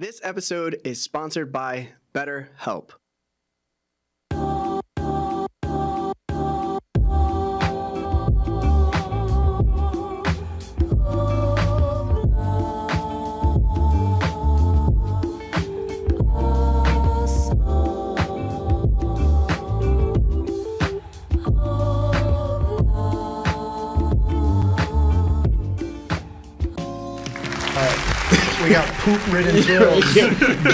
This episode is sponsored by BetterHelp. We got poop-ridden fields.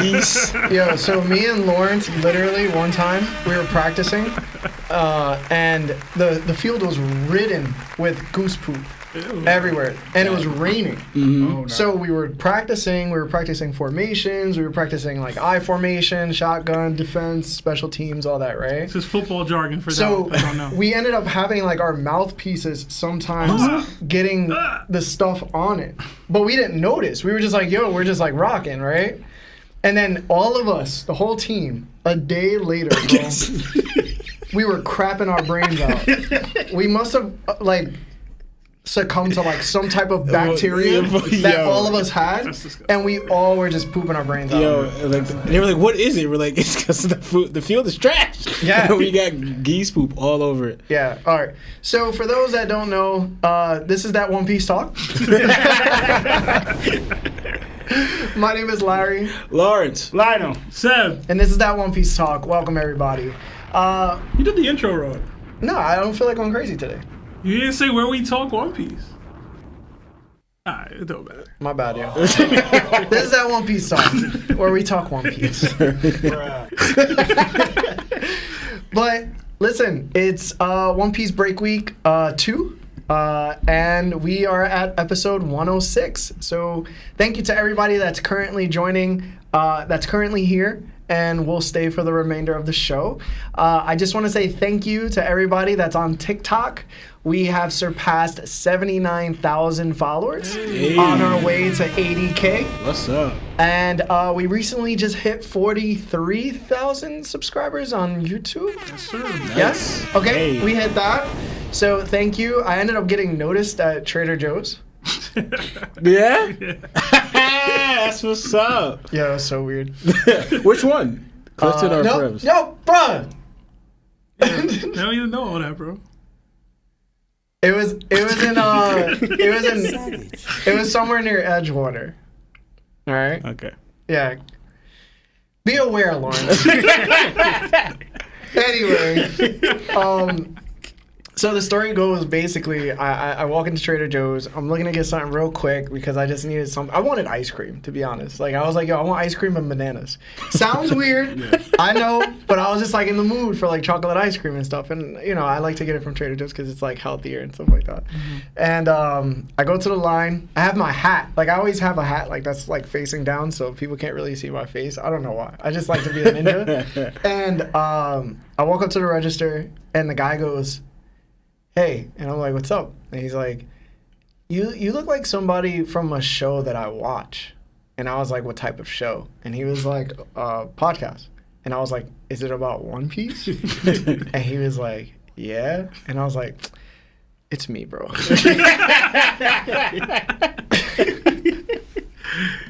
Geese. Yo, so me and Lawrence, literally one time, we were practicing, and the field was ridden with goose poop everywhere, and it was raining. Mm-hmm. Oh, no. So we were practicing formations, we were practicing like I formation, shotgun, defense, special teams, all that, right? This is football jargon for So that. I don't know. we ended up having like our mouthpieces sometimes getting the stuff on it, but we didn't notice. We were just like, yo, we're just like rocking, right? And then all of us, the whole team, a day later, bro, we were crapping our brains out. We must have like succumbed to like some type of bacteria that all of us had, and we all were just pooping our brains out. Yo, like they were like, "What is it?" We're like, "It's because the field is trash." Yeah. We got geese poop all over it. Yeah. All right. So for those that don't know, this is that One Piece talk. My name is Larry, Lawrence. Lionel. Seb. and this is that One Piece talk. Welcome everybody. You did the intro wrong. No, I don't feel like going crazy today. You didn't say where we talk One Piece. Alright, it don't matter. My bad, yo. This is that One Piece talk where we talk One Piece. But listen, it's One Piece Break Week 2. And we are at episode 106. So thank you to everybody that's currently joining, that's currently here, and will stay for the remainder of the show. I just want to say thank you to everybody that's on TikTok. We have surpassed 79,000 followers on our way to 80K. What's up? And we recently just hit 43,000 subscribers on YouTube. Yes, sir. Yes? Okay, Hey. we hit that. So thank you. I ended up getting noticed at Trader Joe's. Yeah. That's what's up. Yeah, it was so weird. Which one? Clifton or no, Krebs? no, bruh. They don't even know all that, bro. It was somewhere near Edgewater. All right. Okay. Yeah. Be aware, Lawrence. Anyway, so the story goes basically, I walk into Trader Joe's. I'm looking to get something real quick because I just needed something. I wanted ice cream, to be honest. Like, I was like, yo, I want ice cream and bananas. Sounds weird, I know, but I was just like in the mood for like chocolate ice cream and stuff. And, you know, I like to get it from Trader Joe's because it's like healthier and stuff like that. And I go to the line. I have my hat. Like, I always have a hat like that's like facing down so people can't really see my face. I don't know why. I just like to be a ninja. And I walk up to the register and the guy goes, hey, and I'm like, what's up? And he's like, you look like somebody from a show that I watch. And I was like, what type of show? And he was like, podcast. And I was like, is it about One Piece? And he was like, yeah. And I was like, it's me, bro.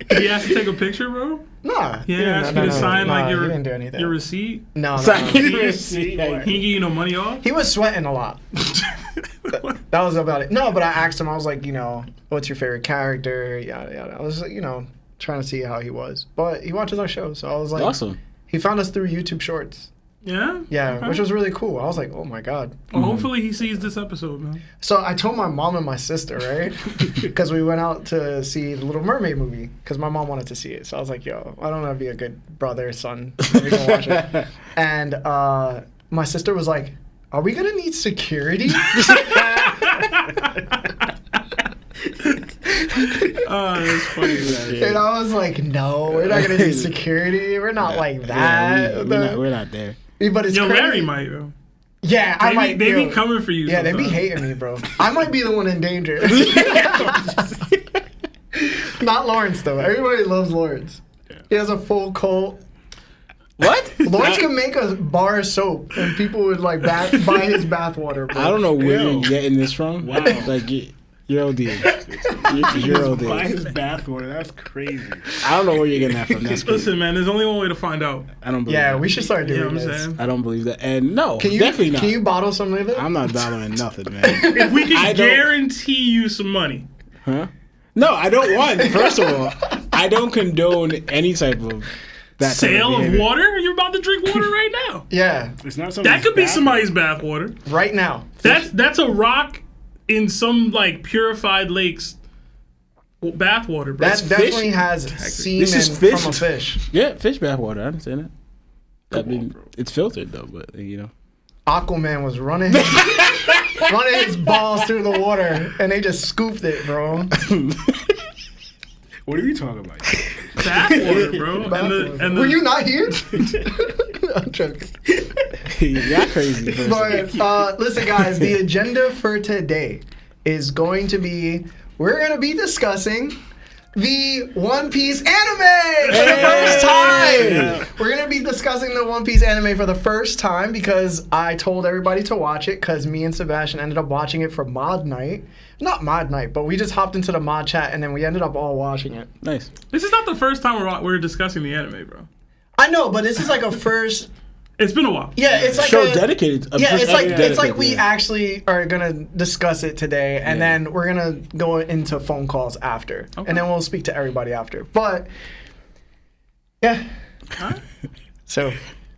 Did he ask to take a picture, bro? Nah. Yeah, ask you to sign like he didn't do anything. your receipt. No. He didn't give you no money off. He was sweating a lot. That was about it. No, but I asked him, I was like, you know, what's your favorite character? Yada, yada. I was, you know, trying to see how he was. But he watches our show, so I was like, Awesome. He found us through YouTube Shorts. Yeah. Yeah, Okay. which was really cool. I was like, oh my God. Well, hopefully he sees this episode, man. So I told my mom and my sister, right? Because we went out to see the Little Mermaid movie because my mom wanted to see it. So I was like, yo, I don't know how to be a good brother, son. We can watch it. And my sister was like, are we going to need security? Oh, that's funny. And I was like, no, we're not going to need security. We're not like that. Yeah, we're not there. But it's Yo, crazy. Larry might, bro. Yeah, I might. They yo, be coming for you. Yeah, they be sometimes. hating me, bro. I might be the one in danger. Not Lawrence, though. Everybody loves Lawrence. He has a full cult. What? Lawrence can make a bar of soap, and people would like buy his bathwater, bro. I don't know where you're getting this from. Wow. Like, You're OD. You're OD. Buy his bathwater. That's crazy. I don't know where you're getting that from. That's crazy. Listen, man, there's only one way to find out. I don't believe Yeah, that. we should start You know doing what I'm this. saying? I don't believe that. And no, Can you definitely not. Can you bottle some of it? I'm not bottling nothing, man. If we I can don't- guarantee you some money. Huh? No, I don't want. First of all, I don't condone any type of that Sale type of behavior. water? You're about to drink water right now. Yeah, It's not That could be somebody's bathwater. right now. That's a rock in some like purified lakes bathwater, bro. That definitely has semen This is fish. from a fish. Yeah, fish bathwater. I understand that. I mean, it's filtered though, but you know. Aquaman was running his balls through the water, and they just scooped it, bro. What are you talking about? bathwater, bro. And the, Were you not here? I'm joking. You're crazy. Person. But listen, guys, the agenda for today is going to be we're going to be discussing the One Piece anime for the first time. Yeah. We're going to be discussing the One Piece anime for the first time because I told everybody to watch it because me and Sebastian ended up watching it for mod night. Not mod night, but we just hopped into the mod chat and then we ended up all watching it. Nice. this is not the first time we're discussing the anime, bro. I know, but this is like a first. It's been a while. Yeah, it's like Show a, dedicated. Yeah, it's like dedicated, we yeah. actually are gonna discuss it today, and Yeah. then we're gonna go into phone calls after, Okay. and then we'll speak to everybody after. But yeah, Alright. so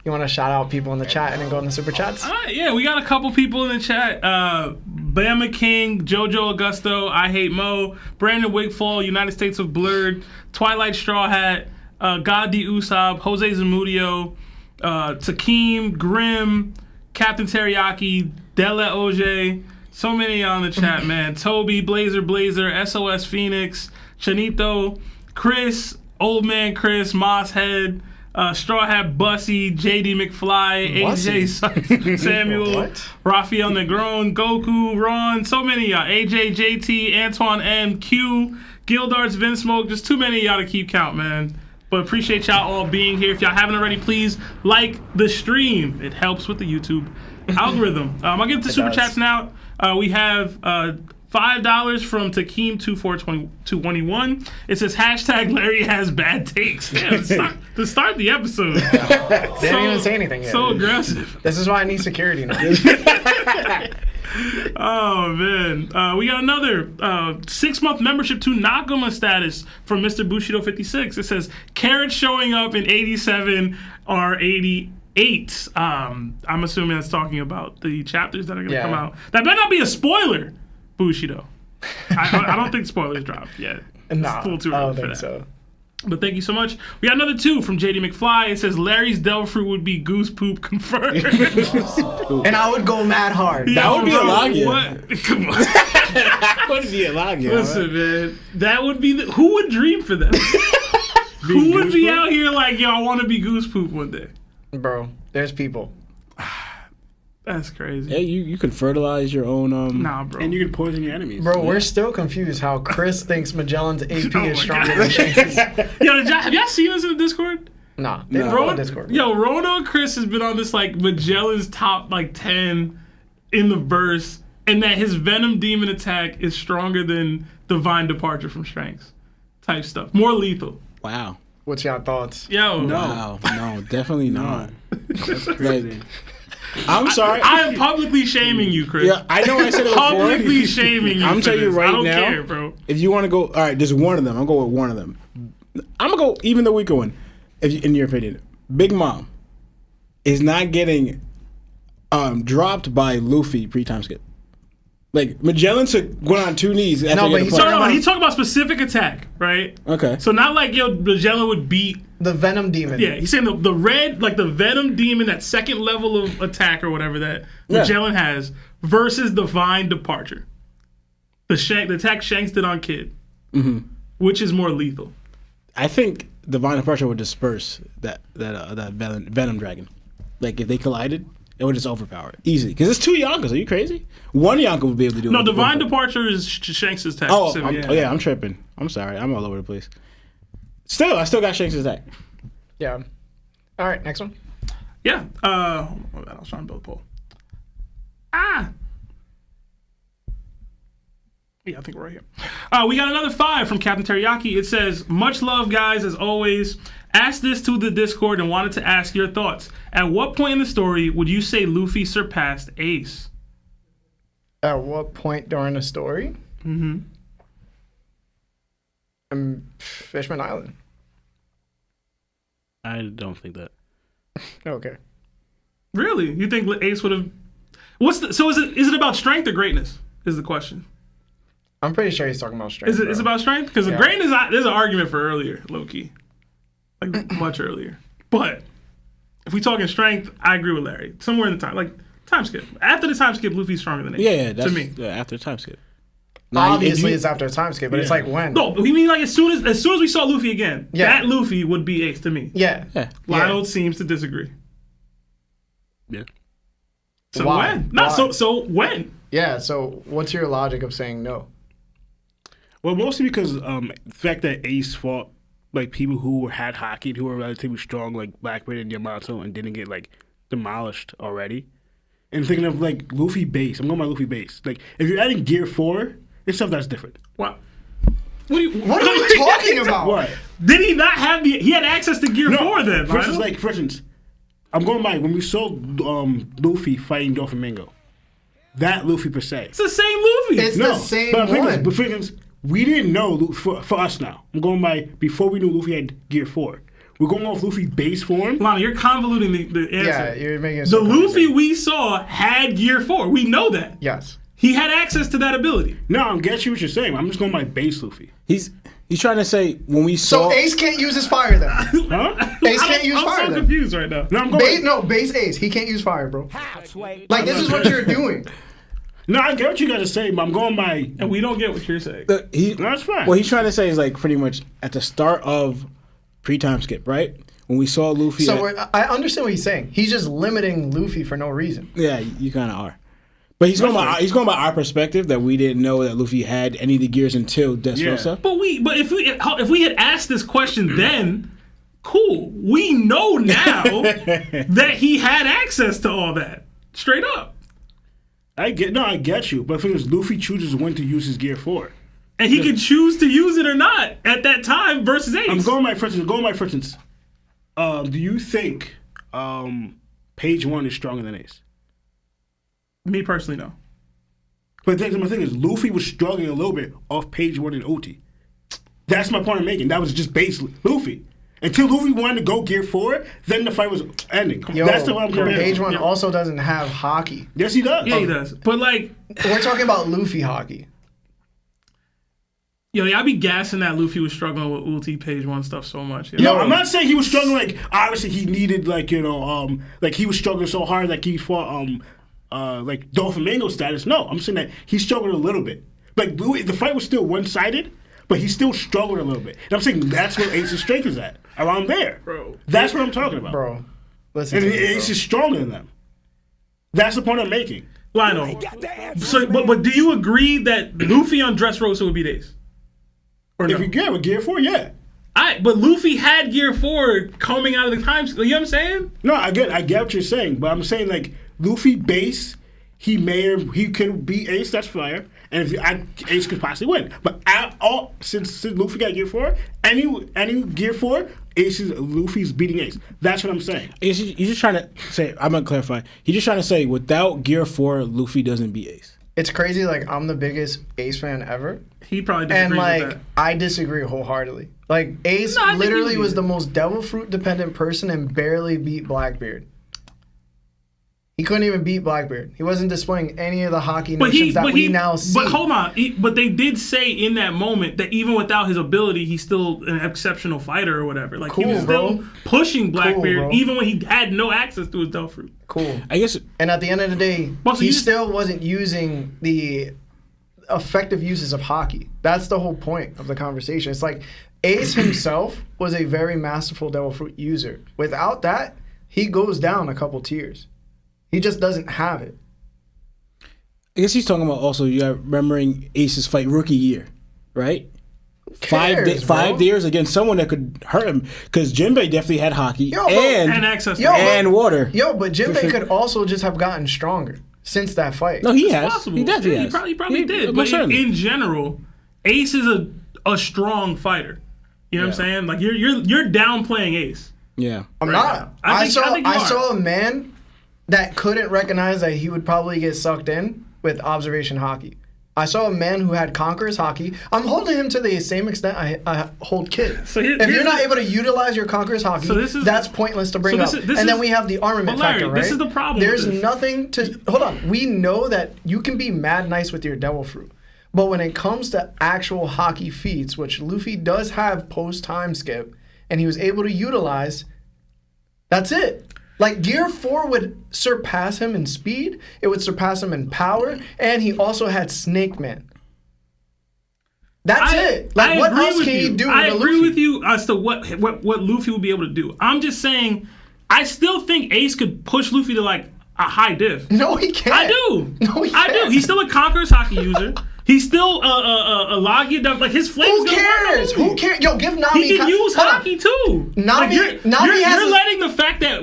you want to shout out people in the chat and then go in the super chats? All right, yeah, we got a couple people in the chat. Bama King, Jojo Augusto, I Hate Mo, Brandon Wigfall, United States of Blurred, Twilight Straw Hat, Gadi Usab, Jose Zamudio, Takeem, Grim, Captain Teriyaki, Dele Oje, so many on the chat, man. Toby, Blazer, SOS Phoenix, Chanito, Chris, Old Man Chris, Mosshead, Straw Hat Bussy, JD McFly, Bussy? AJ Samuel, What? Rafael Negron, Goku, Ron, so many y'all. AJ, JT, Antoine M, Q, Gildarts, Vince Smoke, just too many of y'all to keep count, man. But appreciate y'all all being here. If y'all haven't already, please like the stream. It helps with the YouTube algorithm. I'll get to super does. chats now. We have $5 from Takeem2421. It says hashtag Larry has bad takes. Yeah, to start the episode. They didn't even say anything yet. So aggressive. This is why I need security now. Oh man, we got another 6-month membership to Nakama status from Mr. Bushido 56. It says carrots showing up in 87 or 88. I'm assuming that's talking about the chapters that are gonna Yeah. come out. That better not be a spoiler, Bushido. I don't think spoilers dropped yet. Nah, It's a little too I early don't for think that. so. But thank you so much. We got another 2 from JD McFly. It says Larry's devil fruit would be goose poop confirmed. And I would go mad hard. That would be a Logia. What? Come on. What is he a Logia? Listen, man. That would be who would dream for that? Who would be out here like, yo, I want to be goose poop one day? Bro, there's people. That's crazy. Hey, you could fertilize your own. Nah, bro. And you can poison your enemies. Bro, we're still confused how Chris thinks Magellan's AP Oh my is stronger God. than Shanks'. Yo, have y'all seen this in the Discord? Nah, they don't Nah. go on Discord. Yo, Rono and Chris has been on this like Magellan's top like 10 in the verse, and that his Venom demon attack is stronger than Divine Departure from Shanks type stuff. More lethal. Wow. What's your thoughts? Yo. Wow. No, definitely not. That's crazy. I'm sorry. I am publicly shaming you, Chris. Yeah, I know I said it before. Publicly shaming you. I'm for telling you this. right I don't now. care, bro. If you want to go, all right, there's one of them. I'm going with one of them. I'm gonna go even the weaker one. If you, in your opinion, Big Mom is not getting dropped by Luffy pre-time skip. Like Magellan went on 2 knees. After No, but getting he's punched. talking about- He's talking about specific attack, right? Okay. So not like, yo, Magellan would beat. The Venom Demon. Yeah, he's saying the red, like the Venom demon, that second level of attack or whatever that Yeah. Magellan has, versus Divine Departure. The attack Shanks did on Kid. Mm-hmm. Which is more lethal? I think Divine Departure would disperse that Venom dragon. Like if they collided, it would just overpower it easy. Because it's 2 Yonkers. Are you crazy? 1 Yonker would be able to do it. No, with Divine one foot. Departure is Shanks' attack. Oh, specifically, I'm tripping. I'm sorry. I'm all over the place. I still got Shanks' attack. Yeah. All right, next one. Yeah. I was trying to build a poll. Yeah, I think we're right here. We got another 5 from Captain Teriyaki. It says, much love, guys, as always. Asked this to the Discord and wanted to ask your thoughts. At what point in the story would you say Luffy surpassed Ace? At what point during the story? Mm-hmm. Fishman Island. I don't think that. Okay. Really? You think Ace would have... So is it about strength or greatness is the question? I'm pretty sure he's talking about strength. It's about strength? Because greatness, there's an argument for earlier, low-key. Like, much earlier. But if we talking strength, I agree with Larry. Somewhere in the time. Like, time skip. After the time skip, Luffy's stronger than Ace. Yeah, that's, to me. Yeah, after the time skip. Obviously, it's after a time skip, but it's like when? No, we mean like as soon as we saw Luffy again, Yeah. that Luffy would be Ace to me. Yeah. Lionel seems to disagree. Yeah. So Why? when? Not Why? so when? Yeah, so what's your logic of saying no? Well, mostly because the fact that Ace fought like people who had Haki, who were relatively strong, like Blackbeard and Yamato, and didn't get like demolished already. And thinking of like Luffy base, I'm going by Luffy base. Like if you're adding Gear 4, it's stuff that's different. Wow. What are you talking about? What? Did he not have he had access to Gear 4 then? For instance, Lionel? for instance, I'm going by when we saw Luffy fighting _𝑑oflamingo. That Luffy per se. It's the same Luffy. It's the same one. But for instance, we didn't know for us now. I'm going by before we knew Luffy had Gear 4. We're going off Luffy base form. Lana, you're convoluting the answer. Yeah, you're making it the so Luffy confusing. we saw had Gear 4. We know that. Yes. He had access to that ability. No, I'm getting what you're saying. I'm just going by base Luffy. He's trying to say when we saw. So Ace can't use his fire then. Huh? Ace can't use fire I'm so then. confused right now. No, I'm going. Base Ace. He can't use fire, bro. Like this is what you're doing. No, I get what you got to say, but I'm going by. And we don't get what you're saying. No, that's fine. What he's trying to say is like pretty much at the start of pre-time skip, right? When we saw Luffy. So I understand what he's saying. He's just limiting Luffy for no reason. Yeah, you kind of are. But he's going by our perspective that we didn't know that Luffy had any of the gears until Dressrosa. But if we had asked this question then, cool. We know now that he had access to all that. Straight up. I get you. But the thing is, Luffy chooses when to use his Gear 4. And he can choose to use it or not at that time versus Ace. I'm going by for instance. Do you think Page 1 is stronger than Ace? Me personally, no. But the thing is, Luffy was struggling a little bit off Page 1 and OT. That's my point I'm making. That was just base Luffy. Until Luffy wanted to go Gear 4, then the fight was ending. That's the one I'm comparing. Page 1 also doesn't have Haki. Yes, he does. Yeah, he does. But like, we're talking about Luffy Haki. Yo, I be gassing that Luffy was struggling with ulti Page 1 stuff so much. No, I'm not saying he was struggling. Like obviously he needed like like he was struggling so hard like he fought like _𝑑oflamingo status. No, I'm saying that he struggled a little bit. Like the fight was still one-sided, but he still struggled a little bit. And I'm saying that's where Ace's strength is at, around there. Bro. That's what I'm talking about. Bro, listen And to me, Ace bro. is stronger than them. That's the point I'm making. Lionel. So, but do you agree that Luffy on Dressrosa would beat Ace? Or no? If you get with Gear 4, yeah. But Luffy had Gear 4 coming out of the time. You know what I'm saying? No, I get what you're saying, but I'm saying like Luffy base, he could beat Ace. That's fire, and if Ace could possibly win. But since Luffy got Gear 4, any Gear 4, Luffy's beating Ace. That's what I'm saying. He's just trying to say. I'm gonna clarify. He's just trying to say without Gear 4, Luffy doesn't beat Ace. It's crazy. Like I'm the biggest Ace fan ever. He probably disagrees And with like that. I disagree wholeheartedly. Like Ace No, I think literally you was do. the most devil fruit dependent person and barely beat Blackbeard. He couldn't even beat Blackbeard. He wasn't displaying any of the Haki notions that we now see. But hold on. But they did say in that moment that even without his ability, he's still an exceptional fighter or whatever. Like he Cool, was still bro. pushing Blackbeard bro. even when he had no access to his Delph Fruit. Cool. I guess. And at the end of the day, Well, so he you- still wasn't using the effective uses of Haki. That's the whole point of the conversation. It's like Ace himself was a very masterful Devil Fruit user. Without that, he goes down a couple tiers. He just doesn't have it. I guess he's talking about also remembering Ace's fight rookie year, right? Cares, five bro? years against someone that could hurt him because Jinbei definitely had Haki Yo, but- And access to Yo, it. and water. Yo, but For Jinbei sure. could also just have gotten stronger. since that fight. No, he has. Possible. He definitely has. He probably did. But in general, Ace is a strong fighter. You know what I'm saying? Like you're downplaying Ace. Yeah. I'm not. I saw a man that couldn't recognize that he would probably get sucked in with observation Haki. I saw a man who had Conqueror's Haki. I'm holding him to the same extent I hold Kid. So if you're not able to utilize your Conqueror's Haki, that's pointless to bring up. And then we have the armament factor, right? This is the problem. There's nothing to... Hold on. We know that you can be mad nice with your Devil Fruit. But when it comes to actual Haki feats, which Luffy does have post-time skip, and he was able to utilize, that's it. Like, Gear 4 would surpass him in speed, it would surpass him in power, and he also had Snake Man. That's it. Like, what else can you do with a Luffy? I agree with you as to what Luffy will be able to do. I'm just saying, I still think Ace could push Luffy to, like, a high diff. No, he can't. I do. No, he can't. I do. He's still a Conqueror's Haki user. He's still a Logia. Like, his flame's Who cares? Who cares? Yo, give Nami... He can use Haki, too. Nami, like, you're letting the fact that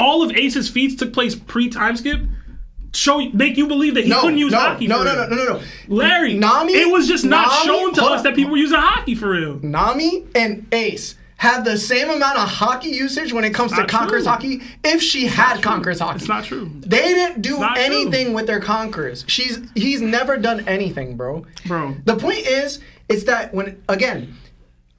all of Ace's feats took place pre-time skip make you believe that he couldn't use Haki for real. No. Larry, Nami, it was just not shown to us that people were using Haki for real. Nami and Ace have the same amount of Haki usage when it comes to Conqueror's Haki if she had Conqueror's Haki. It's not true. They didn't do anything with their Conquerors. He's never done anything, bro. The point is that again,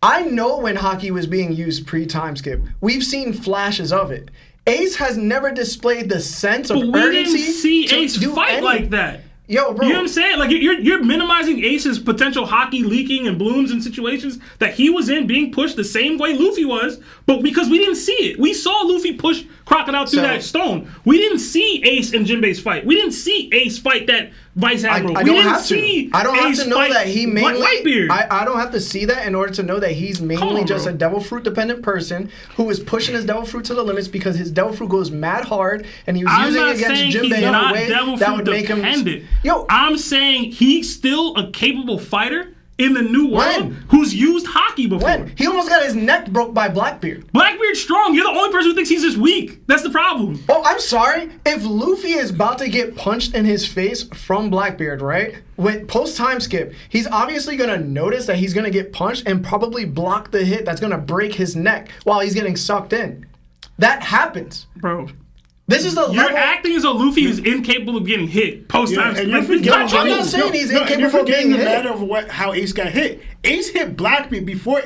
I know when Haki was being used pre-time skip. We've seen flashes of it. Ace has never displayed the sense of urgency. But we didn't see Ace fight like that. Yo, bro. You know what I'm saying? Like, you're minimizing Ace's potential Haki leaking and blooms in situations that he was in being pushed the same way Luffy was, but because we didn't see it. We saw Luffy push Crocodile through that stone. We didn't see Ace and Jinbei's fight. We didn't see Ace fight that Vice Admiral. I don't have to know that he mainly... Whitebeard. I don't have to see that in order to know that he's mainly just a Devil Fruit dependent person who is pushing his Devil Fruit to the limits because his Devil Fruit goes mad hard and he was using it against Jinbei in a way that would make him... Yo, I'm saying he's still a capable fighter in the new world who's used Haki before. When? He almost got his neck broke by Blackbeard. Blackbeard's strong. You're the only person who thinks he's just weak. That's the problem. Oh, I'm sorry. If Luffy is about to get punched in his face from Blackbeard, right? With post-time skip, he's obviously going to notice that he's going to get punched and probably block the hit that's going to break his neck while he's getting sucked in. That happens. Bro. This is the level. You're acting as though Luffy is incable of getting hit post-time. And I'm not saying he's incapable of getting hit. No matter of how Ace got hit. Ace hit Blackbeard before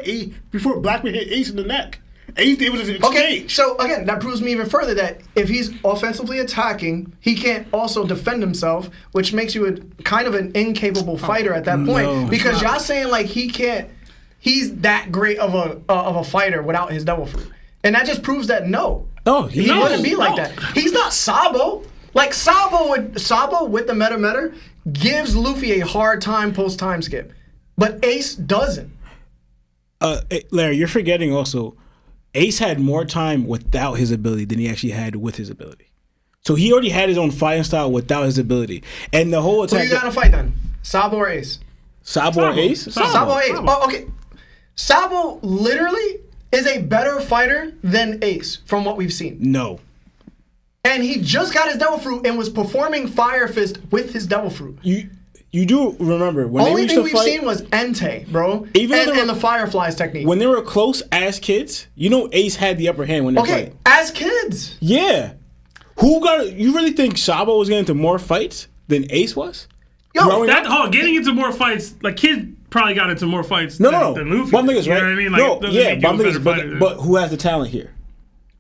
Blackbeard hit Ace in the neck. It was an exchange. Okay, so again, that proves me even further that if he's offensively attacking, he can't also defend himself, which makes you kind of an incapable fighter at that point. Because y'all saying like he's that great of a fighter without his Devil Fruit. And that just proves that he wouldn't be like that. He's not Sabo. Like Sabo with the meta gives Luffy a hard time post-time skip. But Ace doesn't. Larry, you're forgetting also, Ace had more time without his ability than he actually had with his ability. So he already had his own fighting style without his ability. And the whole attack... Who you got to fight then? Sabo or Ace? Sabo or Ace? Sabo or Ace. Oh, okay. Sabo literally is a better fighter than Ace from what we've seen. No. And he just got his Devil Fruit and was performing Fire Fist with his Devil Fruit. You do remember when only thing we've seen was Entei, bro, and the Fireflies technique. When they were close as kids, Ace had the upper hand when they fight. As kids. Yeah. You really think Sabo was getting into more fights than Ace was? Getting into more fights, like Kid probably got into more fights than Luffy. One thing is, right? You know what I mean? Like, but who has the talent here?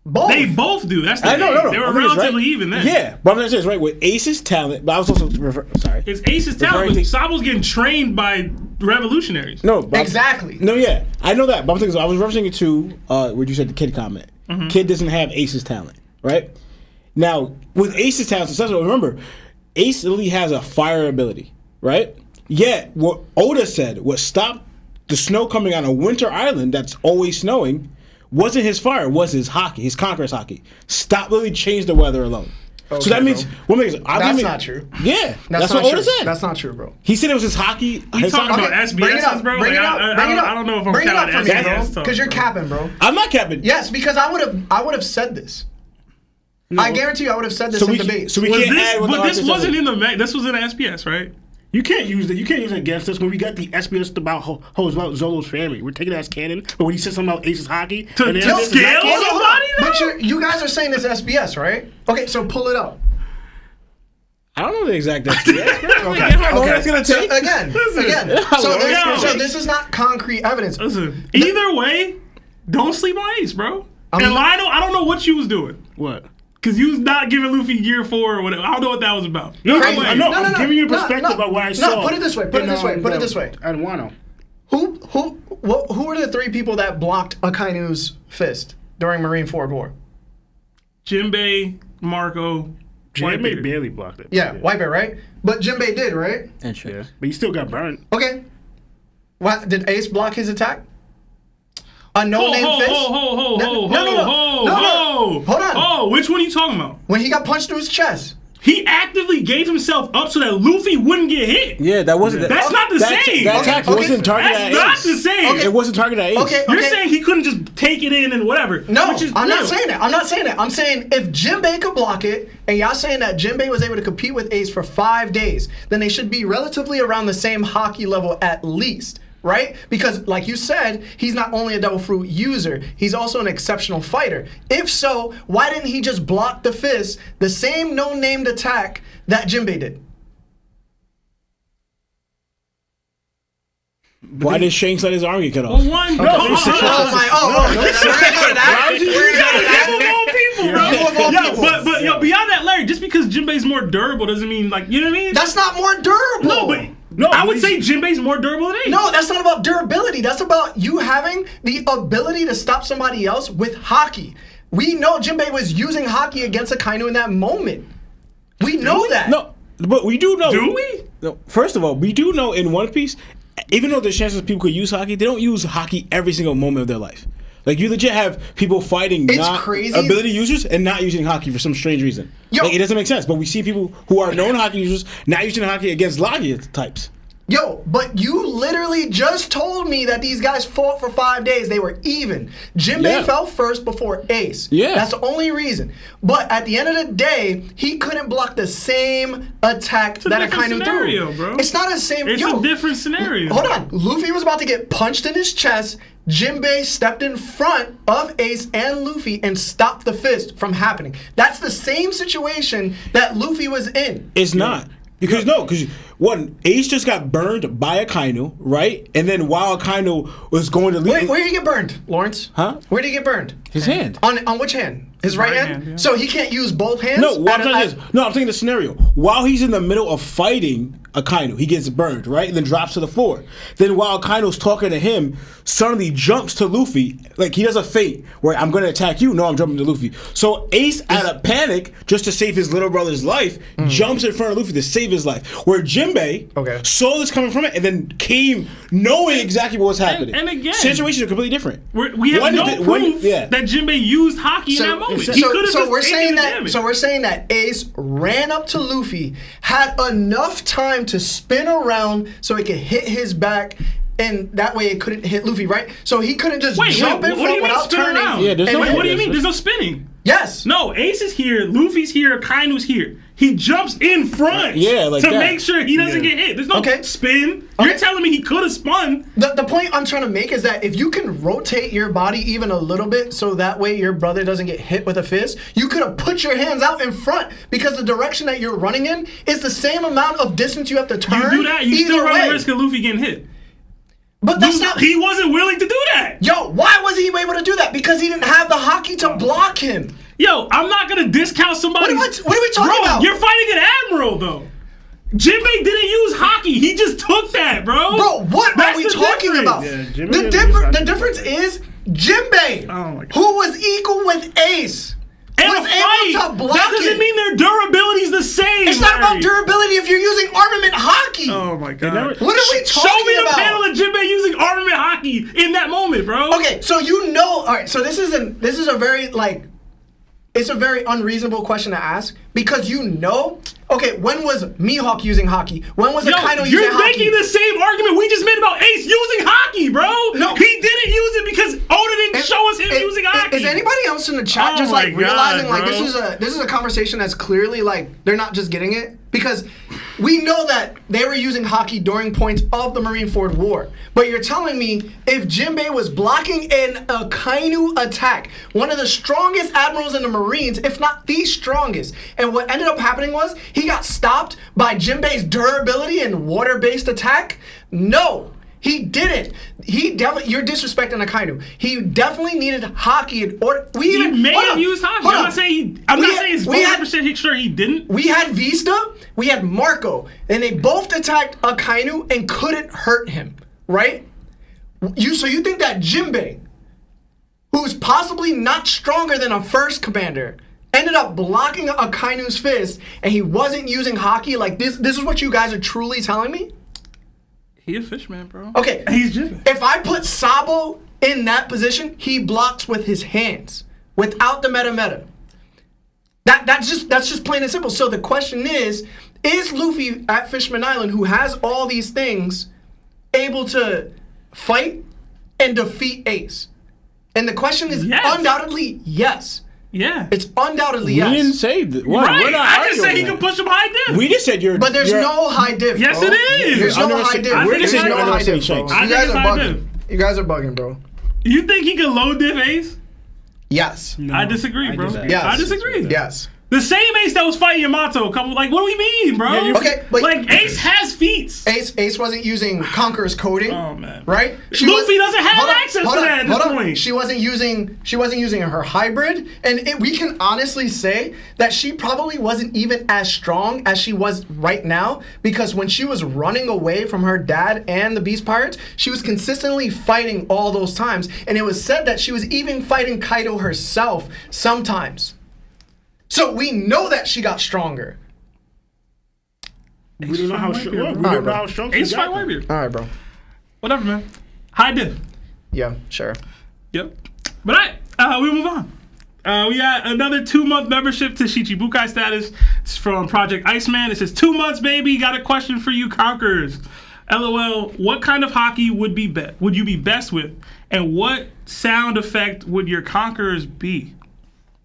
Both. They both do. That's the thing. No. They were relatively even then. Yeah, but I'm going to say this, right? With Ace's talent, but I was also it's Ace's talent, but Sabo's getting trained by revolutionaries. Exactly. I know that, but I'm thinking, I was referencing it to where you said the Kid comment. Mm-hmm. Kid doesn't have Ace's talent, right? Now, with Ace's talent, remember, Ace literally has a fire ability, right? Yet, what Oda said, what stopped the snow coming on a winter island that's always snowing, wasn't his fire, was his Haki, his Conqueror's Haki. Stop literally change the weather alone. Okay, so that means that's not true. Yeah, that's what Oda said. That's not true, bro. He said it was his Haki. You talking about SBSs, bro? I don't know if I'm counting SBSs, because you're capping, bro. I'm not capping. Yes, because I would have said this. I guarantee you, I would have said this in debate. So we Was can't this, add what the but this artist wasn't said. in the this was in the SPS, right? You can't use it. You can't use it against us when we got the SBS about about Zolo's family. We're taking it as canon. But when he said something about Ace's hockey, To and then scale this is not canon. somebody, though? But you guys are saying it's SBS, right? Okay, so pull it up. I don't know the exact SPS. Okay. How long that's gonna take? So again. How long? So this is not concrete evidence. Listen, either way, don't sleep on Ace, bro. I'm And not- Lionel, I don't know what you was doing. What? Because you was not giving Luffy gear 4 or whatever. I don't know what that was about. No, Crazy. I know. I'm giving you a perspective of what I saw. No, put it this way. Put it this way. I don't want to. Who were the 3 people that blocked Akainu's fist during Marineford War? Jinbei, Marco, Jinbei Whitebeard. barely blocked it. Yeah, Whitebeard, right? But Jinbei did, right? And shit. Yeah. But he still got burned. Okay. What did Ace block his attack? A no-name fist? Hold No. on. Hold on. Oh, which one are you talking about? When he got punched through his chest. He actively gave himself up so that Luffy wouldn't get hit. Yeah, that wasn't. That's not the same. That attack Okay. wasn't targeted at That's Ace. not the same. It wasn't targeted at Ace. Okay. You're saying he couldn't just take it in and whatever. No, which is I'm not real. saying that. I'm saying if Jinbei could block it, and y'all saying that Jinbei was able to compete with Ace for 5 days, then they should be relatively around the same Haki level at least. Right? Because, like you said, he's not only a Devil Fruit user, he's also an exceptional fighter. If so, why didn't he just block the fist, the same no-named attack that Jinbei did? Why did Shanks let his arm get cut off? Well, one, We're gonna go to that. people, bro. Yo, beyond that, Larry, just because Jinbei's more durable doesn't mean, like, you know what I mean? That's not more durable. No, but I would say Jinbei's more durable than Ace. No, that's not about durability. That's about you having the ability to stop somebody else with Haki. We know Jinbei was using Haki against Akainu in that moment. We know that. No, but we do know. Do we? No, first of all, we do know in One Piece, even though there's chances people could use Haki, they don't use Haki every single moment of their life. Like, you legit have people fighting It's not crazy. ability users and not using Haki for some strange reason. Yo. Like, it doesn't make sense. But we see people who are known Haki users not using Haki against Logia types. Yo, but you literally just told me that these guys fought for 5 days. They were even. Jinbei Yeah. fell first before Ace. Yeah. That's the only reason. But at the end of the day, he couldn't block the same attack that different Akainu scenario, threw. bro. It's not the same. It's a different scenario. Hold on. Luffy was about to get punched in his chest. Jinbei stepped in front of Ace and Luffy and stopped the fist from happening. That's the same situation that Luffy was in. It's not. Because one, Ace just got burned by Akainu, right? And then while Akainu was going to leave, Where did he get burned, Lawrence? Huh? Where did he get burned? his hand. On which hand? His right hand? yeah. So he can't use both hands? No, I'm saying the scenario. While he's in the middle of fighting Akainu, he gets burned, right? And then drops to the floor. Then while Akainu's talking to him, suddenly jumps to Luffy. Like, he does a feint where I'm going to attack you. No, I'm jumping to Luffy. So Ace, out of panic, just to save his little brother's life, jumps in front of Luffy to save his life. Where Jinbei saw this coming from it and then came knowing exactly what was happening. And again, situations are completely different. We have no proof that Jinbei used Haki in that moment. He could have just taken the damage. So we're saying that Ace ran up to Luffy, had enough time to spin around so it could hit his back, and that way it couldn't hit Luffy, right? So he couldn't just jump in front without turning. Yeah, there's no what do you mean? There's no spinning. Yes. No, Ace is here, Luffy's here, Kainu's here. He jumps in front to make sure he doesn't get hit. There's no spin. You're telling me he could have spun. The point I'm trying to make is that if you can rotate your body even a little bit so that way your brother doesn't get hit with a fist, you could have put your hands out in front because the direction that you're running in is the same amount of distance you have to turn. You do that, you still run the risk of Luffy getting hit. But that's not. He wasn't willing to do that. Yo, why was he able to do that? Because he didn't have the Haki to block him. Yo, I'm not gonna discount somebody. What are we talking about? You're fighting an admiral, though. Jinbei didn't use Haki. He just took that, bro. Bro, what are we talking about? Yeah, the difference is Jinbei, who was equal with Ace, and was able to block that doesn't mean their durability's the same. It's not about durability if you're using armament Haki. Oh my god. What are we talking about? Show me the panel of Jinbei using armament Haki in that moment, bro. Okay, so all right, so this is a very it's a very unreasonable question to ask because okay, when was Mihawk using Haki? When was Akainu using Haki? You're making the same argument we just made about Ace using Haki, bro. No. He didn't use it because Oda didn't show us him using Haki. Is anybody else in the chat Oh just my like realizing God, like this is a conversation that's clearly like they're not just getting it? Because we know that they were using Haki during points of the Marineford War. But you're telling me if Jinbei was blocking an Akainu attack, one of the strongest admirals in the Marines, if not the strongest, and what ended up happening was he got stopped by Jinbei's durability and water-based attack? No. He didn't. You're disrespecting Akainu. He definitely needed Haki in order. He may have used Haki. I'm not saying it's 100% sure he didn't. We had Vista, we had Marco, and they both attacked Akainu and couldn't hurt him, right? So you think that Jinbei, who's possibly not stronger than a first commander, ended up blocking Akainu's fist, and he wasn't using Haki? Like this is what you guys are truly telling me? He a fish man, bro. Okay. He's Jinbei. If I put Sabo in that position, he blocks with his hands without the meta. That's just plain and simple. So the question is Luffy at Fishman Island, who has all these things, able to fight and defeat Ace? And the question is undoubtedly yes. Yeah. It's undoubtedly yes. We didn't say that. Right. I just said he could push him high diff. We just said you're. But there's no high diff. Yes, bro. it is. There's no high diff. We're just saying no high diff, bro. Shanks. You guys are bugging. You guys are bugging, bro. You think he can low diff Ace? Yes. I disagree, bro. Yes. I disagree. Yes. The same Ace that was fighting Yamato. What do we mean, bro? Yeah, okay, but like Ace has feats. Ace wasn't using Conqueror's coding. Oh man. Right? Luffy doesn't have access to that at this point. She wasn't using her hybrid, and we can honestly say that she probably wasn't even as strong as she was right now, because when she was running away from her dad and the Beast Pirates, she was consistently fighting all those times, and it was said that she was even fighting Kaido herself sometimes. So we know that she got stronger. We don't know how strong she Ace got. fight Whitebeard. All right, bro. Whatever, man. High diff. Yeah, sure. Yep. But we move on. We got another 2-month membership to Shichibukai status. It's from Project Iceman. It says 2 months, baby. Got a question for you, Conquerors. LOL. What kind of Haki would you be best with, and what sound effect would your Conquerors be?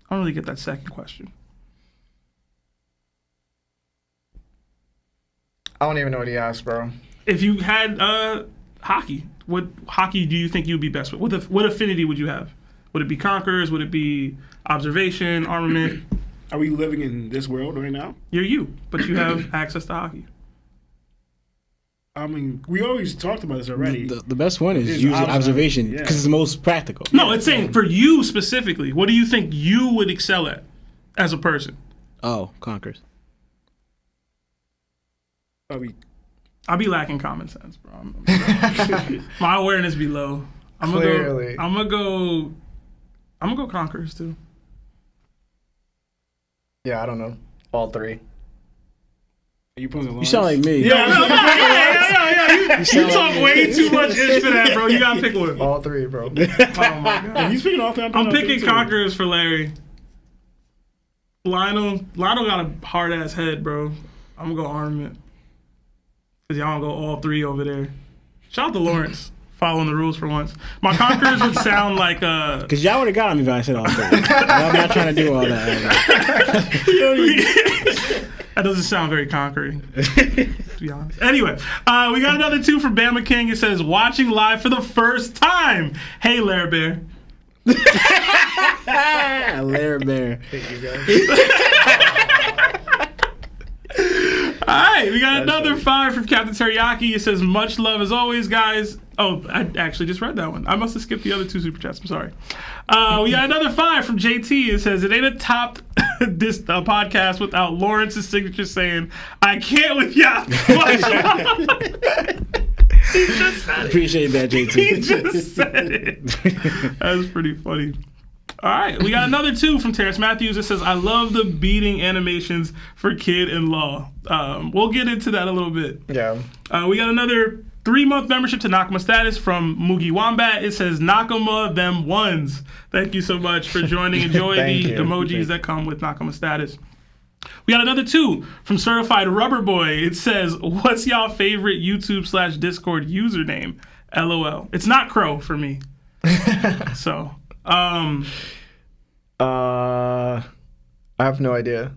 I don't really get that second question. I don't even know what he asked, bro. If you had Haki, what Haki do you think you'd be best with? What affinity would you have? Would it be Conquerors? Would it be Observation, Armament? Are we living in this world right now? You're you, but you have access to Haki. I mean, we always talked about this already. The best one is using observation because it's the most practical. No, it's saying for you specifically, what do you think you would excel at as a person? Oh, Conquerors. I'll be lacking common sense, bro. My awareness be low. I'm gonna go Conquerors too. Yeah, I don't know. All three. Are you putting You sound like me. Yeah. You talk way too much ish for that, bro. You gotta pick one. All three, bro. Oh my god. Are you speaking all three? I'm picking Conquerors for Larry. Lionel got a hard ass head, bro. I'm gonna go Armament. Cause y'all gonna go all three over there. Shout out to Lawrence, following the rules for once. My Conquerors would sound like Cause y'all would've got me if I said all three. I'm not trying to do all that. That doesn't sound very conquering, to be honest. Anyway, we got another 2 from Bama King. It says, watching live for the first time. Hey, Lair Bear. Lair Bear. Thank you, guys. All right, we got another 5 from Captain Teriyaki. It says, much love as always, guys. Oh, I actually just read that one. I must have skipped the other 2 super chats. I'm sorry. We got another 5 from JT. It says, it ain't a top podcast without Lawrence's signature saying, I can't with ya. He just said it. Appreciate that, JT. He just said it. That was pretty funny. All right, we got another 2 from Terrence Matthews. It says, I love the beating animations for Kid and Law. We'll get into that a little bit. Yeah. We got another 3-month membership to Nakama status from Mugi Wombat. It says, Nakama them ones. Thank you so much for joining. Enjoy the emojis that come with Nakama status. We got another 2 from Certified Rubber Boy. It says, what's y'all favorite YouTube/Discord username? LOL. It's not Crow for me. So, I have no idea.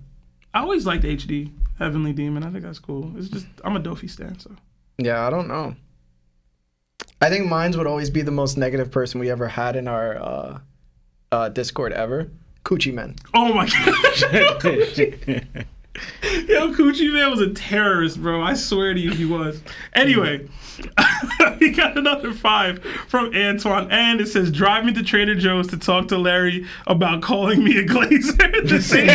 I always liked HD, Heavenly Demon. I think that's cool. It's just, I'm a Dofi stan, so. Yeah, I don't know. I think mine would always be the most negative person we ever had in our Discord ever. Coochie Man. Oh my gosh. Yo, Coochie Man was a terrorist, bro. I swear to you, he was. Anyway, we got another 5 from Antoine, and it says, drive me to Trader Joe's to talk to Larry about calling me a glazer. Just say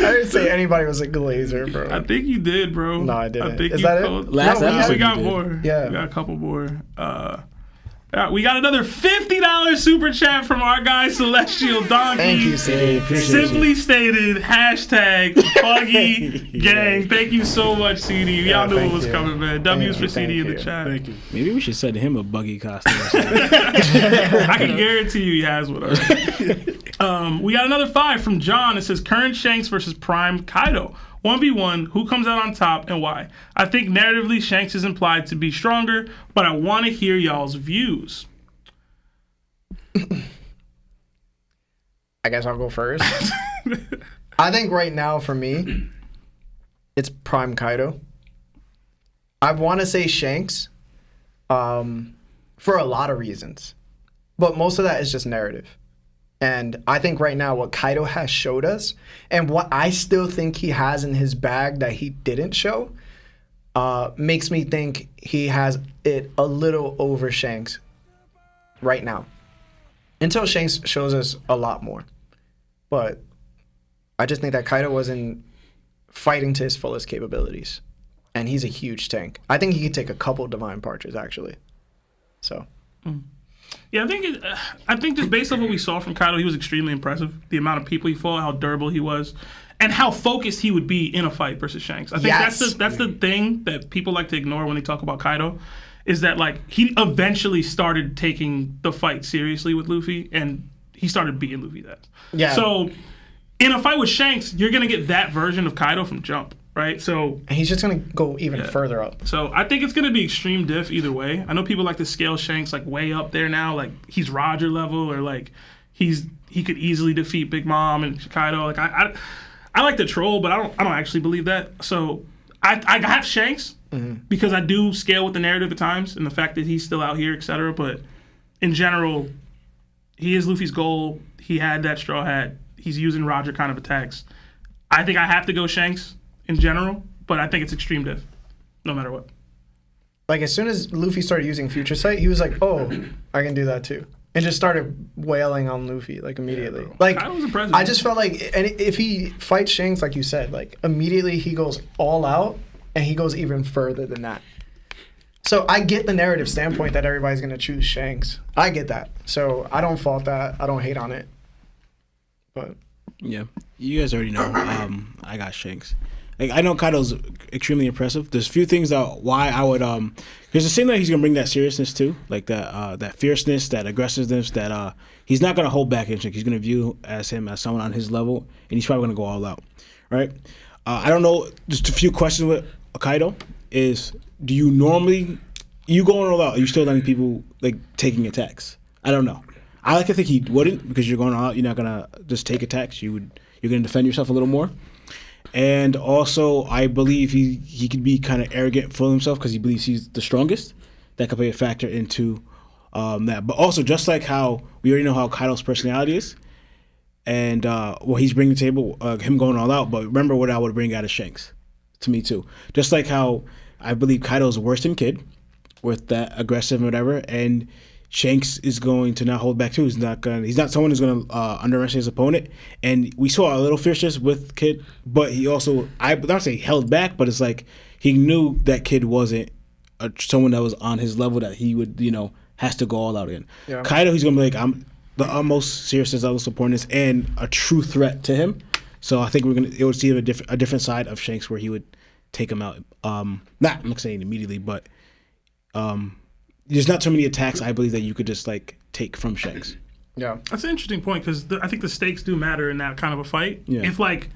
I didn't say anybody was a glazer, bro. I think you did, bro. No, I didn't. I think Is you that it? called. Last episode we got you did. more. Yeah. We got a couple more. We got another $50 super chat from our guy Celestial Donkey. Thank you, CD. Simply stated, hashtag Buggy Gang. Thank you so much, CD. Y'all knew thank what was you. coming, man. W's for Thank CD in the you. chat. Thank you. Maybe we should send him a buggy costume or something. I can guarantee you he has one already. We got another 5 from John. It says, current Shanks versus Prime Kaido. 1v1, who comes out on top and why? I think narratively Shanks is implied to be stronger, but I want to hear y'all's views. I guess I'll go first. I think right now for me, it's Prime Kaido. I want to say Shanks for a lot of reasons, but most of that is just narrative. And I think right now what Kaido has showed us and what I still think he has in his bag that he didn't show makes me think he has it a little over Shanks right now. Until Shanks shows us a lot more. But I just think that Kaido wasn't fighting to his fullest capabilities. And he's a huge tank. I think he could take a couple Divine Parches, actually. So. Yeah, I think just based on what we saw from Kaido, he was extremely impressive. The amount of people he fought, how durable he was, and how focused he would be in a fight versus Shanks. I think that's the thing that people like to ignore when they talk about Kaido, is that like he eventually started taking the fight seriously with Luffy, and he started beating Luffy that. Yeah. So in a fight with Shanks, you're gonna get that version of Kaido from jump, right? So And he's just going to go even further up. So I think it's going to be extreme diff either way. I know people like to scale Shanks like way up there now, like he's Roger level, or like he could easily defeat Big Mom and Kaido. Like I like to troll, but I don't actually believe that. So I have Shanks because I do scale with the narrative at times and the fact that he's still out here, etc. But in general, he is Luffy's goal. He had that straw hat. He's using Roger kind of attacks. I think I have to go Shanks in general, but I think it's extreme diff, no matter what. Like, as soon as Luffy started using Future Sight, he was like, oh, I can do that too. And just started wailing on Luffy, like, immediately. Yeah, like, I was impressed. I just felt like, and if he fights Shanks, like you said, like, immediately he goes all out, and he goes even further than that. So I get the narrative standpoint that everybody's going to choose Shanks. I get that. So I don't fault that. I don't hate on it. But Yeah, you guys already know. I got Shanks. Like, I know Kaido's extremely impressive. There's a few things that why I would There's the same that he's gonna bring that seriousness too, like that fierceness, that aggressiveness, that he's not gonna hold back anything. He's gonna view him as someone on his level, and he's probably gonna go all out, right? I don't know. Just a few questions with Kaido is: do you normally going all out? Are you still letting people like taking attacks? I don't know. I like to think he wouldn't, because you're going all out. You're not gonna just take attacks. You're gonna defend yourself a little more. And also, I believe he could be kind of arrogant for himself because he believes he's the strongest. That could play a factor into that. But also, just like how we already know how Kaido's personality is, and what he's bringing to the table, him going all out. But remember what I would bring out of Shanks, to me too. Just like how I believe Kaido's a worse-than kid with that aggressive and whatever, and Shanks is going to not hold back too. He's not someone who's going to underestimate his opponent. And we saw a little fierceness with Kid, but he also, I don't say held back, but it's like he knew that Kid wasn't someone that was on his level, that he would, has to go all out in. Yeah. Kaido, he's going to be like, I'm the utmost seriousness, utmost opponent, and a true threat to him. So I think it would see a different side of Shanks where he would take him out. I'm not saying immediately, but there's not too many attacks I believe that you could just like take from Shanks. Yeah, that's an interesting point, because I think the stakes do matter in that kind of a fight. Yeah. If like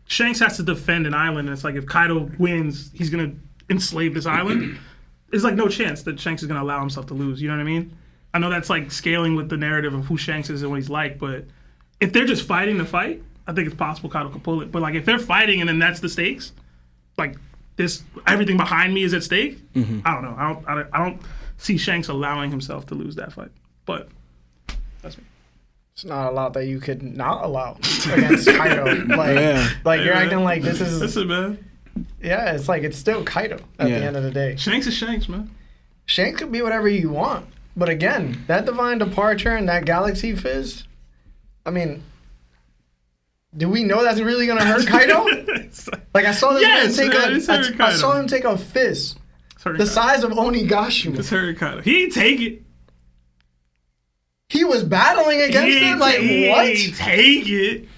Shanks has to defend an island, and it's like if Kaido wins, he's gonna enslave this island. There's like no chance that Shanks is gonna allow himself to lose. You know what I mean? I know that's like scaling with the narrative of who Shanks is and what he's like, but if they're just fighting the fight, I think it's possible Kaido can pull it. But like if they're fighting and then that's the stakes, like this, everything behind me is at stake. I don't know. I don't see Shanks allowing himself to lose that fight. But that's me. It's not a lot that you could not allow against Kaido. Like you're acting like this is. Listen, man. Yeah, it's like it's still Kaido at the end of the day. Shanks is Shanks, man. Shanks could be whatever you want, but again, that divine departure and that galaxy fizz. I mean, do we know that's really gonna hurt Kaido? Like I saw this man take I saw him take a fizz the size of Onigashima. It's hurt Kaido. He didn't take it. He was battling against it? Like, what? He take it.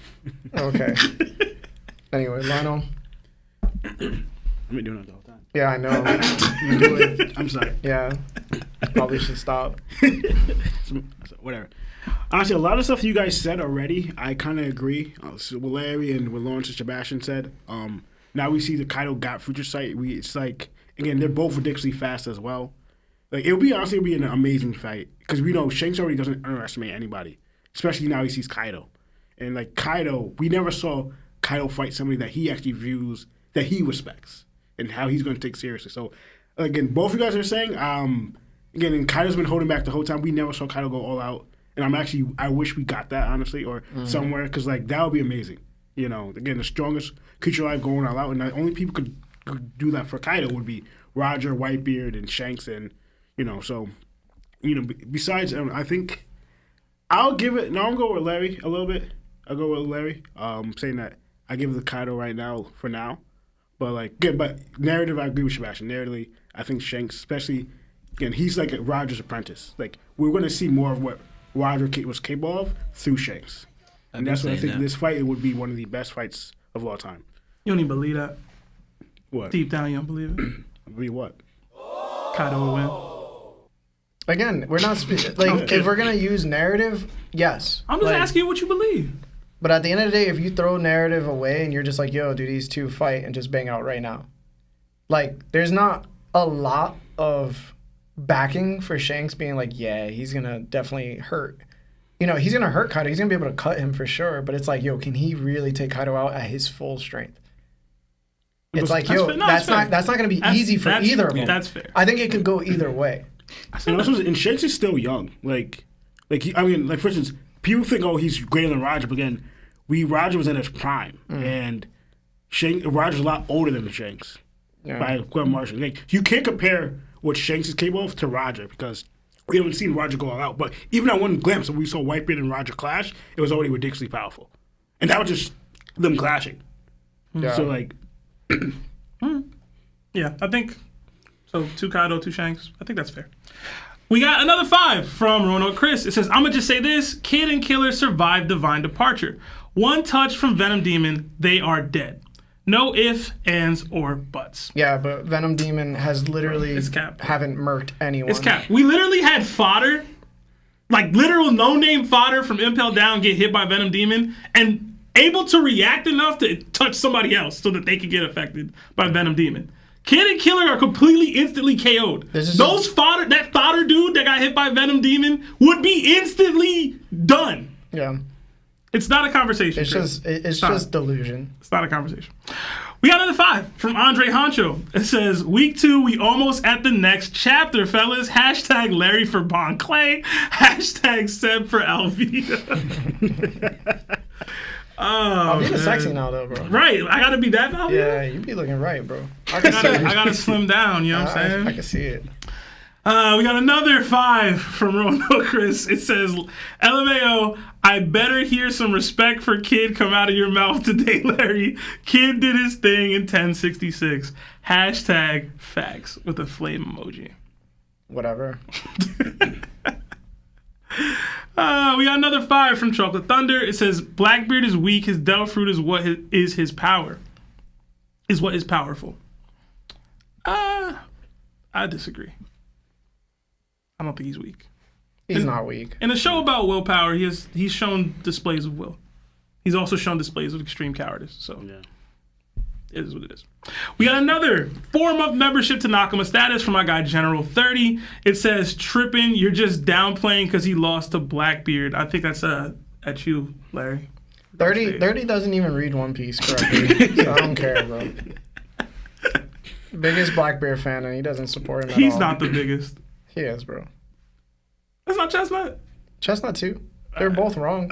Okay. Anyway, Lionel. I've been doing it the whole time. Yeah, I know. You do it. I'm sorry. Yeah. Probably should stop. Whatever. Honestly, a lot of stuff you guys said already, I kind of agree. So with Larry and what Lawrence and Sebastian said. Now we see the Kaido got future sight. It's like, again, they're both ridiculously fast as well. Like, it'll be an amazing fight. Because we know Shanks already doesn't underestimate anybody. Especially now he sees Kaido. And, like, Kaido, we never saw Kaido fight somebody that he actually views, that he respects. And how he's going to take seriously. So, again, both of you guys are saying, again, and Kaido's been holding back the whole time. We never saw Kaido go all out. And I wish we got that, honestly, or somewhere. Because, like, that would be amazing. You know, again, the strongest creature alive going all out. And the only people could do that for Kaido would be Roger, Whitebeard, and Shanks, and so, besides, I think I'll give it. No, I'll go with Larry a little bit. I'll go with Larry. Saying that I give it to Kaido right now for now, but like, good. But narrative, I agree with Sebastian. Narratively, I think Shanks, especially, again, he's like Roger's apprentice. Like we're going to see more of what Roger was capable of through Shanks, and that's what I think. This fight, it would be one of the best fights of all time. You don't even believe that. What? Deep down, you don't believe it. Believe what? Kaido will win. Again, we're not if we're gonna use narrative, yes. I'm just asking you what you believe. But at the end of the day, if you throw narrative away and you're just like, yo, do these two fight and just bang out right now, like there's not a lot of backing for Shanks being like, yeah, he's gonna definitely hurt. He's gonna hurt Kaido. He's gonna be able to cut him for sure. But it's like, yo, can he really take Kaido out at his full strength? It's like, yo, that's not gonna be easy for either of them. That's fair. I think it could go either way. And Shanks is still young. Like for instance, people think, oh, he's greater than Roger, but again, Roger was at his prime, and Roger's a lot older than the Shanks by quite much. Like you can't compare what Shanks is capable of to Roger because we haven't seen Roger go all out. But even that one glimpse when we saw Whitebeard and Roger clash, it was already ridiculously powerful, and that was just them clashing. Yeah. So like, yeah, I think. So 2 Kaido, 2 Shanks. I think that's fair. We got another 5 from Roanoke Chris. It says, I'm going to just say this. Kid and Killer survived divine departure. One touch from Venom Demon, they are dead. No ifs, ands, or buts. Yeah, but Venom Demon has literally haven't murked anyone. It's cap. We literally had fodder, like literal no-name fodder from Impel Down get hit by Venom Demon and able to react enough to touch somebody else so that they could get affected by Venom Demon. Kid and Killer are completely instantly KO'd. That fodder dude that got hit by Venom Demon would be instantly done. Yeah. It's not a conversation. It's just delusion. It's not a conversation. We got another 5 from Andre Honcho. It says, week 2, we almost at the next chapter, fellas. # Larry for Bon Clay. # Seb for Alvita. Alvita's sexy now, though, bro. Right. I got to be that Alvita? Yeah, you be looking right, bro. I got to slim down, you know what I'm saying? I can see it. We got another 5 from Rono Chris. It says, LMAO, I better hear some respect for Kid come out of your mouth today, Larry. Kid did his thing in 1066. # facts with a flame emoji. Whatever. We got another 5 from Chocolate Thunder. It says, Blackbeard is weak. His Devil Fruit is what is his power. Is what is powerful. I disagree. I don't think he's weak. He's not weak. In a show about willpower, he's shown displays of will. He's also shown displays of extreme cowardice. So, yeah. It is what it is. We got another 4-month membership to Nakama status from my guy General 30. It says, tripping, you're just downplaying because he lost to Blackbeard. I think that's at you, Larry. 30 doesn't even read One Piece correctly, so I don't care, bro. Biggest Blackbeard fan, and he doesn't support him at all. He's not the biggest. He is, bro. That's not Chestnut. Chestnut too. They're both wrong.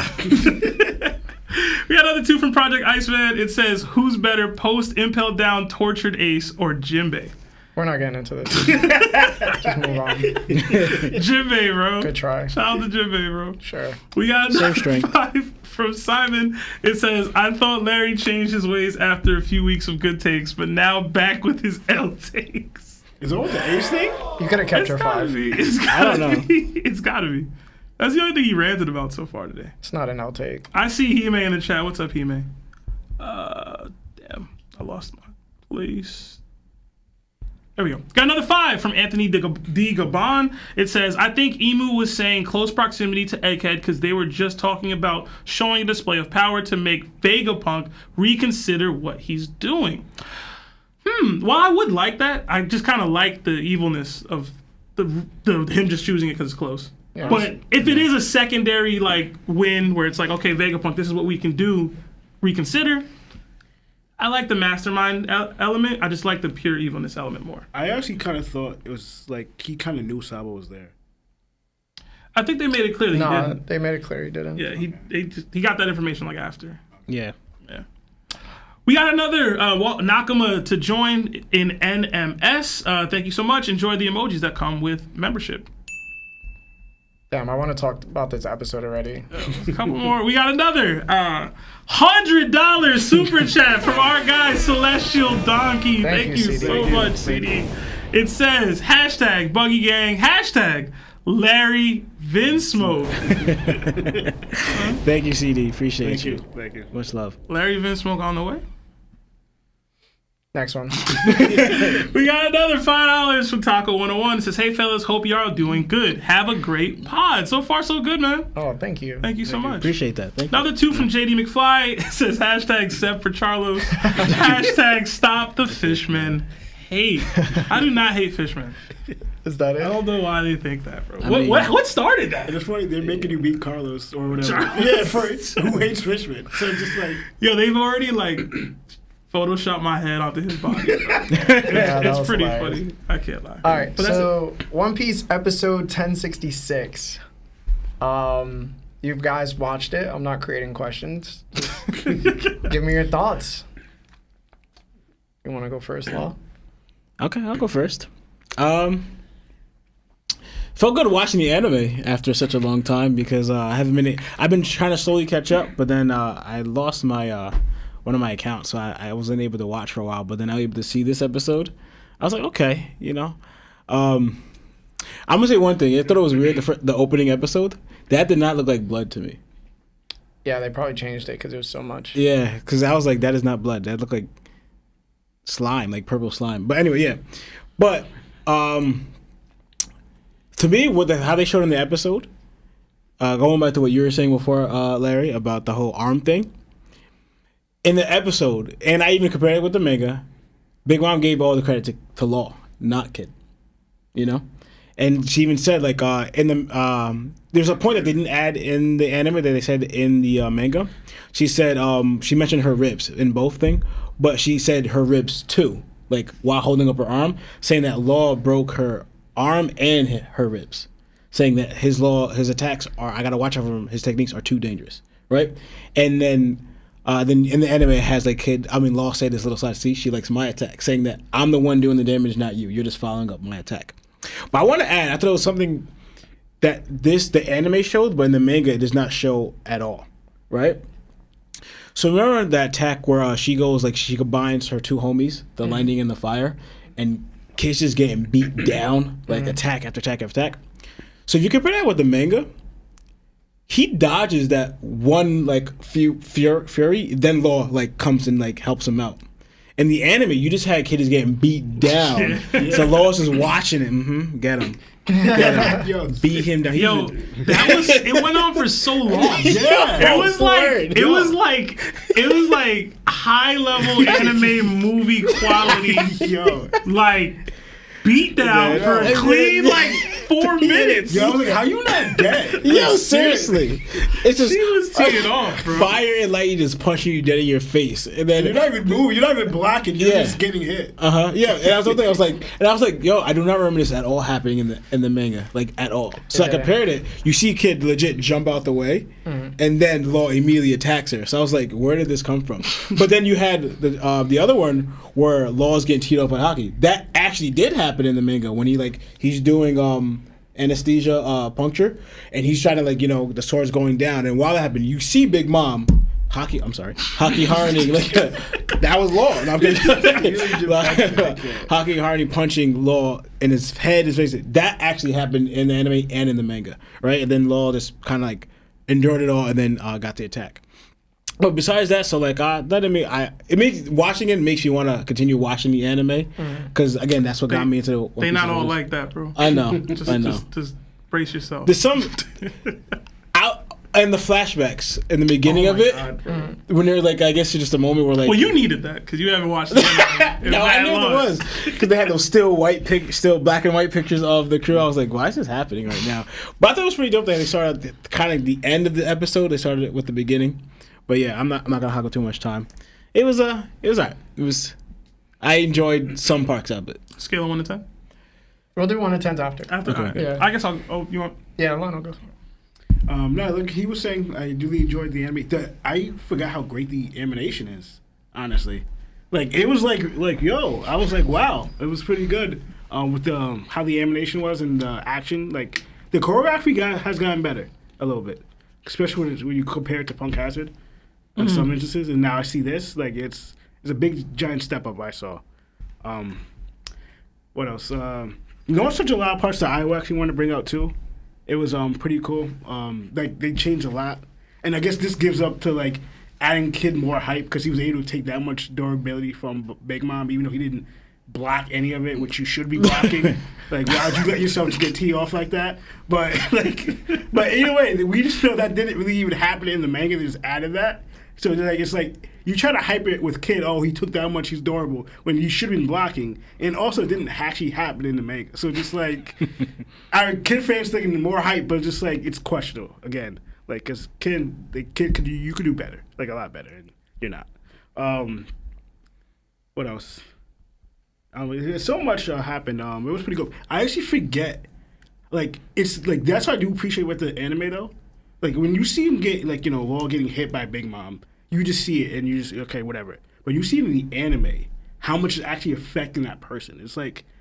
We got another 2 from Project Iceman. It says, who's better, Post impaled down tortured Ace or Jinbei? We're not getting into this. Just move on. Jinbei, bro. Good try. Shout out to Jinbei, bro. Sure. We got Same another strength. 5 from Simon. It says, I thought Larry changed his ways after a few weeks of good takes, but now back with his L takes. Is it with the Ace thing? You could have kept It's your gotta 5. be. It's gotta I don't know. be. It's gotta be. That's the only thing he ranted about so far today. It's not an outtake. I see Hime in the chat. What's up, Hime? Damn. I lost my place. There we go. Got another 5 from Anthony D. Gabon. It says, I think Emu was saying close proximity to Egghead because they were just talking about showing a display of power to make Vegapunk reconsider what he's doing. Well, I would like that. I just kind of like the evilness of the him just choosing it because it's close. Yeah. But if it is a secondary like win where it's like, okay, Vegapunk, this is what we can do, reconsider. I like the mastermind element. I just like the pure evilness element more. I actually kind of thought it was like he kind of knew Sabo was there. I think they made it clear that he No, didn't. they made it clear he didn't. Yeah, he got that information like after. Yeah. Yeah. We got another Nakama to join in NMS. Thank you so much. Enjoy the emojis that come with membership. Damn, I want to talk about this episode already. A couple more. We got another $100 super chat from our guy Celestial Donkey. Thank you CD. so much, CD. It says hashtag Buggy Gang, hashtag Larry Vinsmoke. Thank you, CD. Appreciate you. Thank you. Much love. Larry Vinsmoke on the way. Next one. We got another $5 from Taco 101. It says, hey fellas, hope y'all doing good. Have a great pod. So far so good, man. Oh, thank you. Thank you so much. Appreciate that. Thank you. Another 2 from JD McFly. It says hashtag Seb for Charlos. Hashtag stop the fishmen hate. I do not hate fishmen. Is that it? I don't know why they think that, bro. mean- What started that? And it's funny, they're making you beat Carlos or whatever. Charles. Yeah, for who hates Fishman. So it's just like, Yo, they've already like photoshopped my head onto his body. Bro. Yeah, that It's was pretty hilarious. funny. I can't lie. All right, But that's so One Piece episode 1066. You guys watched it. I'm not creating questions. Give me your thoughts. You want to go first, Law? Okay, I'll go first. Felt good watching the anime after such a long time because I've been trying to slowly catch up, but then I lost my one of my accounts, so I wasn't able to watch for a while. But then I was able to see this episode. I was like, okay, you know. I'm gonna say one thing. I thought it was weird. The opening episode that did not look like blood to me. Yeah, they probably changed it because there was so much. Yeah, because I was like, that is not blood. That looked like slime, like purple slime. But anyway, yeah. But to me, how they showed in the episode, going back to what you were saying before, Larry, about the whole arm thing. In the episode, and I even compared it with the manga, Big Mom gave all the credit to Law, not Kid. You know? And she even said, like, in the there's a point that they didn't add in the anime that they said in the manga. She said she mentioned her ribs in both things, but she said her ribs too, like while holding up her arm, saying that Law broke her arm and her ribs, saying that his attacks are, I gotta watch out for him. His techniques are too dangerous, right? And then in the anime it has like Law said this little side. See, she likes my attack, saying that I'm the one doing the damage, not you. You're just following up my attack. But I want to add, I thought it was something that the anime showed, but in the manga it does not show at all, right? So remember that attack where she goes, like, she combines her two homies, the lightning and the fire, and Kid's just getting beat down, like attack after attack after attack. So if you compare that with the manga, he dodges that one, like, fury, then Law, like, comes and, like, helps him out. In the anime, you just had Kid is getting beat down. So Law's just watching him. Get him. Yo, beat him down. Yo, it went on for so long. Yeah. It was like high level anime movie quality. yo. Like beat down for a clean like 4 minutes. Yo, I was like, how you not dead? Yo, Like, seriously. It's just She was teeing off, bro. fire and lightning just punching you dead in your face. And then You're not even moving. You're not even blocking. You're Yeah. just getting hit. Yeah, and that's the thing. I was like, yo, I do not remember this at all happening in the manga, like at all. So I Yeah. compared it. You see, kid legit jump out the way, and then Law immediately attacks her. So I was like, where did this come from? But then you had the other one where Law's getting teed up by Haki. That actually did happen in the manga when he's doing anesthesia puncture, and he's trying to the sword's going down, and while that happened, you see Big Mom. Haki Harney, that was Law. No, I'm kidding. Haki Harney punching Law in his head, his face. That actually happened in the anime and in the manga, right? And then Law just kind of endured it all, and then got the attack. But besides that, so watching it makes you want to continue watching the anime, because again, that's what got me into the. They not all like that, bro. I know. Just brace yourself. There's some out in the flashbacks in the beginning of it, when they're I guess it's just a moment where well, you needed that because you haven't watched it. No, I knew it was because they had those still black and white pictures of the crew. I was like, why is this happening right now? But I thought it was pretty dope that they started at kind of the end of the episode. They started it with the beginning. But yeah, I'm not gonna hog too much time. It was alright. I enjoyed some parts of it. Scale of 1 to 10. We'll do 1 to 10 after. Okay. Yeah. I guess I'll. Oh, you want? Yeah, Lionel goes. No, look, he was saying I really enjoyed the anime. I forgot how great the animation is. Honestly, it was yo, I was like, wow, it was pretty good. With the how the animation was and the action, the choreography has gotten better a little bit, especially when you compare it to Punk Hazard in some instances. And now I see this, it's a big giant step up I saw. What else? Such a lot of parts that I actually want to bring out too. It was pretty cool. They changed a lot, and I guess this gives up to adding Kid more hype because he was able to take that much durability from Big Mom, even though he didn't block any of it, which you should be blocking. Why'd you let yourself just get teed off like that? But but either way, we just know that didn't really even happen in the manga. They just added that. So it's you try to hype it with Kid. Oh, he took that much. He's durable when you should have been blocking, and also it didn't actually happen in the manga. So just our Kid fans thinking more hype, but just it's questionable again. Because Kid you could do better, a lot better, and you're not. What else? So much happened. It was pretty good. I actually forget. It's that's what I do appreciate with the anime though. When you see him get Law getting hit by Big Mom, you just see it and you just okay, whatever. But you see it in the anime, how much is actually affecting that person. It's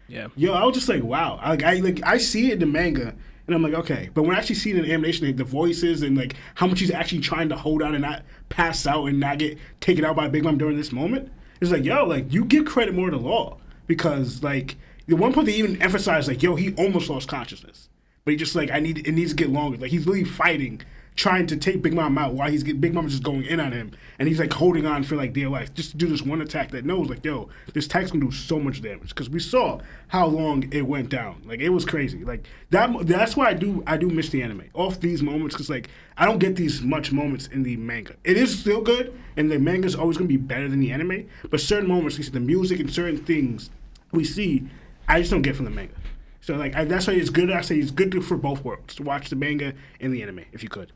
yeah. Yo, I was just wow. I see it in the manga and I'm okay. But when I actually see it in the animation, the voices and how much he's actually trying to hold on and not pass out and not get taken out by Big Mom during this moment, it's yo, you give credit more to Law because the one point they even emphasize yo, he almost lost consciousness. But he just it needs to get longer. He's really fighting, trying to take Big Mom out while Big Mom is just going in on him. And he's holding on for dear life just to do this one attack that knows yo, this attack's gonna do so much damage. Because we saw how long it went down. It was crazy. That's why I do miss the anime. Off these moments, because I don't get these much moments in the manga. It is still good, and the manga's always gonna be better than the anime. But certain moments, the music and certain things we see, I just don't get from the manga. So that's why it's good. I say it's good for both worlds to watch the manga and the anime if you could,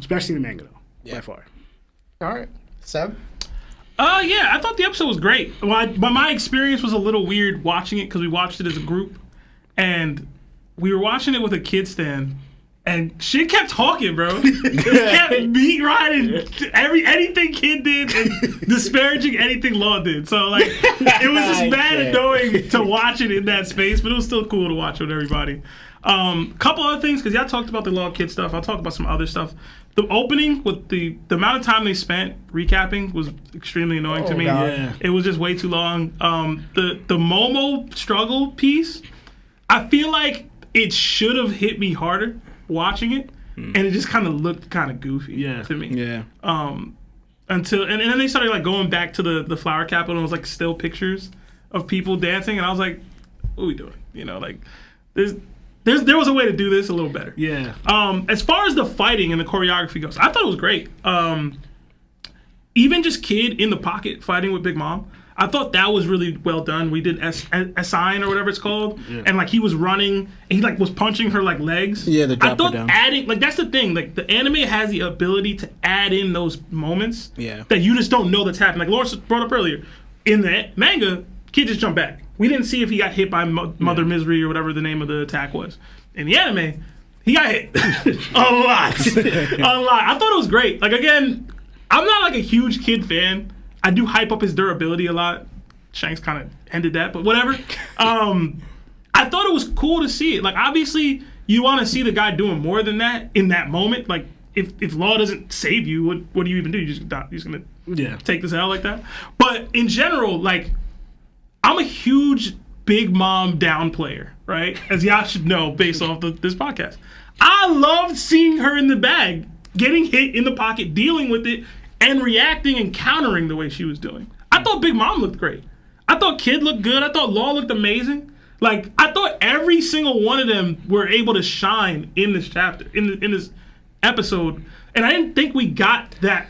especially the manga though. By far. All right, Seb. Yeah, I thought the episode was great. But my experience was a little weird watching it because we watched it as a group, and we were watching it with a kid stand. And shit kept talking, bro. It kept beat riding anything Kid did and disparaging anything Law did. So it was just bad annoying to watch it in that space, but it was still cool to watch with everybody. Couple other things, because y'all talked about the Law Kid stuff. I'll talk about some other stuff. The opening with the amount of time they spent recapping was extremely annoying to me. Yeah. It was just way too long. The Momo struggle piece, I feel like it should have hit me harder watching it, and it just kind of looked kind of goofy to me. Yeah. Until and then they started going back to the flower capital and it was still pictures of people dancing, and I was like, what are we doing? There's there was a way to do this a little better. Yeah. As far as the fighting and the choreography goes, I thought it was great. Even just Kid in the pocket fighting with Big Mom, I thought that was really well done. We did 𝐴𝐴𝐵 or whatever it's called, and like he was running and he like was punching her like legs. Yeah, the drop I thought her down. adding like that's the thing. Like the anime has the ability to add in those moments Yeah. that you just don't know that's happening. Like Lawrence brought up earlier, in the manga, Kid just jumped back. We didn't see if he got hit by Mother Misery or whatever the name of the attack was. In the anime, he got hit a lot. A lot. I thought it was great. Like, again, I'm not like a huge Kid fan. I do hype up his durability a lot. Shanks kind of ended that, but whatever. I thought it was cool to see it. Like, obviously, you want to see the guy doing more than that in that moment. Like, if Law doesn't save you, what do you even do? You're just going to take this L like that? But in general, like, I'm a huge Big Mom down player, right? As y'all should know based off this podcast. I loved seeing her in the bag, getting hit in the pocket, dealing with it, and reacting and countering the way she was doing. I thought Big Mom looked great. I thought Kid looked good. I thought Law looked amazing. Like, I thought every single one of them were able to shine in this chapter, in this episode. And I didn't think we got that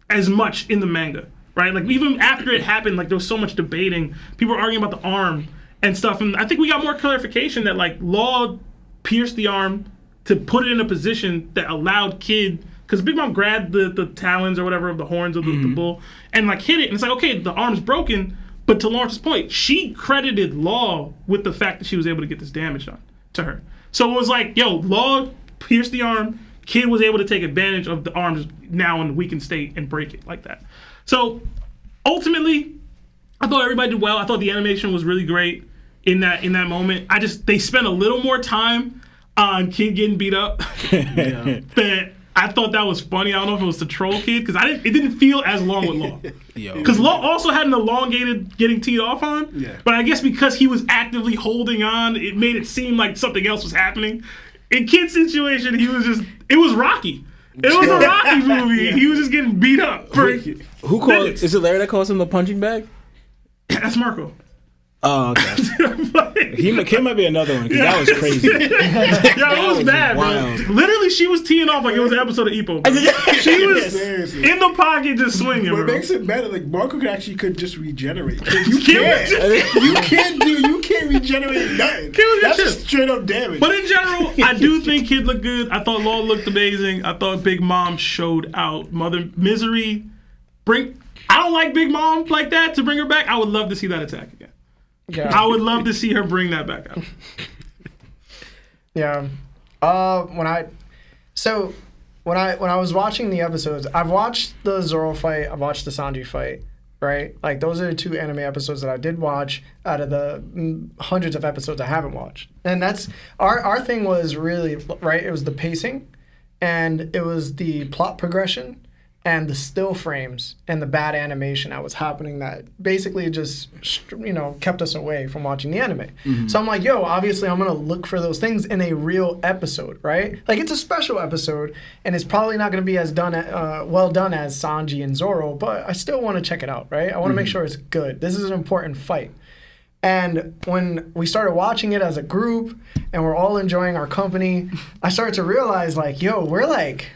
as much in the manga. Right, like even after it happened, like there was so much debating. People were arguing about the arm and stuff, and I think we got more clarification that like Law pierced the arm to put it in a position that allowed Kid, because Big Mom grabbed the talons or whatever of the horns of the bull and like hit it, and it's like okay, the arm's broken, but to Lawrence's point, she credited Law with the fact that she was able to get this damage done to her. So it was like, yo, Law pierced the arm, Kid was able to take advantage of the arm's now in a weakened state and break it like that. So ultimately, I thought everybody did well. I thought the animation was really great in that moment. They spent a little more time on Kid getting beat up. But I thought that was funny. I don't know if it was to troll Kid because it didn't feel as long with Law. Because Law also had an elongated getting teed off on. Yeah. But I guess because he was actively holding on, it made it seem like something else was happening. In Kid's situation, it was Rocky. It was a Rocky movie. Yeah. He was just getting beat up. Who called? Is it Larry that calls him the punching bag? That's Marco. Oh, okay. Kid might be another one because that was crazy. It was bad, wild. Bro. Literally, she was teeing off like it was an episode of 𝑰𝐴. She was in the pocket just swinging. What makes it better, like Marco could just regenerate. You can't regenerate nothing. That's just straight up damage. But in general, I do think Kid looked good. I thought Law looked amazing. I thought Big Mom showed out. Mother Misery, I don't like Big Mom like that to bring her back. I would love to see that attack again. Yeah. I would love to see her bring that back out. Yeah. When I was watching the episodes, I've watched the Zoro fight, I've watched the Sanji fight, right? Like those are the two anime episodes that I did watch out of the hundreds of episodes I haven't watched. And that's our thing was really, right? It was the pacing and it was the plot progression and the still frames and the bad animation that was happening that basically just, kept us away from watching the anime. Mm-hmm. So I'm like, yo, obviously I'm going to look for those things in a real episode, right? Like it's a special episode and it's probably not going to be as well done as Sanji and Zoro, but I still want to check it out, right? I want to make sure it's good. This is an important fight. And when we started watching it as a group and we're all enjoying our company, I started to realize like, yo, we're like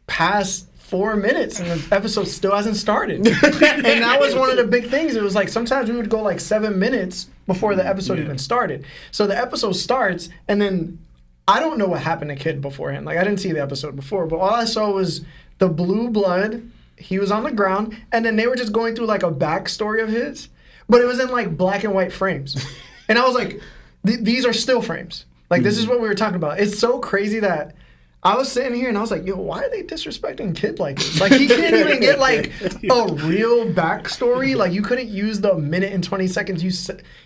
past 4 minutes and the episode still hasn't started. And that was one of the big things. It was like sometimes we would go like 7 minutes before the episode even started. So the episode starts and then I don't know what happened to Kid beforehand. Like I didn't see the episode before, but all I saw was the blue blood. He was on the ground and then they were just going through like a backstory of his, but it was in like black and white frames. And I was like, these are still frames. Like this is what we were talking about. It's so crazy that I was sitting here and I was like, yo, why are they disrespecting Kid like this? Like, he can't even get, like, a real backstory. Like, you couldn't use the minute and 20 seconds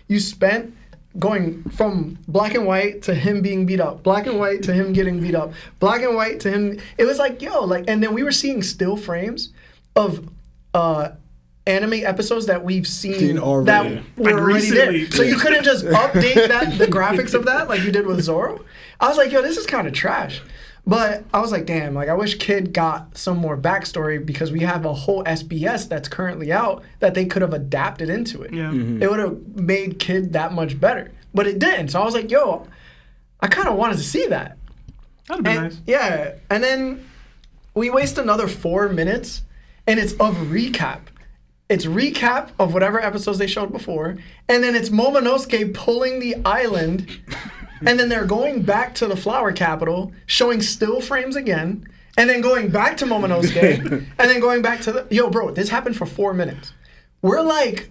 you spent going from black and white to him being beat up, black and white to him getting beat up, black and white to him. It was like, yo, like, and then we were seeing still frames of anime episodes that we've seen already. That were already there. So you couldn't just update the graphics of that like you did with Zoro. I was like, yo, this is kind of trash. But I was like, damn, like I wish Kid got some more backstory because we have a whole SBS that's currently out that they could have adapted into it. Yeah. Mm-hmm. It would have made Kid that much better. but it didn't. So I was like, yo, I kind of wanted to see that. That'd be nice. Yeah, and then we waste another 4 minutes, and it's of recap. It's recap of whatever episodes they showed before, and then it's Momonosuke pulling the island, and then they're going back to the flower capital, showing still frames again, and then going back to Momonosuke, and then going back to the... Yo, bro, this happened for 4 minutes. We're like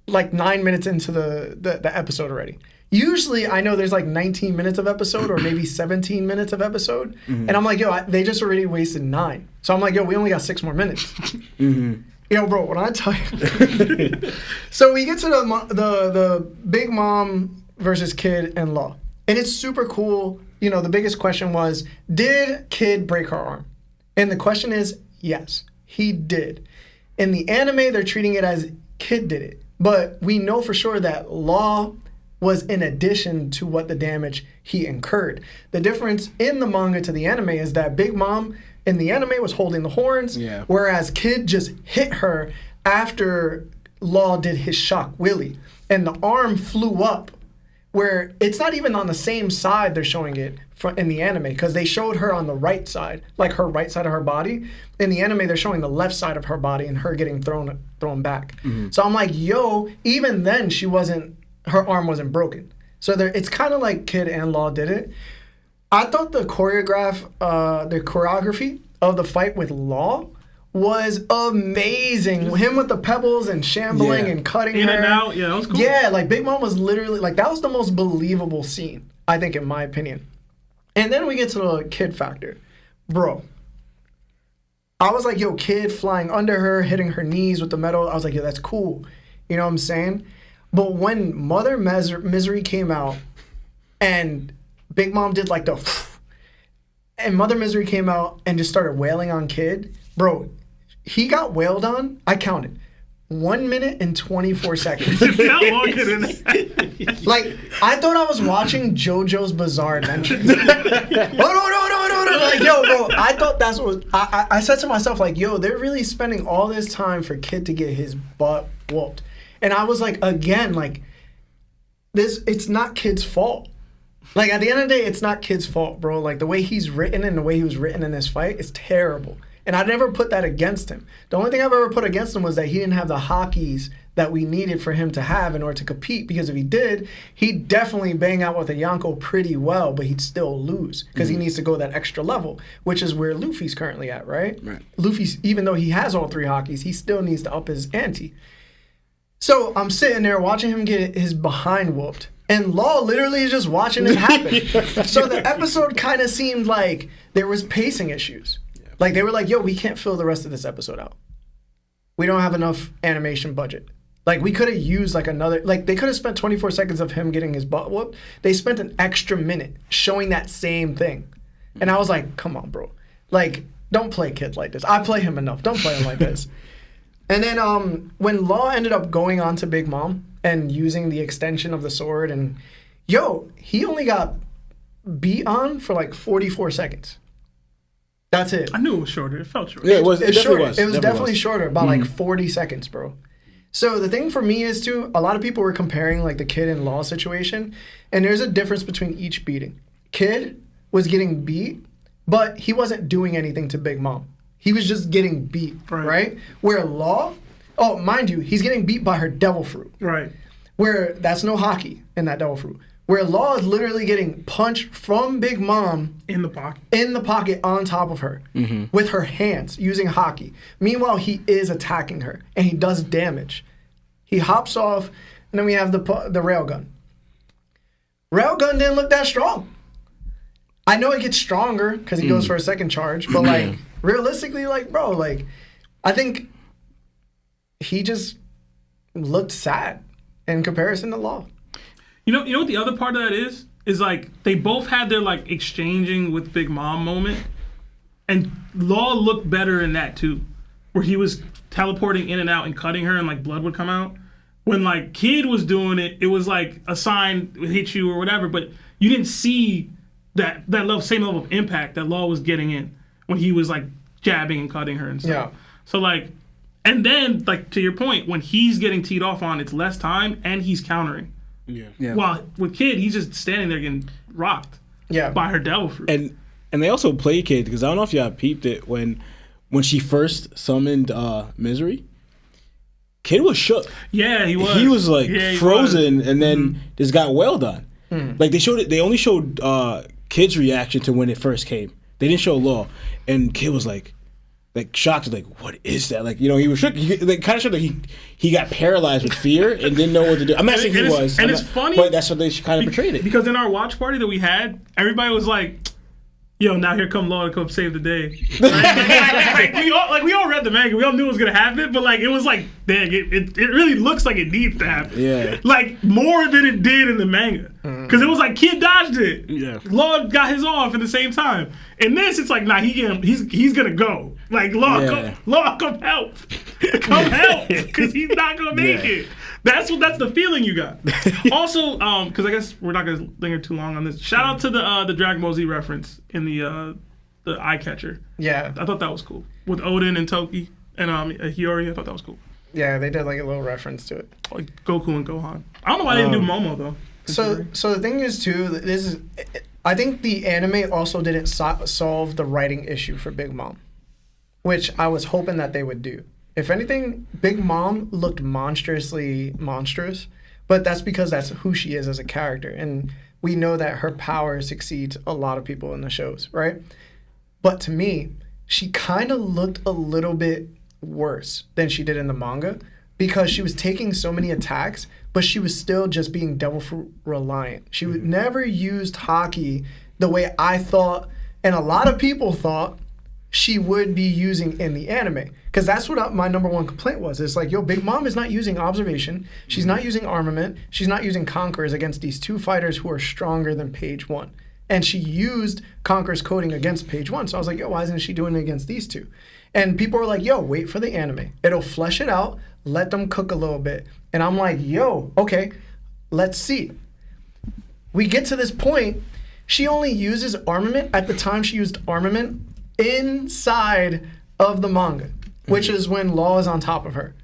9 minutes into the episode already. Usually, I know there's like 19 minutes of episode or maybe 17 minutes of episode, and I'm like, yo, they just already wasted 9. So I'm like, yo, we only got 6 more minutes. Yo, bro, when I tell you... So we get to the Big Mom versus Kid and Law. And it's super cool. You know, the biggest question was, did Kid break her arm? And the question is, yes, he did. In the anime, they're treating it as Kid did it. But we know for sure that Law was in addition to what the damage he incurred. The difference in the manga to the anime is that Big Mom in the anime was holding the horns, whereas Kid just hit her after Law did his shock willy. And the arm flew up, where it's not even on the same side they're showing it in the anime, because they showed her on the right side, like her right side of her body. In the anime, they're showing the left side of her body and her getting thrown back. So I'm like, yo, even then her arm wasn't broken. So it's kind of like Kid and Law did it. I thought the choreography of the fight with Law was amazing. Him with the pebbles and shambling and cutting in her. and out. Yeah, that was cool. Yeah, like Big Mom was literally like, that was the most believable scene, I think, in my opinion. And then we get to the Kid factor. Bro, I was like, yo, Kid flying under her, hitting her knees with the metal. I was like, yo, that's cool. You know what I'm saying? But when Mother Misery came out and Big Mom did like the... And Mother Misery came out and just started wailing on Kid. Bro, he got wailed on. I counted 1 minute and 24 seconds. It felt longer than that. Like, I thought I was watching JoJo's Bizarre Adventure. No. Like, yo, bro, I thought that's what... I said to myself, like, yo, they're really spending all this time for Kid to get his butt whooped. And I was like, again, like, it's not Kid's fault. Like, at the end of the day, it's not Kid's fault, bro. Like, the way he's written and the way he was written in this fight is terrible. And I never put that against him. The only thing I've ever put against him was that he didn't have the Hakis that we needed for him to have in order to compete. Because if he did, he'd definitely bang out with a Yonko pretty well, but he'd still lose. Because he needs to go that extra level, which is where Luffy's currently at, right? Luffy's, even though he has all 3 Hakis, he still needs to up his ante. So I'm sitting there watching him get his behind whooped. And Law literally is just watching it happen. So the episode kind of seemed like there was pacing issues. Like, they were like, yo, we can't fill the rest of this episode out. We don't have enough animation budget. Like, we could have used, like, another... Like, they could have spent 24 seconds of him getting his butt whooped. They spent an extra minute showing that same thing. And I was like, come on, bro. Like, don't play Kid like this. I play him enough. Don't play him like this. And then when Law ended up going on to Big Mom and using the extension of the sword, and, yo, he only got beat on for, like, 44 seconds. That's it. I knew it was shorter. It felt shorter. Yeah, it was. It shorter. definitely was. It was definitely shorter, about like 40 seconds, bro. So the thing for me is, too, a lot of people were comparing like the Kid and Law situation, and there's a difference between each beating. Kid was getting beat, but he wasn't doing anything to Big Mom. He was just getting beat, right? Where Law, oh, mind you, he's getting beat by her Devil Fruit. Right. Where that's no Haki in that Devil Fruit. Where Law is literally getting punched from Big Mom in the pocket. In the pocket on top of her with her hands using Haki. Meanwhile, he is attacking her and he does damage. He hops off, and then we have the railgun. Railgun didn't look that strong. I know it gets stronger because he goes for a second charge, but like realistically, like, bro, like, I think he just looked sad in comparison to Law. You know what the other part of that is? Is like they both had their like exchanging with Big Mom moment, and Law looked better in that too, where he was teleporting in and out and cutting her and like blood would come out. When like Kid was doing it, it was like a sign would hit you or whatever, but you didn't see that same level of impact that Law was getting in when he was like jabbing and cutting her and stuff. Yeah. So like, and then like to your point, when he's getting teed off on, it's less time and he's countering. Yeah. While with Kid, he's just standing there getting rocked by her devil fruit. And they also play Kid, because I don't know if y'all peeped it when she first summoned Misery. Kid was shook. Yeah, he was. He was like he frozen, was. and then this got well done. Like they only showed Kid's reaction to when it first came. They didn't show Law, and Kid was like shocked, like, what is that? Like, he was shook. He kind of shook, like he got paralyzed with fear and didn't know what to do. I'm not saying he was, and it's funny, but that's what they kind of portrayed it. Because in our watch party that we had, everybody was like, "Yo, now here come Law to come save the day." we all read the manga. We all knew it was gonna happen, but like it was like, dang, it really looks like it needs to happen. Yeah. Like more than it did in the manga, because it was like Kid dodged it. Yeah. Law got his off at the same time. In this, it's like, nah, he's gonna go. Like Law, come help, come help, because he's not gonna make it. That's the feeling you got. Also, because I guess we're not gonna linger too long on this. Shout out to the Dragon Ball Z reference in the eye catcher. Yeah, I thought that was cool with Odin and Toki and Hiyori. I thought that was cool. Yeah, they did like a little reference to it. Like Goku and Gohan. I don't know why they didn't do Momo though. So the thing is too, I think the anime also didn't solve the writing issue for Big Mom, which I was hoping that they would do. If anything, Big Mom looked monstrously monstrous, but that's because that's who she is as a character. And we know that her power succeeds a lot of people in the shows, right? But to me, she kind of looked a little bit worse than she did in the manga because she was taking so many attacks, but she was still just being devil fruit reliant. She would never used Haki the way I thought, and a lot of people thought, she would be using in the anime. Because that's what my number one complaint was. It's like, yo, Big Mom is not using observation. She's not using armament. She's not using conquerors against these two fighters who are stronger than page one. And she used Conqueror's coding against page one. So I was like, yo, why isn't she doing it against these two? And people were like, yo, wait for the anime. It'll flesh it out. Let them cook a little bit. And I'm like, yo, okay, let's see. We get to this point. She only uses armament at the time she used armament inside of the manga, which is when Law is on top of her.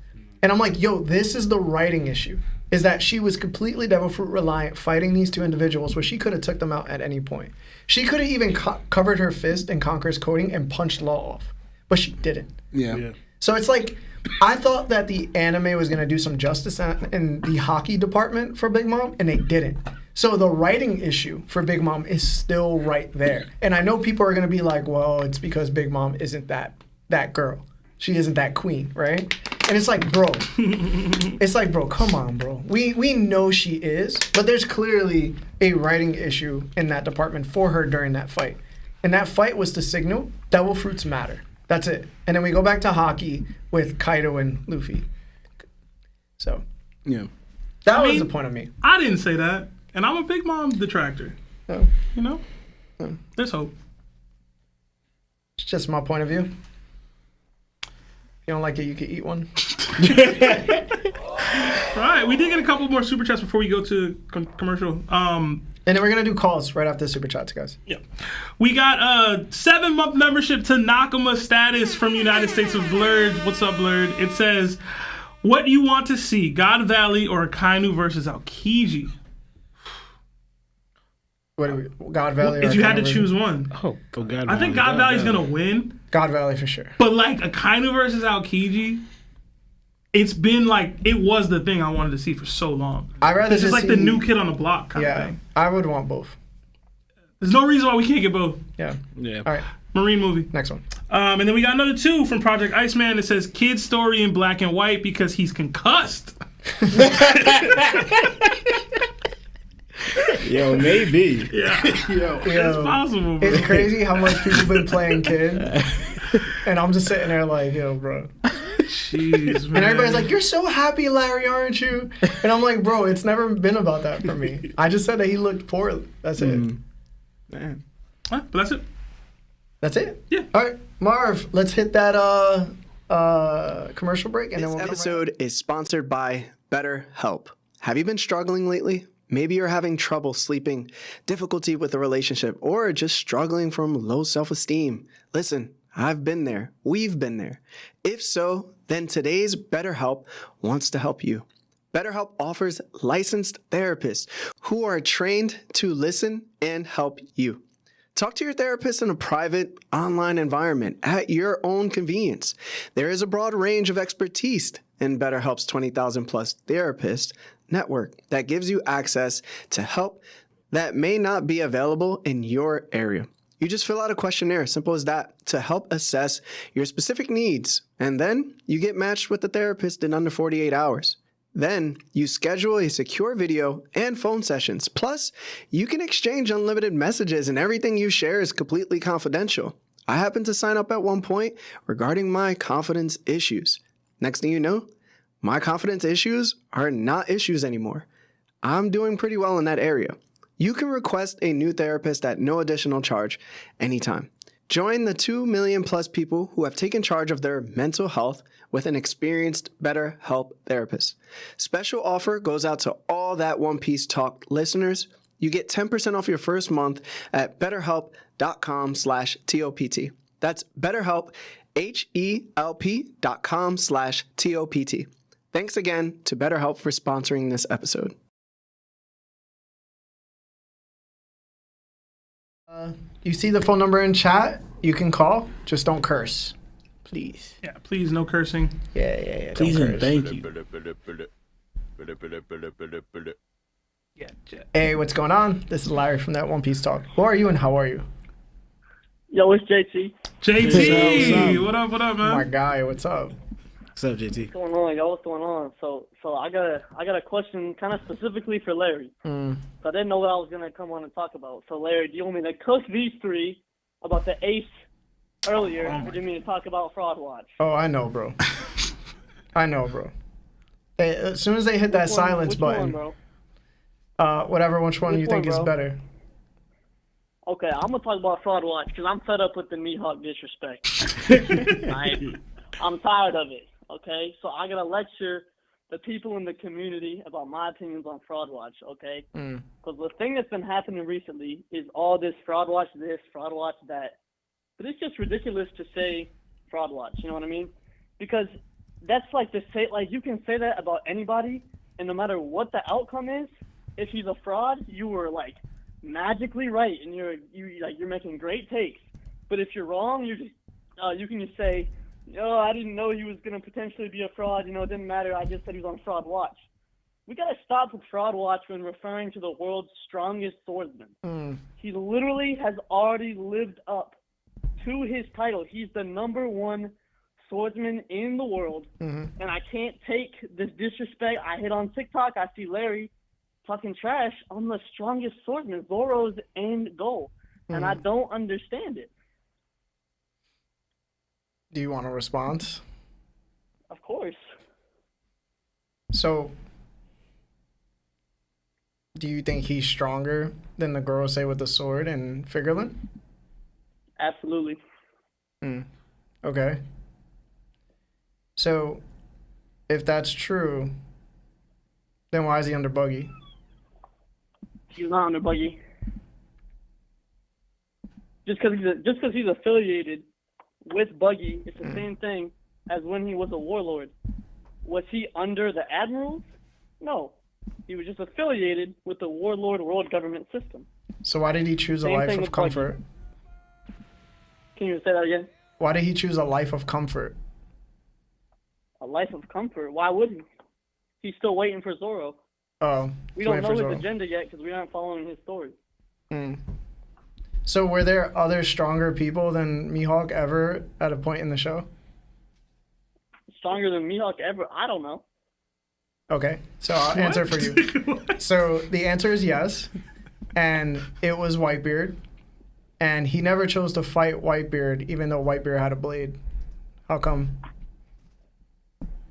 And I'm like, yo, this is the writing issue, is that she was completely devil fruit reliant fighting these two individuals where she could have took them out at any point. She could have even covered her fist in Conqueror's coding and punched Law off, but she didn't. Yeah. So it's like, I thought that the anime was going to do some justice in the Haki department for Big Mom, and they didn't. So the writing issue for Big Mom is still right there. And I know people are going to be like, well, it's because Big Mom isn't that girl. She isn't that queen, right? And it's like, bro. Come on, bro. We know she is, but there's clearly a writing issue in that department for her during that fight. And that fight was to signal devil fruits matter. That's it. And then we go back to Haki with Kaido and Luffy. So, yeah. That was the point of me. I didn't say that. And I'm a Big Mom detractor. No. You know? There's hope. It's just my point of view. If you don't like it, you can eat one. All right. We did get a couple more super chats before we go to commercial. And then we're going to do calls right after super chats, guys. Yeah. We got a 7-month membership to Nakama status from United States of Blurred. What's up, Blurred? It says, what do you want to see, God Valley or Akainu versus Aokiji? God Valley. If you had to choose one. Oh, God Valley. I think God Valley's going to win. God Valley for sure. But like Akainu versus Aokiji, it's been like, it was the thing I wanted to see for so long. I'd rather This is like the new kid on the block kind of thing. I would want both. There's no reason why we can't get both. Yeah. All right. Marine movie. Next one. And then we got another 2 from Project Iceman that says kid's story in black and white because he's concussed. Yo, maybe. Yeah. It's possible, bro. It's crazy how much people been playing Kid. And I'm just sitting there like, yo, bro. Jeez, man. And everybody's like, you're so happy, Larry, aren't you? And I'm like, bro, it's never been about that for me. I just said that he looked poor. That's it. Man. But that's it. That's it? Yeah. All right, Marv, let's hit that commercial break. And This then we'll episode is sponsored by BetterHelp. Have you been struggling lately? Maybe you're having trouble sleeping, difficulty with a relationship, or just struggling from low self-esteem. Listen, I've been there. We've been there. If so, then today's BetterHelp wants to help you. BetterHelp offers licensed therapists who are trained to listen and help you. Talk to your therapist in a private, online environment at your own convenience. There is a broad range of expertise in BetterHelp's 20,000 plus therapist network that gives you access to help that may not be available in your area. You just fill out a questionnaire, simple as that, to help assess your specific needs, and then you get matched with a therapist in under 48 hours. Then you schedule a secure video and phone sessions. Plus, you can exchange unlimited messages and everything you share is completely confidential. I happened to sign up at one point regarding my confidence issues. Next thing you know, my confidence issues are not issues anymore. I'm doing pretty well in that area. You can request a new therapist at no additional charge anytime. Join the 2 million plus people who have taken charge of their mental health with an experienced BetterHelp therapist. Special offer goes out to all that One Piece Talk listeners. You get 10% off your first month at betterhelp.com/TOPT. That's BetterHelp, HELP.com/TOPT. Thanks again to BetterHelp for sponsoring this episode. You see the phone number in chat? You can call. Just don't curse. Please. Yeah, please, no cursing. Yeah. Please Don't and curse. thank you. Yeah, Jet. Hey, what's going on? This is Larry from that One Piece Talk. Who are you and how are you? Yo, it's JT. JT, what up, man? My guy, what's up? What's up, JT? What's going on, yo? What's going on? So I got a question, kind of specifically for Larry. So I didn't know what I was gonna come on and talk about. So Larry, do you want me to cook these three about the ace earlier, or do you mean to talk about Fraud Watch? Oh, I know, bro. Hey, as soon as they hit that silence button, bro? whatever, which one you think is bro? better? Okay, I'm gonna talk about Fraud Watch because I'm fed up with the Mihawk disrespect. I'm tired of it. Okay, so I gotta lecture the people in the community about my opinions on Fraud Watch. Okay, because the thing that's been happening recently is all this Fraud Watch this, Fraud Watch that. But it's just ridiculous to say Fraud Watch. You know what I mean? Because that's like to say, like, you can say that about anybody, and no matter what the outcome is, if he's a fraud, you were like magically right, and you're making great takes. But if you're wrong, you can just say, "Yo, I didn't know he was gonna potentially be a fraud. You know, it didn't matter. I just said he was on Fraud Watch." We gotta stop with Fraud Watch when referring to the world's strongest swordsman. He literally has already lived up to his title. He's the #1 swordsman in the world, and I can't take this disrespect. I hit on TikTok. I see Larry talking trash on the strongest swordsman, Zoro's end goal, and I don't understand it. Do you want a response? Of course. So, do you think he's stronger than the Gorosei with the sword in Figureland? Absolutely. Okay. So, if that's true, then why is he under Buggy? He's not under Buggy. Just because he's affiliated with Buggy, it's the same thing as when he was a warlord. Was he under the admirals? No. He was just affiliated with the warlord world government system. So why did he choose a Same life thing of with Buggy. comfort? Can you say that again? Why did he choose a life of comfort? A life of comfort? Why wouldn't he? He's still waiting for Zoro. Oh, We he's don't waiting know for his Zoro. agenda yet because we aren't following his story. So were there other stronger people than Mihawk ever at a point in the show? Stronger than Mihawk ever? I don't know. Okay, so I'll answer for you. So the answer is yes, and it was Whitebeard, and he never chose to fight Whitebeard even though Whitebeard had a blade. How come?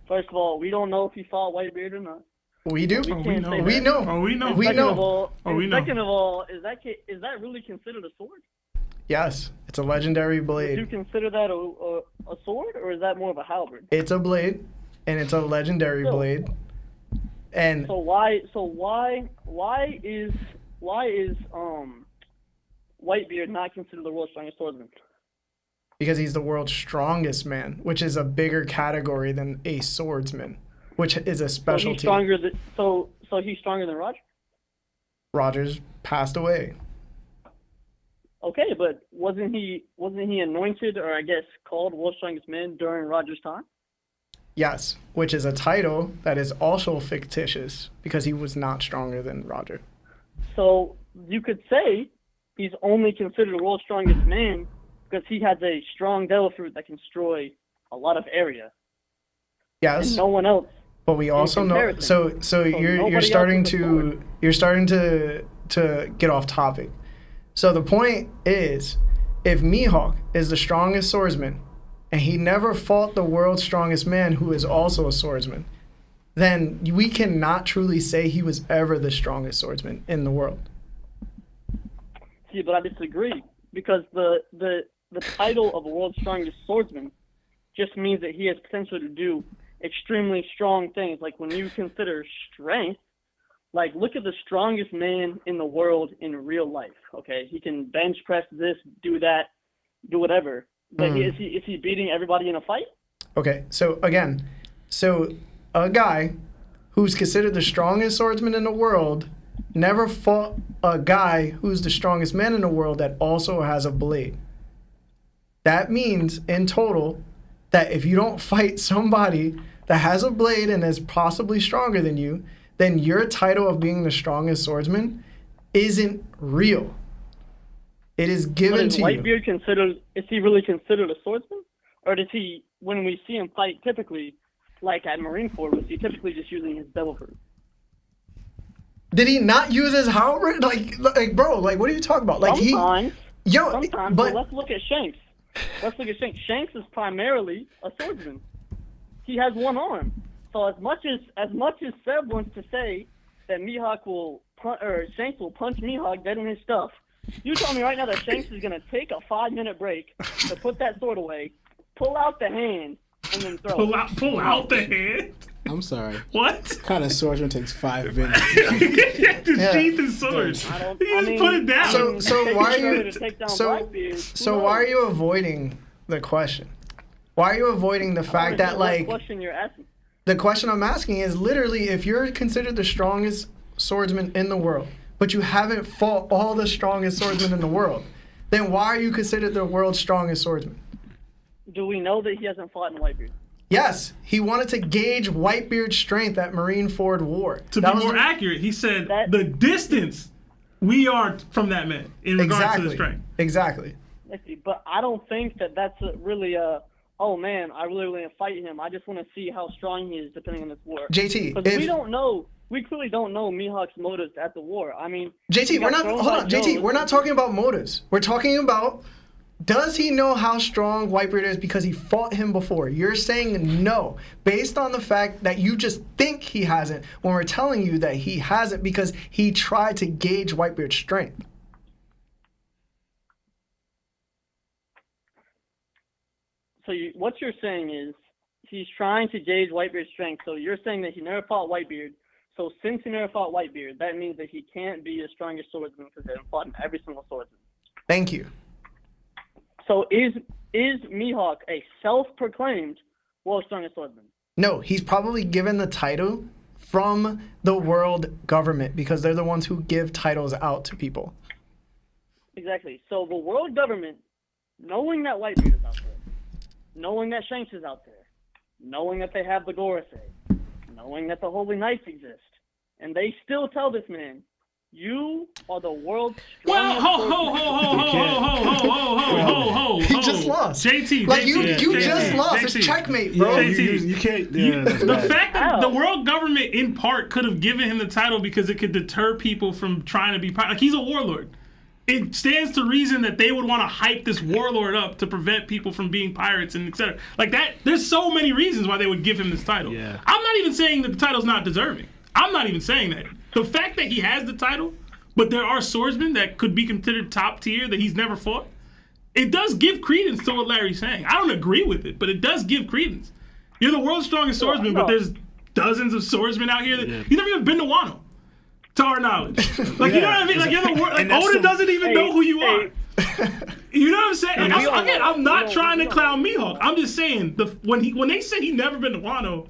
First of all, we don't know if he fought Whitebeard or not. We do. We can't say We that. know. Oh, we know. We Second know. of all, we know. Second of all, is that really considered a sword? Yes, it's a legendary Would you blade. consider that a sword, or is that more of a halberd? It's a blade, and it's a legendary Still. blade. And So why is Whitebeard not considered the world's strongest swordsman? because he's the world's strongest man, which is a bigger category than a swordsman. which is a So specialty. he's stronger than so he's stronger than Roger. Rogers passed away. Okay, but wasn't he anointed, or I guess called World's Strongest Man during Roger's time? Yes, which is a title that is also fictitious because he was not stronger than Roger. So you could say he's only considered the world's strongest man because he has a strong devil fruit that can destroy a lot of area. Yes. And no one else. But we also know. comparison. So you're nobody starting else is to get off topic. So the point is, if Mihawk is the strongest swordsman, and he never fought the world's strongest man, who is also a swordsman, then we cannot truly say he was ever the strongest swordsman in the world. See, but I disagree because the title of a world's strongest swordsman just means that he has potential to do extremely strong things. Like when you consider strength, like look at the strongest man in the world in real life. Okay, he can bench press this, do that, do whatever. But is he beating everybody in a fight? Okay, so again, a guy who's considered the strongest swordsman in the world never fought a guy who's the strongest man in the world that also has a blade. That means, in total, that if you don't fight somebody that has a blade and is possibly stronger than you, then your title of being the strongest swordsman isn't real. It is given to you. Whitebeard is he really considered a swordsman? Or does he, when we see him fight typically, like at Marineford, was he typically just using his devil fruit? Did he not use his halberd? Like, bro, like, what are you talking about? Like, Sometimes. but But let's look at Shanks. Shanks is primarily a swordsman. He has one arm. So as much as Seb wants to say that Shanks will punch Mihawk dead in his stuff, you tell me right now that Shanks is gonna take a 5-minute break to put that sword away, pull out the hand, and then throw it. Pull out the hand? I'm sorry. What? What kind of swordsman takes 5 minutes? The sheath and sword. Put it down. So why are you? To take down So Blackbeard, why are you avoiding the question? Why are you avoiding the fact that what question you're asking? The question I'm asking is literally, if you're considered the strongest swordsman in the world, but you haven't fought all the strongest swordsmen in the world, then why are you considered the world's strongest swordsman? Do we know that he hasn't fought in Whitebeard? Yes, he wanted to gauge Whitebeard's strength at Marineford War. To be more accurate, he said the distance we are from that man in regards to the strength. Exactly. But I don't think that that's really oh man, I really want to fight him. I just want to see how strong he is depending on this war. JT, because we don't know. We clearly don't know Mihawk's motives at the war. I mean, JT, we're not talking about motives. We're talking about, does he know how strong Whitebeard is because he fought him before? You're saying no, based on the fact that you just think he hasn't, when we're telling you that he hasn't because he tried to gauge Whitebeard's strength. So what you're saying is he's trying to gauge Whitebeard's strength. So you're saying that he never fought Whitebeard. So since he never fought Whitebeard, that means that he can't be the strongest swordsman because they haven't fought in every single swordsman. Thank you. So is Mihawk a self-proclaimed world's strongest swordsman? No, he's probably given the title from the world government because they're the ones who give titles out to people. Exactly. So the world government, knowing that Whitebeard is out there, knowing that Shanks is out there, knowing that they have the 𝗁𝐺𝐴, knowing that the Holy Knights exist, and they still tell this man, you are the world's strongest ho. He just lost. JT, like JT, you JT, just lost. JT. It's checkmate, bro. JT. You can't. The fact that the world government, in part, could have given him the title because it could deter people from trying to be like he's a warlord. It stands to reason that they would want to hype this warlord up to prevent people from being pirates and etc. Like that. There's so many reasons why they would give him this title. Yeah. I'm not even saying that the title's not deserving. I'm not even saying that. The fact that he has the title, but there are swordsmen that could be considered top tier that he's never fought, it does give credence to what Larry's saying. I don't agree with it, but it does give credence. You're the world's strongest swordsman, but there's dozens of swordsmen out here that he's never even been to Wano, to our knowledge. Like you know what I mean? Like you're the like Oda doesn't even know who you are. You know what I'm saying? Like, I'm not trying to clown Mihawk. I'm just saying when they say he never been to Wano,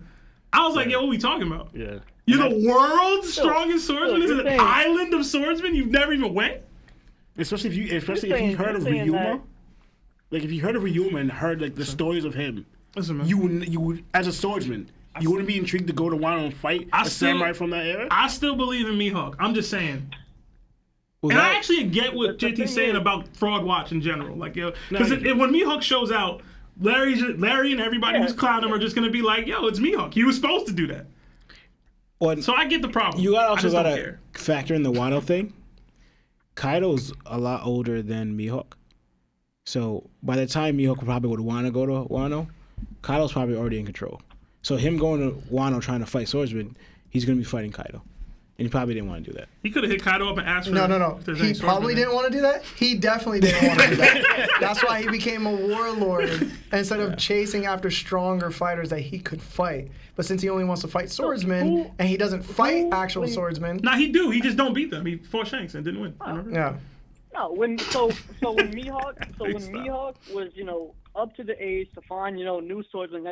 I was like, yo, what are we talking about? Yeah. You're the world's strongest swordsman? This is you're an saying- island of swordsmen? You've never even went? Especially if you've saying- heard of you're saying Ryuma. that- Like if you heard of Ryuma and heard like the stories of him, Listen, man. you would as a swordsman, you wouldn't be intrigued to go to Wano and fight a samurai from that era. I still believe in Mihawk. I'm just saying. Well, And that- I actually get what the JT's thing saying is- about Fraud Watch in general. Like, yo, because No, when Mihawk shows out, Larry and everybody who's clowning him are just gonna be like, yo, it's Mihawk. He was supposed to do that. well, So I get the problem. you I also just don't gotta care. factor in the Wano thing. Kaido's a lot older than Mihawk. So by the time Mihawk probably would want to go to Wano, Kaido's probably already in control. So him going to Wano trying to fight swordsmen, he's going to be fighting Kaido. And he probably didn't want to do that. He could have hit Kaido up and asked for No. if there's any He probably swordsmen didn't want to do that. He definitely didn't want to do that. That's why he became a warlord instead of chasing after stronger fighters that he could fight. But since he only wants to fight swordsmen and he doesn't fight actual swordsmen, Nah, he do. He just don't beat them. He fought Shanks and didn't win. Remember? yeah. No, when Mihawk was, up to the age to find, new swordsmen,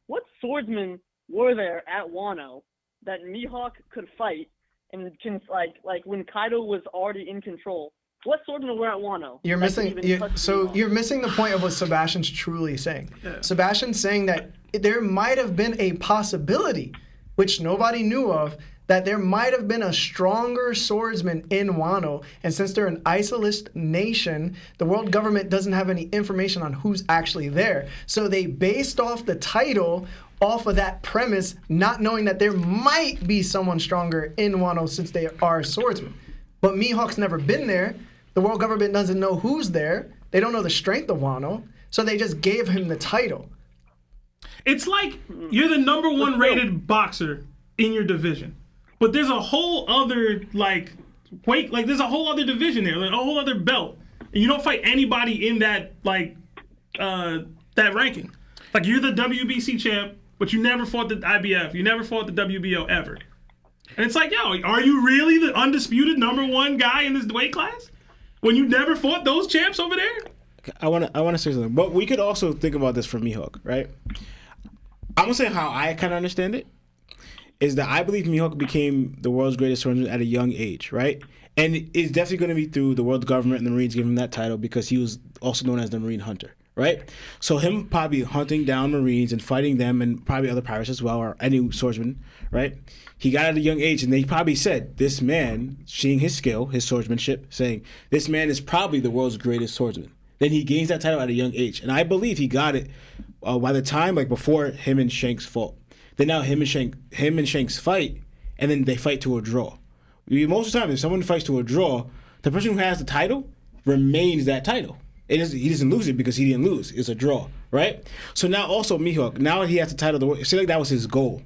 what swordsmen were there at Wano that Mihawk could fight and when Kaido was already in control? What swordsmen were at Wano? You're that could missing. even touch Mihawk? You're missing the point of what Sebastian's truly saying. Sebastian's saying that there might have been a possibility, which nobody knew of, that there might have been a stronger swordsman in Wano, and since they're an isolist nation, the world government doesn't have any information on who's actually there. So they based off the title off of that premise, not knowing that there might be someone stronger in Wano since they are swordsmen. But Mihawk's never been there. The world government doesn't know who's there. They don't know the strength of Wano, so they just gave him the title. It's like you're the number one rated boxer in your division, but there's a whole other there's a whole other division there, like a whole other belt, and you don't fight anybody in that that ranking. Like you're the WBC champ, but you never fought the IBF, you never fought the WBO ever. And it's like, yo, are you really the undisputed number one guy in this weight class when you never fought those champs over there? I want to say something, but we could also think about this for Mihawk, right? I'm gonna say how I kind of understand it is that I believe Mihawk became the world's greatest swordsman at a young age, right? And it's definitely going to be through the world government and the Marines giving him that title because he was also known as the Marine Hunter, right? So him probably hunting down Marines and fighting them and probably other pirates as well, or any swordsman, right? He got at a young age and they probably said, this man, seeing his skill, his swordsmanship, saying, this man is probably the world's greatest swordsman. Then he gains that title at a young age. And I believe he got it by the time, before him and Shanks fought. Then now him and Shanks fight, and then they fight to a draw. Most of the time, if someone fights to a draw, the person who has the title remains that title. He doesn't lose it because he didn't lose. It's a draw, right? So now also Mihawk, now he has the title. Say like that was his goal.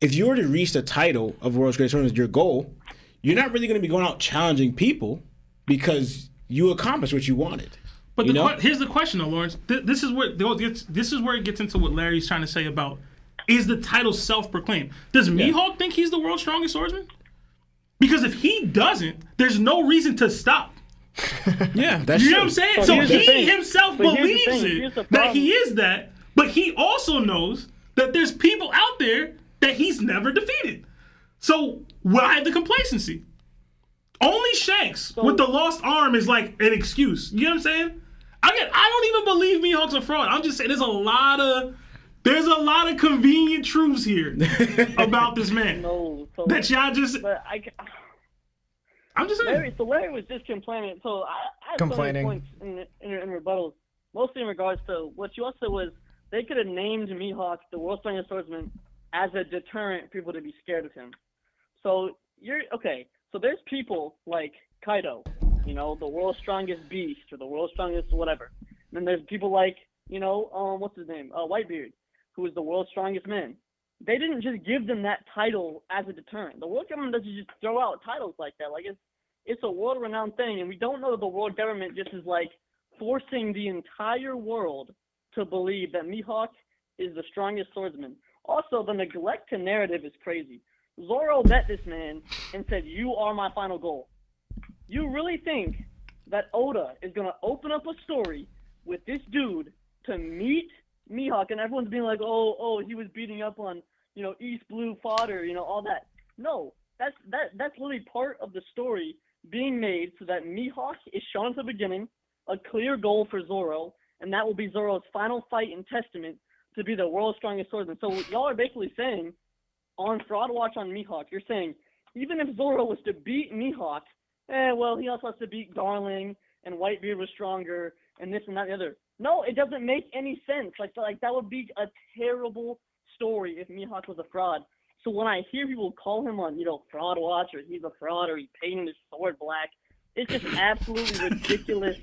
If you were to reach the title of World's Greatest Swordsman as your goal, you're not really going to be going out challenging people because you accomplished what you wanted. But here's the question, though, Lawrence. This is where it gets into what Larry's trying to say about, is the title self-proclaimed? Does Mihawk think he's the world's strongest swordsman? Because if he doesn't, there's no reason to stop. Yeah, that's You true. know what I'm saying? But So here's the he thing. himself But here's the believes thing. it, Here's the that problem. he is that, but he also knows that there's people out there that he's never defeated. So why the complacency? Only Shanks with the lost arm is like an excuse. You know what I'm saying? I don't even believe Mihawk's a fraud. I'm just saying there's a lot of convenient truths here about this man. No, so, That y'all just. but I'm just saying. Larry was just complaining. So I had Complaining. so many points in rebuttals, mostly in regards to what you also was. They could have named Mihawk the world's strongest swordsman as a deterrent for people to be scared of him. So So there's people like Kaido, the world's strongest beast or the world's strongest whatever. And then there's people like, what's his name? Whitebeard, who is the world's strongest man. They didn't just give them that title as a deterrent. The world government doesn't just throw out titles like that. Like it's a world-renowned thing, and we don't know that the world government just is like forcing the entire world to believe that Mihawk is the strongest swordsman. Also, the neglect to narrative is crazy. Zoro met this man and said, "You are my final goal." You really think that Oda is going to open up a story with this dude to meet Mihawk, and everyone's being like, oh, he was beating up on, East Blue fodder, all that. No, that's literally part of the story being made so that Mihawk is shown at the beginning, a clear goal for Zoro, and that will be Zoro's final fight and testament to be the world's strongest swordsman. So y'all are basically saying, on Fraud Watch on Mihawk, you're saying, even if Zoro was to beat Mihawk, well, he also has to beat Darling, and Whitebeard was stronger, and this and that and the other. No, it doesn't make any sense. Like that would be a terrible story if Mihawk was a fraud. So when I hear people call him on, Fraud Watch, or he's a fraud, or he painted his sword black, it's just absolutely ridiculous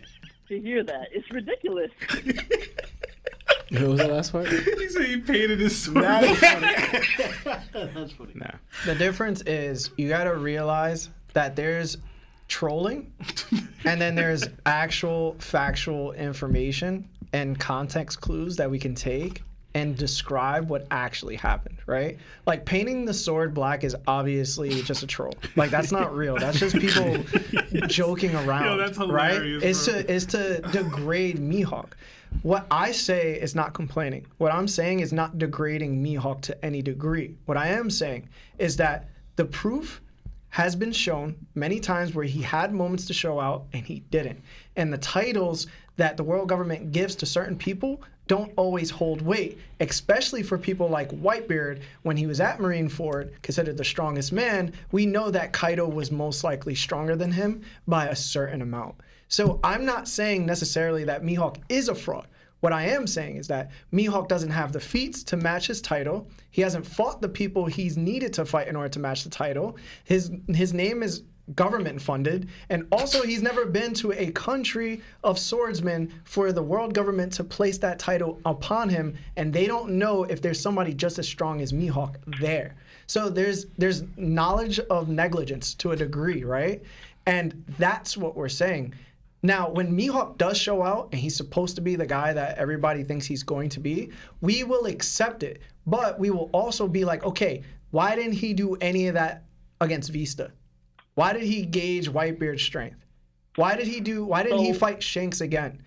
to hear that. It's ridiculous. What was the last part? He said he painted his sword. That's funny. That's funny. Nah. The difference is you got to realize that there's trolling and then there's actual factual information and context clues that we can take and describe what actually happened, right? Like painting the sword black is obviously just a troll. Like that's not real. That's just people joking around. Yo, that's hilarious, right? It's to degrade Mihawk. What I say is not complaining. What I'm saying is not degrading Mihawk to any degree. What I am saying is that the proof has been shown many times where he had moments to show out and he didn't. And the titles that the world government gives to certain people don't always hold weight, especially for people like Whitebeard. When he was at Marineford, considered the strongest man, we know that Kaido was most likely stronger than him by a certain amount. So I'm not saying necessarily that Mihawk is a fraud. What I am saying is that Mihawk doesn't have the feats to match his title. He hasn't fought the people he's needed to fight in order to match the title. His name is government funded, and also he's never been to a country of swordsmen for the world government to place that title upon him, and they don't know if there's somebody just as strong as Mihawk there. So there's knowledge of negligence to a degree, right? And that's what we're saying. Now, when Mihawk does show out and he's supposed to be the guy that everybody thinks he's going to be, we will accept it. But we will also be like, okay, why didn't he do any of that against Vista? Why did he gauge Whitebeard's strength? Why didn't he fight Shanks again?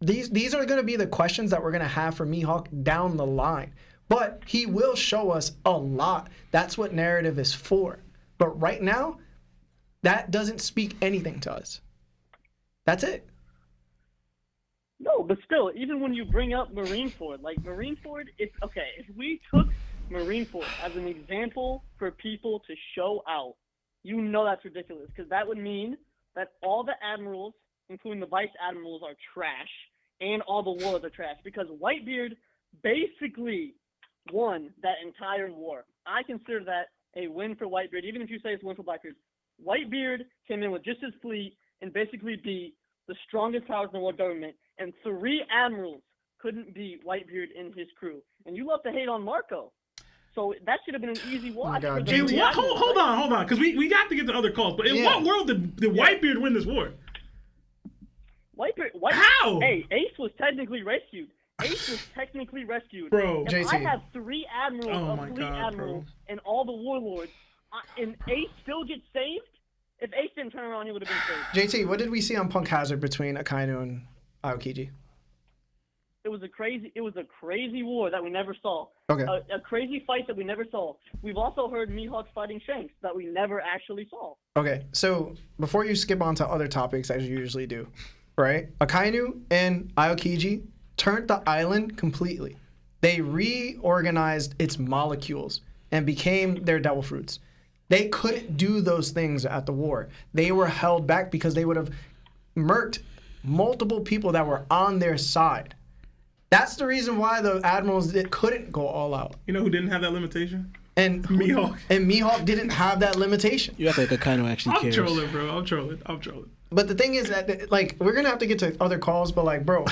These are going to be the questions that we're going to have for Mihawk down the line. But he will show us a lot. That's what narrative is for. But right now, that doesn't speak anything to us. That's it. No, but still, even when you bring up Marineford, like Marineford, if we took Marineford as an example for people to show out, that's ridiculous, because that would mean that all the admirals, including the vice admirals, are trash, and all the warlords are trash, because Whitebeard basically won that entire war. I consider that a win for Whitebeard, even if you say it's a win for Blackbeard. Whitebeard came in with just his fleet and basically beat the strongest powers in the world government, and 3 admirals couldn't beat Whitebeard and his crew. And you love to hate on Marco. So that should have been an easy watch. God, for the Hold on, because we have to get to other calls. But in what world did Whitebeard win this war? How? Hey, Ace was technically rescued. Bro, if JT. I have 3 admirals, fleet admirals, and all the warlords, and Ace still gets saved? If Ace didn't turn around, he would have been saved. JT, what did we see on Punk Hazard between Akainu and Aokiji? It was a crazy war that we never saw. Okay. A crazy fight that we never saw. We've also heard Mihawk fighting Shanks that we never actually saw. Okay, so before you skip on to other topics, as you usually do, right? Akainu and Aokiji turned the island completely. They reorganized its molecules and became their devil fruits. They couldn't do those things at the war. They were held back because they would have murked multiple people that were on their side. That's the reason why the admirals couldn't go all out. You know who didn't have that limitation? And Mihawk. And Mihawk didn't have that limitation. You act like Akainu actually cares. I'm trolling, bro. I'm trolling. But the thing is that, like, we're going to have to get to other calls, but, like, bro,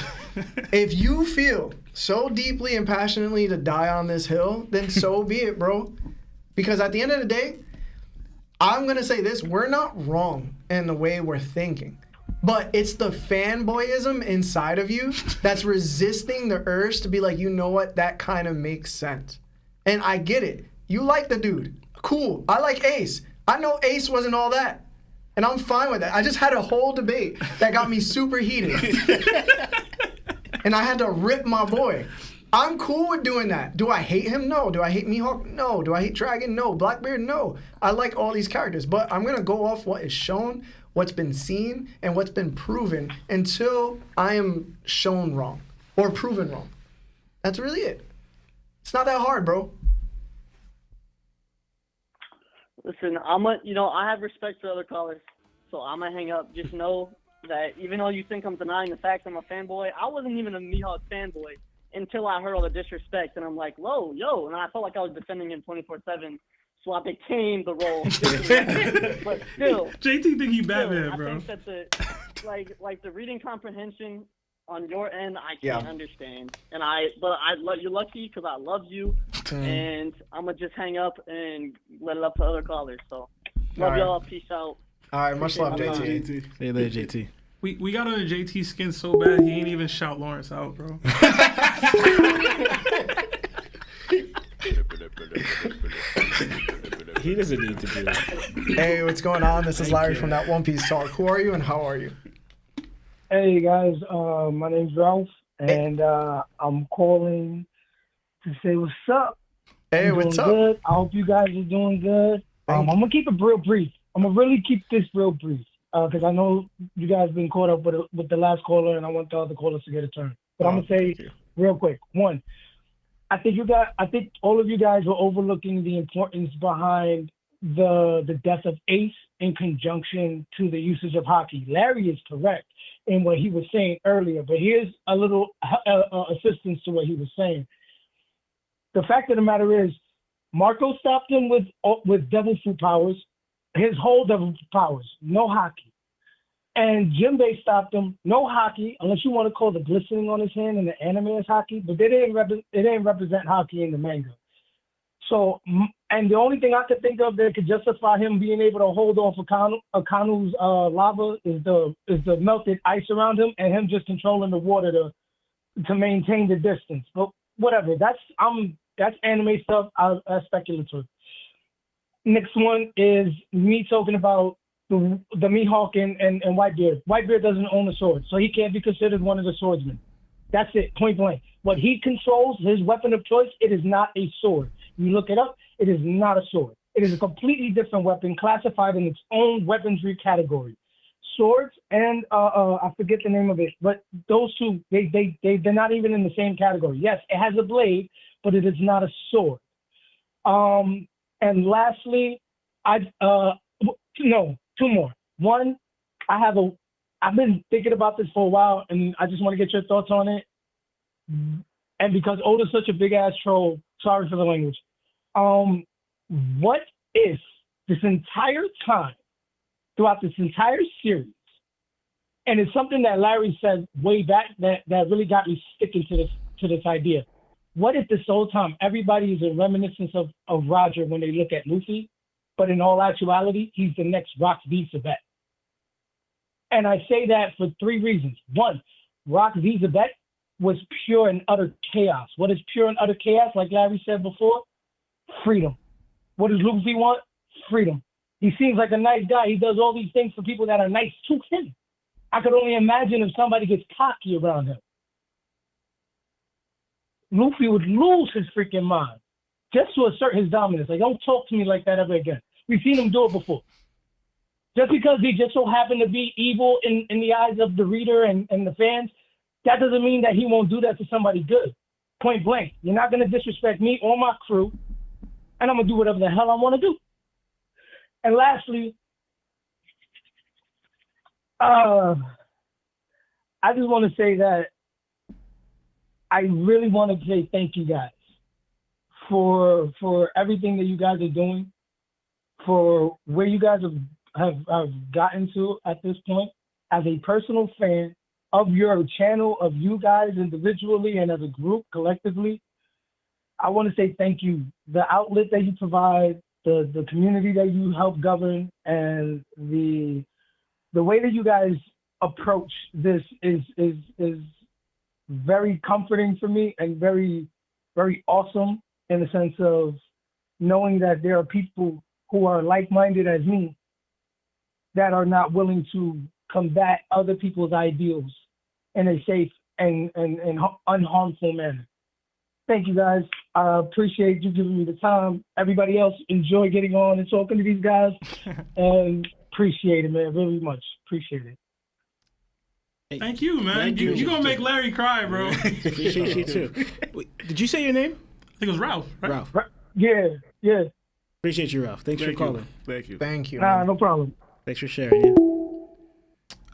if you feel so deeply and passionately to die on this hill, then so be it, bro. Because at the end of the day, I'm going to say this, we're not wrong in the way we're thinking. But it's the fanboyism inside of you that's resisting the urge to be like, you know what, that kind of makes sense. And I get it. You like the dude. Cool. I like Ace. I know Ace wasn't all that. And I'm fine with that. I just had a whole debate that got me super heated. And I had to rip my boy. I'm cool with doing that. Do I hate him? No. Do I hate Mihawk? No. Do I hate Dragon? No. Blackbeard? No. I like all these characters, but I'm gonna go off what is shown, what's been seen, and what's been proven until I am shown wrong or proven wrong. That's really it. It's not that hard, bro. Listen, I have respect for other callers, so I'm gonna hang up. Just know that even though you think I'm denying the fact I'm a fanboy, I wasn't even a Mihawk fanboy until I heard all the disrespect, and I'm like, whoa, yo, and I felt like I was defending him 24/7, so I became the role. But still, JT think he Batman, bro. I think that like the reading comprehension on your end, I can't understand, you're lucky because I love you, and I'm gonna just hang up and let it up to other callers. So love y'all, peace out. All right, much love, JT. See you later, JT. We got under JT skin so bad he ain't even shout Lawrence out, bro. He doesn't need to do that. Hey, what's going on? This is Larry from That One Piece Talk. Who are you and how are you? Hey guys, my name's Ralph, and I'm calling to say what's up. Hey, I'm what's doing up? Good. I hope you guys are doing good. I'm gonna keep it real brief. I'm gonna really keep this real brief because I know you guys been caught up with the last caller, and I want the other callers to get a turn. But I'm gonna say real quick. One, I think all of you guys are overlooking the importance behind the death of Ace in conjunction to the usage of Haki. Larry is correct in what he was saying earlier, but here's a little assistance to what he was saying. The fact of the matter is, Marco stopped him with devil fruit powers, his whole devil fruit powers, no Haki. And Jinbei stopped him, no Haki, unless you want to call the glistening on his hand in the anime as Haki, but it didn't represent Haki in the manga. So, and the only thing I could think of that could justify him being able to hold off Akanu's lava is the melted ice around him and him just controlling the water to maintain the distance. But whatever, that's anime stuff. That's speculative. Next one is me talking about the Mihawk and Whitebeard. Whitebeard doesn't own a sword, so he can't be considered one of the swordsmen. That's it, point blank. What he controls, his weapon of choice, it is not a sword. You look it up, it is not a sword. It is a completely different weapon classified in its own weaponry category. Swords and I forget the name of it, but those two, they're not even in the same category. Yes, it has a blade, but it is not a sword. And lastly, two more. One, I've been thinking about this for a while, and I just want to get your thoughts on it. And because Oda's such a big ass troll, sorry for the language. What if this entire time, throughout this entire series, and it's something that Larry said way back that really got me sticking to this idea. What if this whole time everybody is a reminiscence of Roger when they look at Luffy, but in all actuality, he's the next 𝗏𝗏𝗏𝗏. And I say that for three reasons. One, 𝗏𝗏𝗏𝗏 was pure and utter chaos. What is pure and utter chaos? Like Larry said before, freedom. What does Luffy want? Freedom. He seems like a nice guy. He does all these things for people that are nice to him. I could only imagine if somebody gets cocky around him. Luffy would lose his freaking mind just to assert his dominance. Like, don't talk to me like that ever again. We've seen him do it before. Just because he just so happened to be evil in the eyes of the reader and the fans, that doesn't mean that he won't do that to somebody good. Point blank. You're not going to disrespect me or my crew, and I'm going to do whatever the hell I want to do. And lastly, I just want to say that I really want to say thank you guys for everything that you guys are doing, for where you guys have gotten to at this point. As a personal fan of your channel, of you guys individually and as a group collectively, I want to say thank you. The outlet that you provide, the community that you help govern, and the way that you guys approach this is very comforting for me and very, very awesome in the sense of knowing that there are people who are like-minded as me that are not willing to combat other people's ideals in a safe and unharmful manner. Thank you, guys. I appreciate you giving me the time. Everybody else, enjoy getting on and talking to these guys. And appreciate it, man. Really much. Appreciate it. Thank you, man. Thank You you. gonna make Larry cry, bro. Appreciate you too. Wait, did you say your name? I think it was Ralph, right? Ralph. Yeah. Appreciate you, Ralph. Thanks for calling. Thank you. Thank you. Nah, no problem. Thanks for sharing. Yeah.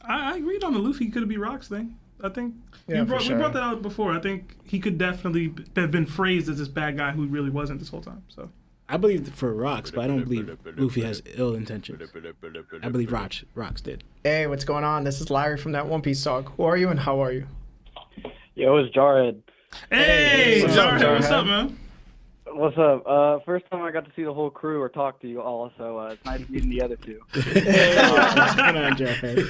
I agreed on the Luffy could be Rock's thing. I think Yeah, we for sure. brought that out before. I think he could definitely have been phrased as this bad guy who really wasn't this whole time. So I believe for Rocks, but I don't believe Luffy has ill intentions. I believe Rocks did. Hey, what's going on? This is Larry from that One Piece talk. Who are you and how are you? Yo, it's Jared. hey, what's up, Jarhead, Jarhead? what's up, man? What's up? First time I got to see the whole crew or talk to you all, so it's nice meeting the other two. What's going on, Jared?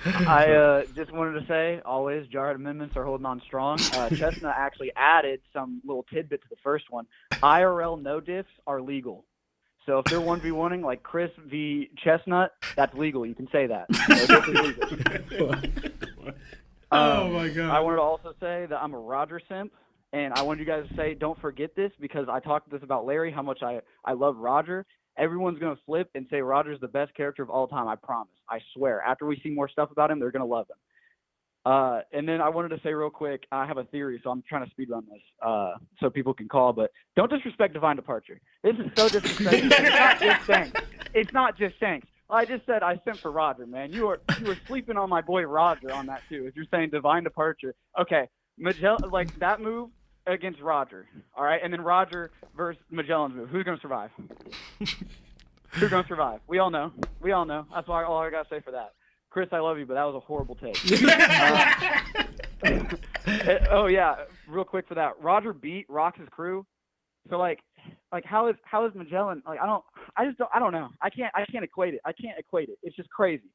I just wanted to say, always, Jared amendments are holding on strong. Chestnut actually added some little tidbit to the first one. IRL no diffs are legal. So if they're 1v1ing like Chris v. Chestnut, that's legal. You can say that. No diff is legal. Oh my god. I wanted to also say that I'm a Roger simp, and I wanted you guys to say, don't forget this, because I talked this about Larry, how much I love Roger. Everyone's going to flip and say Roger's the best character of all time, I promise. I swear. After we see more stuff about him, they're going to love him. And then I wanted to say real quick, I have a theory, so I'm trying to speed run this so people can call, but don't disrespect Divine Departure. This is so disrespectful. It's not just Shanks. It's not just Shanks. I just said I sent for Roger, man. You were sleeping on my boy Roger on that too. If you're saying Divine Departure, okay, like that move against Roger, all right, and then Roger versus Magellan's move. Who's gonna survive? Who's gonna survive? We all know. That's all I gotta say for that. Chris, I love you, but that was a horrible take. Oh yeah, real quick for that. Roger beat Rock's crew, so like how is Magellan? Like I don't know. I can't equate it. It's just crazy.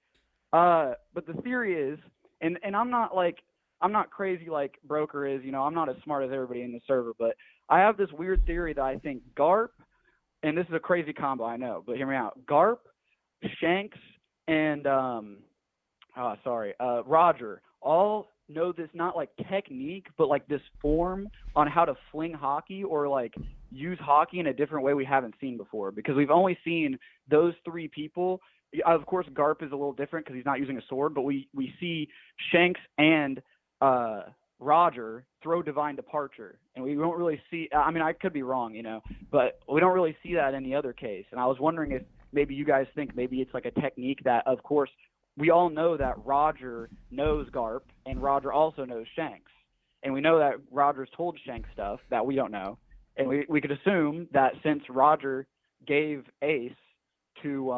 But the theory is, and I'm not crazy like Broker is. You know, I'm not as smart as everybody in the server, but I have this weird theory that I think Garp, and this is a crazy combo, I know, but hear me out. Garp, Shanks, and Roger all know this, not like technique, but like this form on how to fling Haki or like use Haki in a different way we haven't seen before, because we've only seen those three people. Of course, Garp is a little different because he's not using a sword, but we see Shanks and Roger throw Divine Departure, and we don't really see, I mean, I could be wrong, you know, but we don't really see that in the other case. And I was wondering if maybe you guys think maybe it's like a technique that, of course, we all know that Roger knows Garp, and Roger also knows Shanks. And we know that Roger's told Shanks stuff that we don't know. And we could assume that since Roger gave Ace to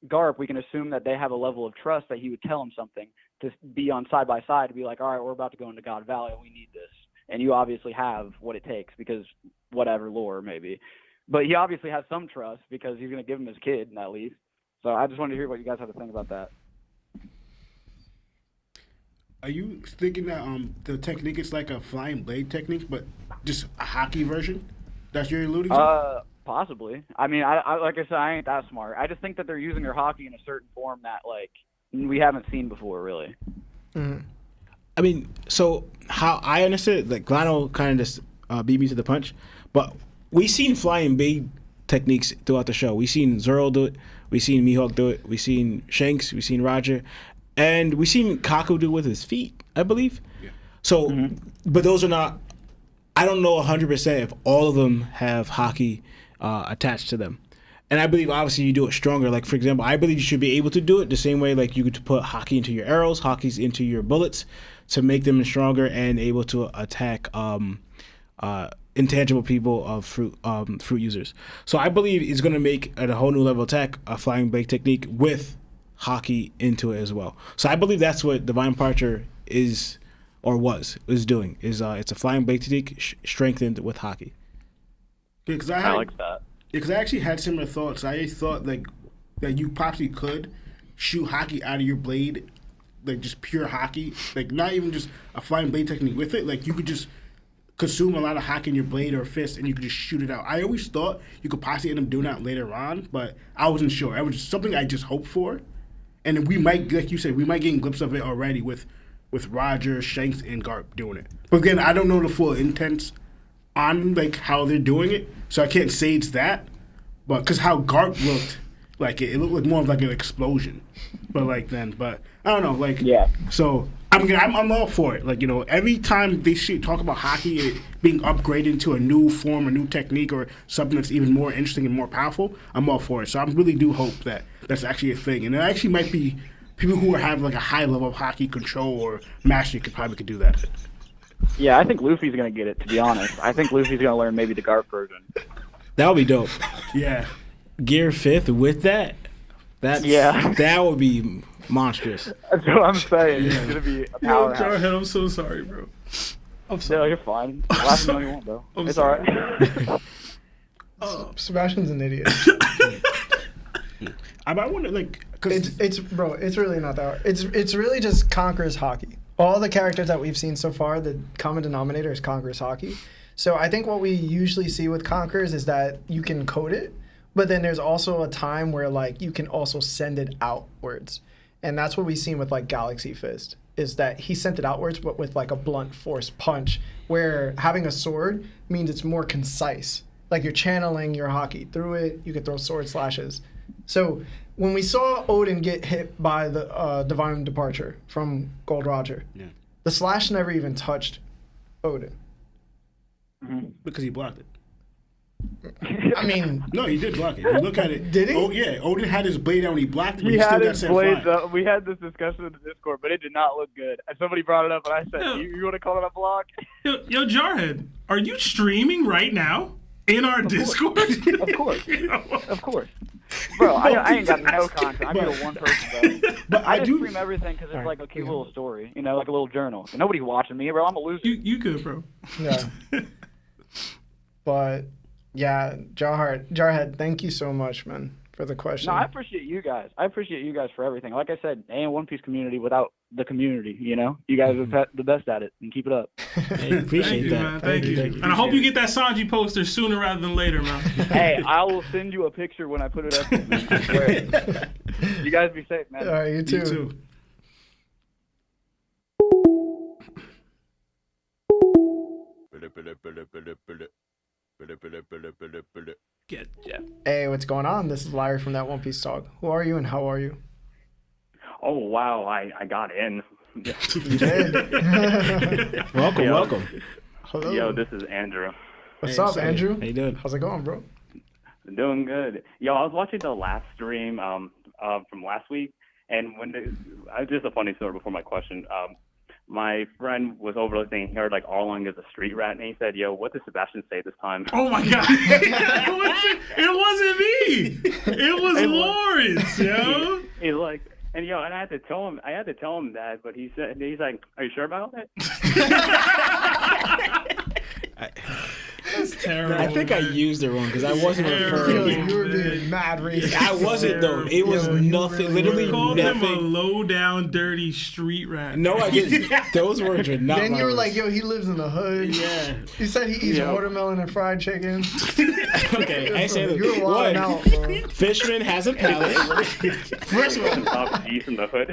Garp, we can assume that they have a level of trust that he would tell him something to be on side by side to be like, all right, we're about to go into God Valley. We need this. And you obviously have what it takes because whatever lore maybe. But he obviously has some trust because he's going to give him his kid at least. So I just wanted to hear what you guys have to think about that. Are you thinking that the technique is like a flying blade technique, but just a Haki version? That's what you're alluding to? Possibly. I mean, I like I said, I ain't that smart. I just think that they're using their Haki in a certain form that like we haven't seen before, really. Mm-hmm. I mean, so how I understood it, like Glano kind of just beat me to the punch, but we've seen flying blade techniques throughout the show. We've seen Zoro do it. We've seen Mihawk do it. We've seen Shanks. We've seen Roger. And we've seen Kaku do it with his feet, I believe. Yeah. So, but those are not, I don't know 100% if all of them have Haki attached to them. And I believe obviously you do it stronger. Like, for example, I believe you should be able to do it the same way like you could put Haki into your arrows, Haki's into your bullets to make them stronger and able to attack intangible people of fruit users. So I believe it's going to make at a whole new level attack a flying blade technique with Haki into it as well. So I believe that's what Divine Departure is or was doing. It's a flying blade technique strengthened with Haki. Yeah, I like that. Because I actually had similar thoughts. I thought like that you possibly could shoot Haki out of your blade, like just pure Haki, like not even just a flying blade technique with it. Like you could just consume a lot of Haki in your blade or fist, and you could just shoot it out. I always thought you could possibly end up doing that later on, but I wasn't sure. It was just something I just hoped for, and we might, like you said, we might get a glimpse of it already with Roger, Shanks, and Garp doing it. But again, I don't know the full intents on like how they're doing it, so I can't say it's that. But because how Garp looked, like it looked like more of like an explosion. But I don't know, like So I'm all for it. Like every time they talk about hockey it being upgraded to a new form, a new technique, or something that's even more interesting and more powerful, I'm all for it. So I really do hope that that's actually a thing, and it actually might be people who have like a high level of hockey control or mastery could do that. Yeah, I think Luffy's gonna get it. To be honest, I think Luffy's gonna learn maybe the Garp version. That would be dope. Yeah. Gear 5th with that. That would be monstrous. That's what I'm saying. It's gonna be a powerhouse. Yo, Jarhead, I'm so sorry, bro. I'm sorry. No, you're fine. Laugh all you want, bro. It's sorry. alright. Sebastian's an idiot. I wonder, like, it's really not that hard. It's really just Conqueror's hockey. All the characters that we've seen so far, the common denominator is Conqueror's hockey. So I think what we usually see with Conquerors is that you can code it, but then there's also a time where like you can also send it outwards. And that's what we've seen with like Galaxy Fist, is that he sent it outwards but with like a blunt force punch, where having a sword means it's more concise. Like you're channeling your hockey through it, you can throw sword slashes. So when we saw Odin get hit by the Divine Departure from 𝚬𝗏𝗪, the slash never even touched Odin. Because he blocked it. I mean, no, he did block it. You look at it. Did he? Oh yeah, Odin had his blade out and he blocked it. But He still had got his set blades flying. up. We had this discussion in the Discord, but it did not look good. And somebody brought it up, and I said, "You want to call it a block?" Yo, Jarhead, are you streaming right now in our Discord? Of course, of course. Bro, I ain't got no content. I'm just one person, bro. But I just stream everything because it's like a cute little story, like a little journal. And nobody's watching me, bro. I'm a loser. You good, bro? Yeah. But yeah, Jarhead, thank you so much, man, for the question. No, I appreciate you guys. I appreciate you guys for everything. Like I said, ain't One Piece community without the community. You guys are the best at it, and keep it up. Hey, appreciate that. Man. Thank you. And I hope you get that Sanji poster sooner rather than later, man. Hey, I will send you a picture when I put it up. Man. I swear. You guys be safe, man. All right, you too. You too. Hey, what's going on? This is Larry from That One Piece Talk. Who are you and how are you? Oh, wow, I got in. You did. Welcome. Hello. Yo, this is Andrew. What's up, Andrew? How you doing? How's it going, bro? Doing good. Yo, I was watching the last stream from last week, and just a funny story before my question. My friend was overlooking. He heard like Arlong is a street rat, and he said, "Yo, what did Sebastian say this time?" Oh my god! It wasn't me. It was Lawrence, yo. He's like, and I had to tell him that, but he's like, "Are you sure about it?" That's terrible. I think I used it wrong because I wasn't referring. You were being mad racist. I wasn't though. It was nothing. Literally called him a nothing. low down, dirty street rat. No, I didn't. Those words are not. Then you were my like, words. "Yo, he lives in the hood." Yeah. He said he eats watermelon and fried chicken. Okay, I said You were wilding out, bro. Fishman has a palace. First of all, Top G's in the hood.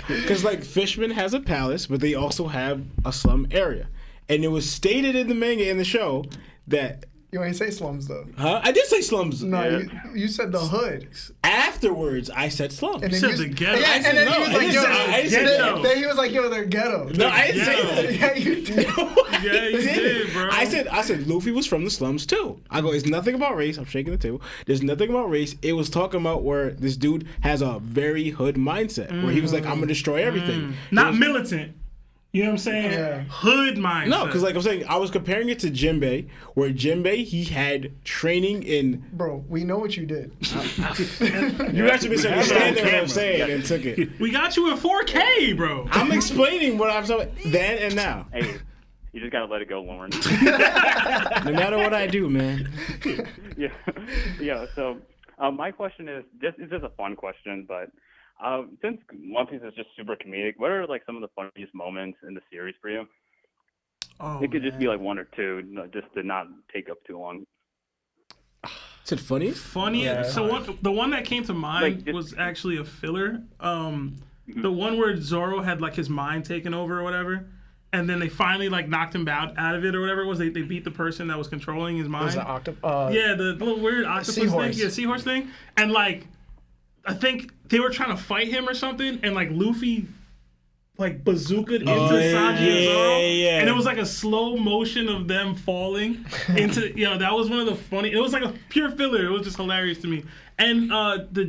because like Fishman has a palace, but they also have a slum area, and it was stated in the manga in the show that. You ain't say slums though. Huh? I did say slums. No, you said the hood. Afterwards, I said slums. And then said the ghetto. Yeah, and then he was like, "Yo, I didn't say ghetto." Then he was like, "Yo, they're ghetto." No, I didn't say that. Yeah, you did. Yeah, you did, bro. I said Luffy was from the slums too. I go, it's nothing about race. I'm shaking the table. There's nothing about race. It was talking about where this dude has a very hood mindset, where he was like, I'm gonna destroy everything. Not militant. You know what I'm saying? Yeah. Hood mindset. No, because like I'm saying, I was comparing it to 𝗏𝗡, where 𝗏𝗡 he had training in. Bro, we know what you did. You actually misunderstanding what I'm saying and took it. We got you in 4K, bro. I'm explaining what I'm saying then and now. Hey, you just gotta let it go, Lawrence. No matter what I do, man. Yeah. So my question is it's just a fun question, but since One Piece is just super comedic, what are like some of the funniest moments in the series for you? Oh, it could just be like one or two, just to not take up too long. Is it funny? Funny. Yeah. So the one that came to mind was actually a filler. The one where Zoro had like his mind taken over or whatever, and then they finally like knocked him out of it or whatever it was. They beat the person that was controlling his mind. Was it yeah, the little weird octopus seahorse. thing. Yeah, seahorse thing. And like, I think they were trying to fight him or something, and like Luffy like bazookaed into Sanji and Zoro, and it was like a slow motion of them falling into. That was one of the funny. It was like a pure filler. It was just hilarious to me. And the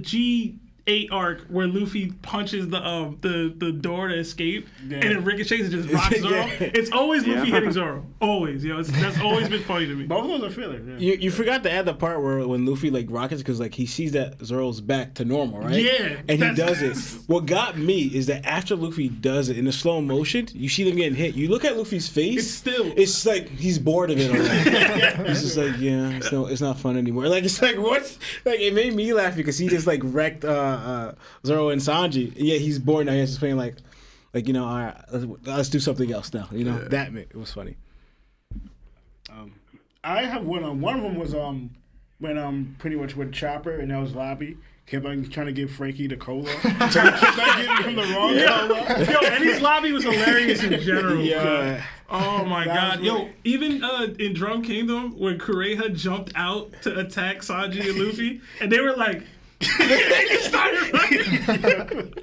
G8 arc where Luffy punches the door to escape, and it ricochets and just rocks Zoro. It's always Luffy hitting Zoro. Always, that's always been funny to me. Both of those are fillers. Yeah. You forgot to add the part where when Luffy like rockets because like he sees that Zoro's back to normal, right? Yeah, and he does it. What got me is that after Luffy does it in the slow motion, you see them getting hit. You look at Luffy's face. It's like he's bored of it already. He's just like, it's not fun anymore. Like it's like what? Like it made me laugh because he just like wrecked Zoro and Sanji. Yeah, he's bored now. He's just playing like all right, let's do something else now. It was funny. I have one. One of them was when pretty much with Chopper and that was Lobby kept on trying to give Frankie the cola. Kept on giving him the wrong cola. Yo, and his Lobby was hilarious in general. Yeah. Oh my god. Yo, even in Drum Kingdom when Kureha jumped out to attack Sanji and Luffy, and they were like. They just started running.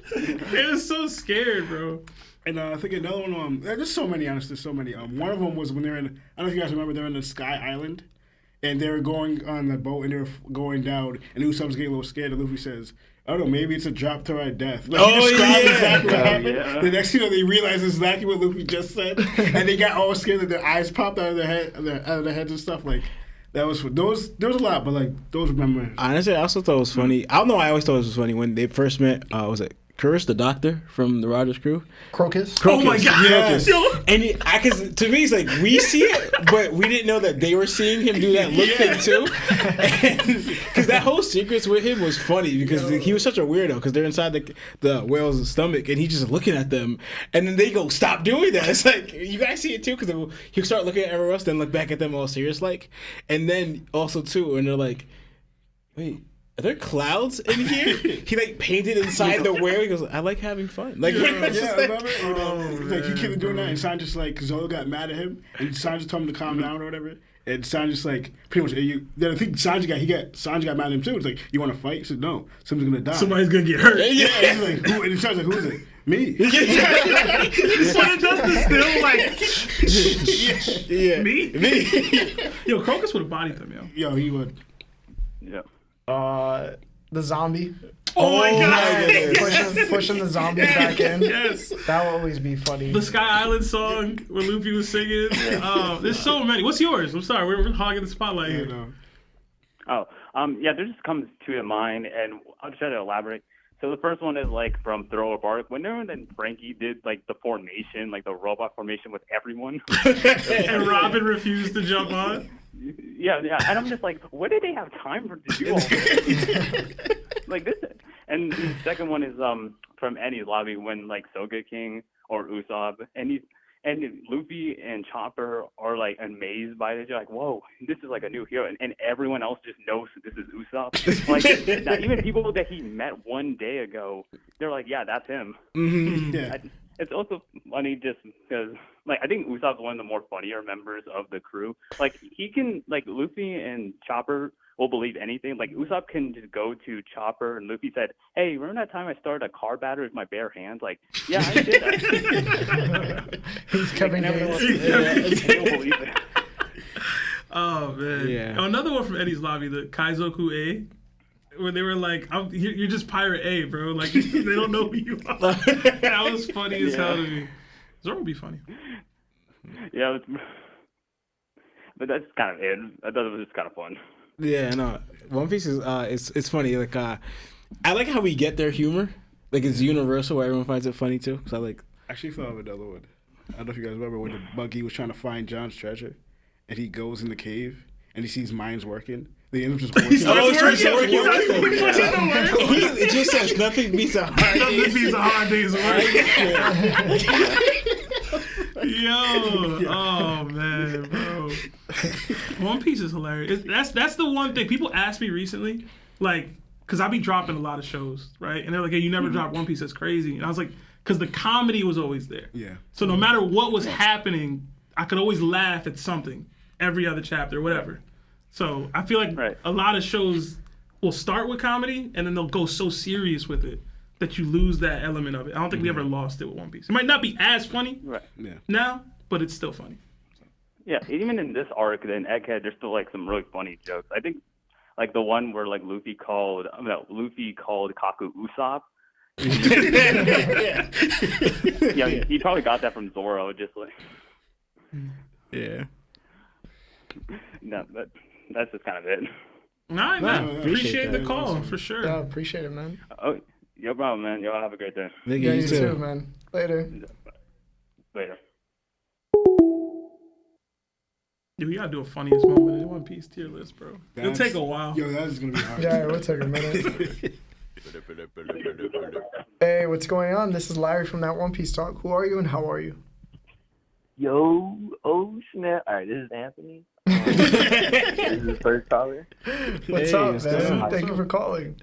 They were so scared, bro. And I think another one, there's so many, honestly, there's so many. One of them was when they're in, I don't know if you guys remember, they're in the Sky Island, and they're going on the boat, and they're going down, and Usopp's getting a little scared, and Luffy says, I don't know, maybe it's a drop to our death. Like, he described exactly what happened. Yeah. The next thing you know, they realize exactly what Luffy just said, and they got all scared that their eyes popped out of their heads and stuff, like. That was those. There was a lot, but like those memories. Honestly, I also thought it was funny. I don't know. I always thought it was funny when they first met. Was it Curtis, the doctor from the Rogers crew? Crocus. Oh my god! Crocus. And to me, it's like we see it, but we didn't know that they were seeing him do that look thing too. Because that whole secrets with him was funny because he was such a weirdo. Because they're inside the whale's stomach, and he's just looking at them, and then they go, "Stop doing that!" It's like you guys see it too, because he'll start looking at everyone else, then look back at them all serious like, and then also too, and they're like, "Wait. Are there clouds in here?" He like painted inside the whale. He goes, "I like having fun." Like, remember? Like he kept doing that, and Sanji just like, Zoro got mad at him, and Sanji told him to calm down or whatever. And Sanji just like pretty much. Then I think Sanji got mad at him too. It's like, "You want to fight?" He said, "No, someone's gonna die. Somebody's gonna get hurt." Yeah. He's like, "Who?" And Sanji's like, "Who is it?" Me. So it does the still like me. Yo, Crocus would have bodied them, Yo, he would. Yeah. The zombie. Oh my god! Pushing the zombies back in. Yes. That will always be funny. The Sky Island song where Luffy was singing. There's so many. What's yours? I'm sorry, we're hogging the spotlight here. There just comes two to mind, and I'll just try to elaborate. So the first one is like from Thriller Bark. When Frankie did like the formation, like the robot formation with everyone. And Robin refused to jump on. Yeah. And I'm just like, what did they have time for to do all this? Like this. And the second one is from Eddie's lobby when like Soga King or Usopp and Luffy and Chopper are like amazed by it. They're like, whoa, this is like a new hero. And everyone else just knows this is Usopp. Like, not even people that he met one day ago, they're like, yeah, that's him. Mm-hmm. Yeah. It's also funny just because, like, I think Usopp's one of the more funnier members of the crew. Like, he can, like, Luffy and Chopper will believe anything. Like, Usopp can just go to Chopper, and Luffy said, "Hey, remember that time I started a car battery with my bare hands?" Like, yeah, I did that. He's Kevin Gates. He'll believe it. Oh, man. Yeah. Another one from Eddie's lobby, the Kaizoku A. Where they were like, you're just Pirate A, bro. Like, they don't know who you are. That was funny as hell to me. Zoro would be funny. Yeah, but that's kind of it. I thought it was just kind of fun. Yeah, no. One Piece is it's funny. Like I like how we get their humor. Like it's universal where everyone finds it funny too. Cause I actually thought of another one. I don't know if you guys remember when the Buggy was trying to find John's treasure, and he goes in the cave and he sees mines working. They end up just working. He just says nothing beats a hard day's work. Yo, oh man, bro. One Piece is hilarious. That's the one thing people ask me recently, like, because I be dropping a lot of shows, right? And they're like, "Hey, you never dropped One Piece? That's crazy." And I was like, because the comedy was always there. Yeah. So no matter what was happening, I could always laugh at something every other chapter, whatever. So I feel like a lot of shows will start with comedy and then they'll go so serious with it that you lose that element of it. I don't think we ever lost it with One Piece. It might not be as funny now, but it's still funny. Yeah, even in this arc, in Egghead, there's still like some really funny jokes. I think like the one where like Luffy called Kaku Usopp. Yeah, he probably got that from Zoro, just like. Yeah. No, that's just kind of it. Nah, man. Appreciate the call, for sure. Yeah, appreciate it, man. Oh, no problem, man. Y'all have a great day. Yeah, you too, man. Later. Later. Dude, we gotta do a funniest moment in One Piece tier list, bro. It'll take a while. Yo, that is gonna be hard. Yeah, we'll take a minute. Hey, what's going on? This is Larry from That One Piece Talk. Who are you and how are you? Yo, oh snap! All right, this is Anthony. This is the first caller. What's up, man? Thank you for calling.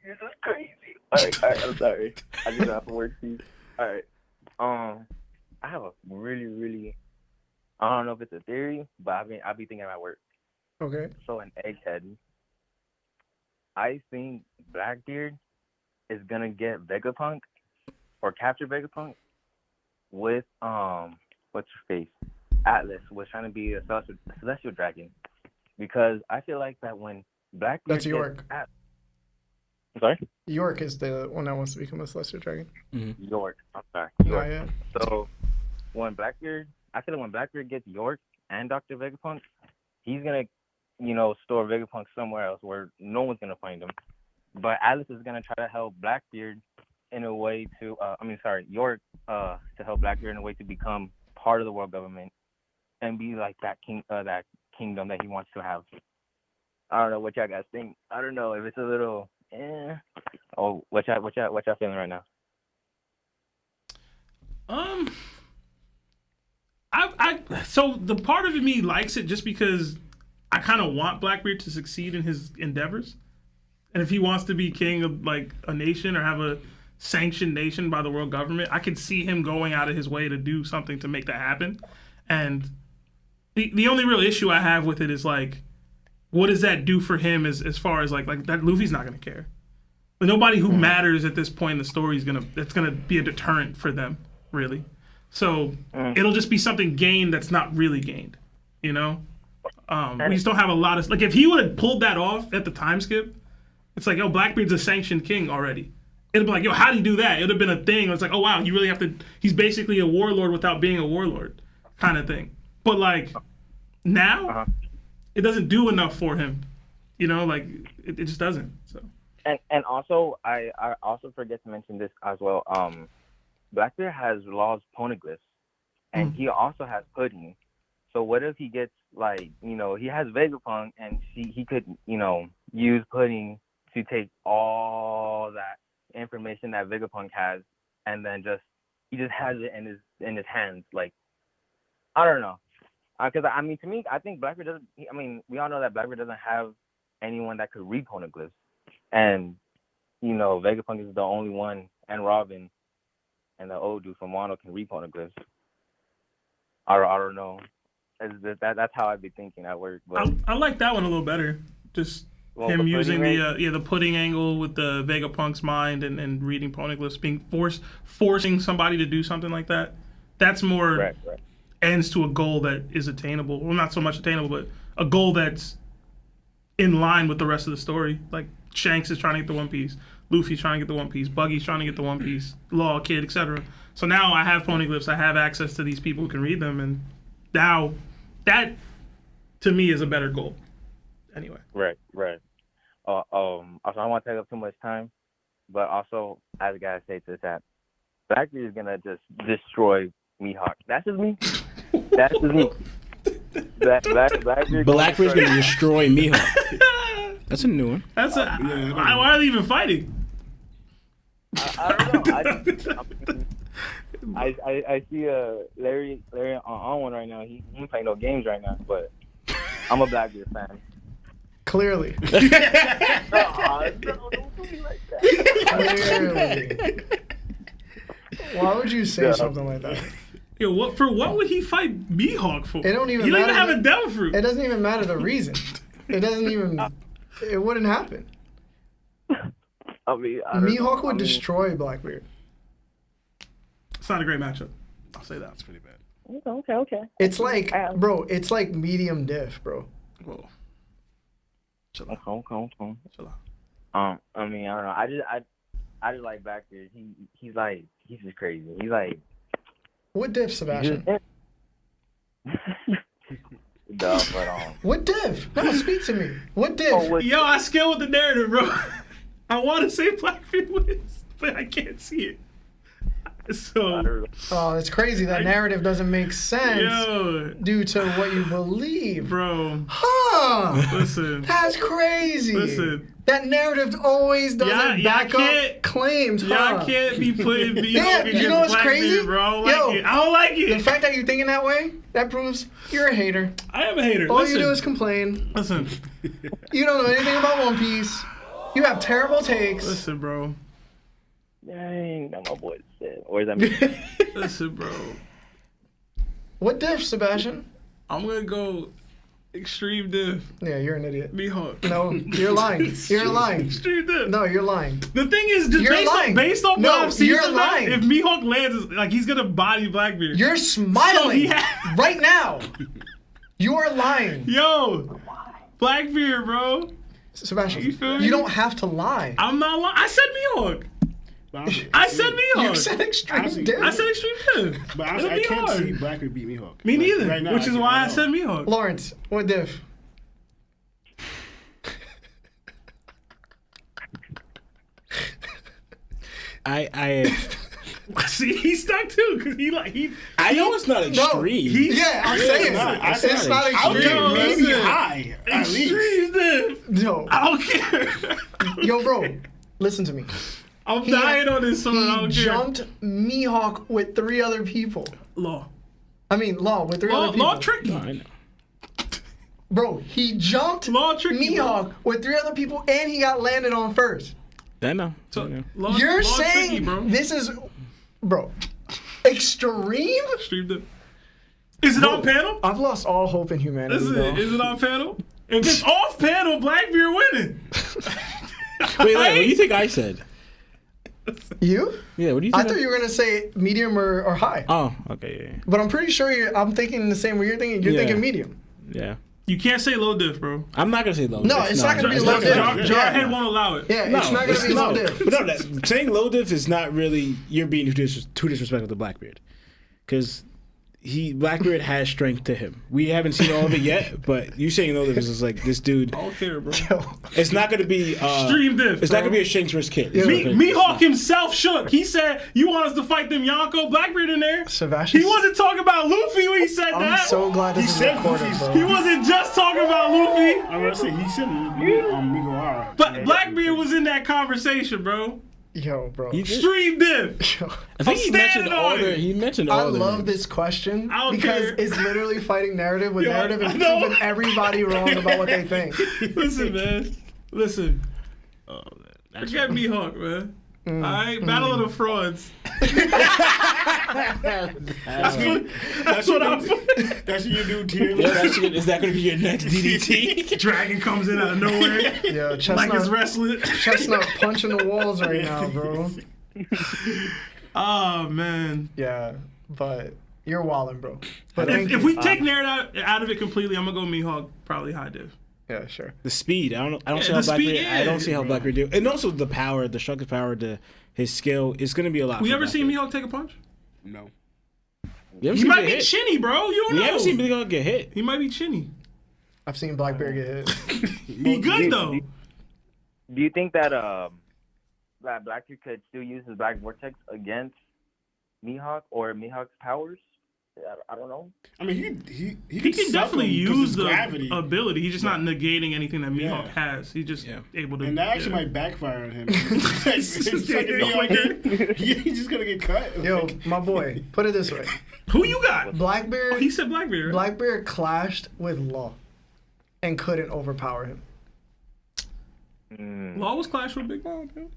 This is crazy. All right, I'm sorry. I just got from work, please. All right. I have a really, I don't know if it's a theory, but I've been thinking about work. Okay. So in Egghead, I think Blackbeard is gonna get Vegapunk or capture Vegapunk with what's her face? Atlas was trying to be a celestial dragon, because I feel like that when Blackbeard That's York. Sorry? York is the one that wants to become a celestial dragon. Mm-hmm. York. I'm sorry. York. Oh, yeah. So when Blackbeard, I feel like when Blackbeard gets York and Dr. Vegapunk, he's gonna, store Vegapunk somewhere else where no one's gonna find him. But Atlas is gonna try to help Blackbeard in a way to, York to help Blackbeard in a way to become part of the world government and be like that kingdom that he wants to have. I don't know what y'all guys think. I don't know if it's a little. Oh, what y'all feeling right now? So the part of me likes it just because I kind of want Blackbeard to succeed in his endeavors, and if he wants to be king of like a nation or have a sanctioned nation by the world government, I could see him going out of his way to do something to make that happen. And the only real issue I have with it is like, what does that do for him as far as like that Luffy's not gonna care. Like, nobody who matters at this point in the story is gonna be a deterrent for them, really. So it'll just be something gained that's not really gained, We just don't have a lot of like. If he would have pulled that off at the time skip, it's like, yo, Blackbeard's a sanctioned king already. It'd be like, yo, how do you do that? It'd have been a thing. It's like, oh wow, you really have to. He's basically a warlord without being a warlord, kind of thing. But like now, it doesn't do enough for him. Like it just doesn't. So. And also, I also forget to mention this as well. Blackbeard has lost poneglyphs, and he also has pudding. So what if he gets he has Vegapunk, and he could use pudding to take all that information that Vegapunk has, and then he just has it in his hands. Like, I don't know, because to me, I think Blackbeard doesn't. We all know that Blackbeard doesn't have anyone that could read poneglyphs, and Vegapunk is the only one, and Robin and the old dude from Wano can read poneglyphs. I don't know. That's how I'd be thinking at work. But I like that one a little better. Just him using the pudding angle with the Vegapunk's mind and reading poneglyphs, being forcing somebody to do something like that. That's more ends to a goal that is attainable. Well, not so much attainable, but a goal that's in line with the rest of the story. Like Shanks is trying to get the One Piece, Luffy's trying to get the One Piece, Buggy's trying to get the One Piece, Law, Kid, etc. So now I have poneglyphs, I have access to these people who can read them, and now that to me is a better goal. Anyway. Right. Also, I don't want to take up too much time, but also I gotta say to that, Blackbeard is gonna just destroy Mihawk. That's just me. That's just me. Blackbeard's gonna destroy Mihawk. That's a new one. That's why are they even fighting? I don't know. I see Larry on one right now. He ain't playing no games right now, but I'm a Blackbeard fan. Clearly. Don't do me like that. Clearly. Why would you say something like that? Yo, what would he fight Mihawk for? It don't even he matter. don't even have a devil fruit. It doesn't even matter the reason. It doesn't even. It wouldn't happen. I mean, I don't know. Mihawk would destroy Blackbeard. It's not a great matchup. I'll say that. That's pretty bad. Okay. It's like, bro. It's like medium diff, bro. Whoa. Okay. Chill out. I mean, I don't know. I just like Blackbeard. He's just crazy. He's like. What diff, Sebastian? What diff? No, speak to me. What diff? Yo, I scale with the narrative, bro. I want to say Blackbeard wins, but I can't see it. So. Oh, it's crazy. That narrative doesn't make sense due to what you believe, bro. Huh? Listen. That's crazy. Listen. That narrative always doesn't back up claims, huh? Y'all can't be putting me yeah, you know what's crazy? Bro. I don't like it. The fact that you're thinking that way, that proves you're a hater. I am a hater. All you do is complain. Listen. You don't know anything about One Piece. You have terrible takes. Listen, bro. Dang, that my boy said. Where's that mean? Listen, bro. What diff, Sebastian? I'm gonna go extreme diff. Yeah, you're an idiot. Mihawk. No, you're lying. You're lying. Extreme diff. No, you're lying. The thing is, just based off what I've seen from that, if Mihawk lands, like he's gonna body Blackbeard. You're smiling right now. You are lying. Yo, Blackbeard, bro. Sebastian, you feel me? You don't have to lie. I'm not lying. I said Mihawk. I said Mihawk. You said extreme diff. I said extreme diff. But I can't see Blackbeard beat Mihawk. Me neither. Right now, which is why I said Mihawk. Lawrence, what diff? I see, he's stuck too, because I know it's not extreme. I'm saying it's not extreme. I'll give maybe high. Extreme diff. No. I don't care. Yo, bro, listen to me. I'm dying on this song. I don't care. He jumped Mihawk with 3 other people. Law with 3 other people. Law tricky. No, I know. Bro, he jumped Mihawk with 3 other people, and he got landed on first. I know. You're saying tricky, bro. This is, bro, extreme? Extreme diff. Is it on panel? I've lost all hope in humanity. Is it on panel? If it's off panel, Blackbeard winning. Wait, what do you think I said? You? Yeah, what do you think? I thought you were going to say medium or high. Oh, okay, yeah. But I'm pretty sure I'm thinking the same way you're thinking. You're thinking medium. Yeah. You can't say low diff, bro. I'm not going to say low diff. No, it's not going to be low diff. Jarhead won't allow it. Yeah, it's not going to be low diff. But no, saying low diff is not really, you're being too disrespectful to Blackbeard. Because Blackbeard has strength to him. We haven't seen all of it yet, but you saying low diff is just like this dude. I don't care, bro. It's not going to be extreme diff. It's not going to be a Shanks vs. Kid. Mihawk himself shook. He said, "You want us to fight them Yonko?" Blackbeard in there. Sebastian. He wasn't talking about Luffy when he said that. I'm so glad this is recorded, bro. He wasn't just talking about Luffy. I'm gonna say he said Migawara. But Blackbeard was in that conversation, bro. Yo, bro. Extreme diff. I think he mentioned all the. He mentioned all I of love this question I don't because care. it's literally fighting narrative with narrative and proving everybody wrong about what they think. Listen, man. Listen. Forget Mihawk, man. All right, Battle of the Frauds. That's what I'm. That's your new tier. Yeah, is that going to be your next DDT? Dragon comes in out of nowhere. Yo, Chestnut, like it's wrestling. Chestnut punching the walls right now, bro. Oh man. Yeah, but you're wildin', bro. But if we take narrative out of it completely, I'm gonna go Mihawk, probably high diff. Yeah, sure. The speed. I don't see how Blackbeard. I don't see how Blackbeard do. And also the power, the destructive power, his skill. It's gonna be a lot. We ever seen Mihawk take a punch? No. He might be chinny, bro. You don't know. We haven't seen Mihawk get hit. He might be chinny. I've seen Blackbeard get hit. He good though. Do you think that Blackbeard could still use his Black Vortex against Mihawk or Mihawk's powers? I don't know. I mean, he can definitely use the gravity. ability. He's just not negating anything that Mihawk has. He's just able to. And that actually might backfire on him. He's just gonna get cut. Yo, my boy, put it this way. Who you got? Blackbeard. Oh, he said Blackbeard. Right? Blackbeard clashed with Law and couldn't overpower him. Law was clashed with Big Mom. Man.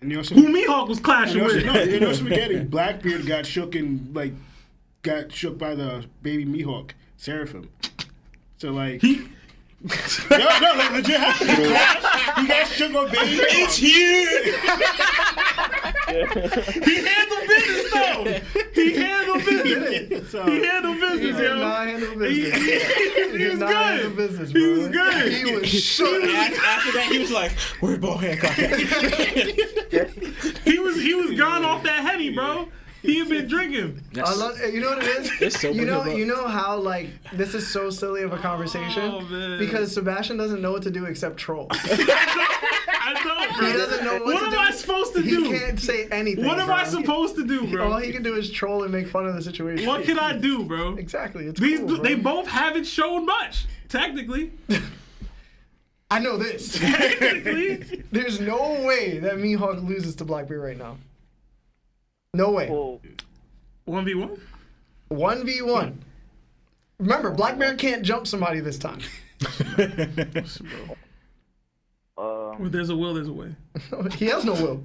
And you also, who Mihawk was clashing with. You're also forgetting Blackbeard got shook by the baby Mihawk, Seraphim. So like like legit happened. He got shook on baby Mihawk. It's huge. He handled business though. He handled business. He handled business. He did not handle business. He was not handle good. business, He bro. was good. He was shook. After that, he was like, "Where Bow Hancock at?" He was gone off that Henny, bro. He had been drinking. I love, you know what it is? It's so you know believable. how like this is so silly of a conversation man. because Sebastian doesn't know what to do except troll. I don't, bro. He doesn't know what to am do. I supposed to do? He can't say anything. What am bro. I supposed to do, bro? All he can do is troll and make fun of the situation. What can I do, bro? Exactly. It's These cool, bro. they both haven't shown much, technically. I know this. Technically. There's no way that Mihawk loses to Blackbeard right now. No way. Well, 1v1? 1v1. Remember, Blackbeard can't jump somebody this time. Where there's a will, there's a way. He has no will.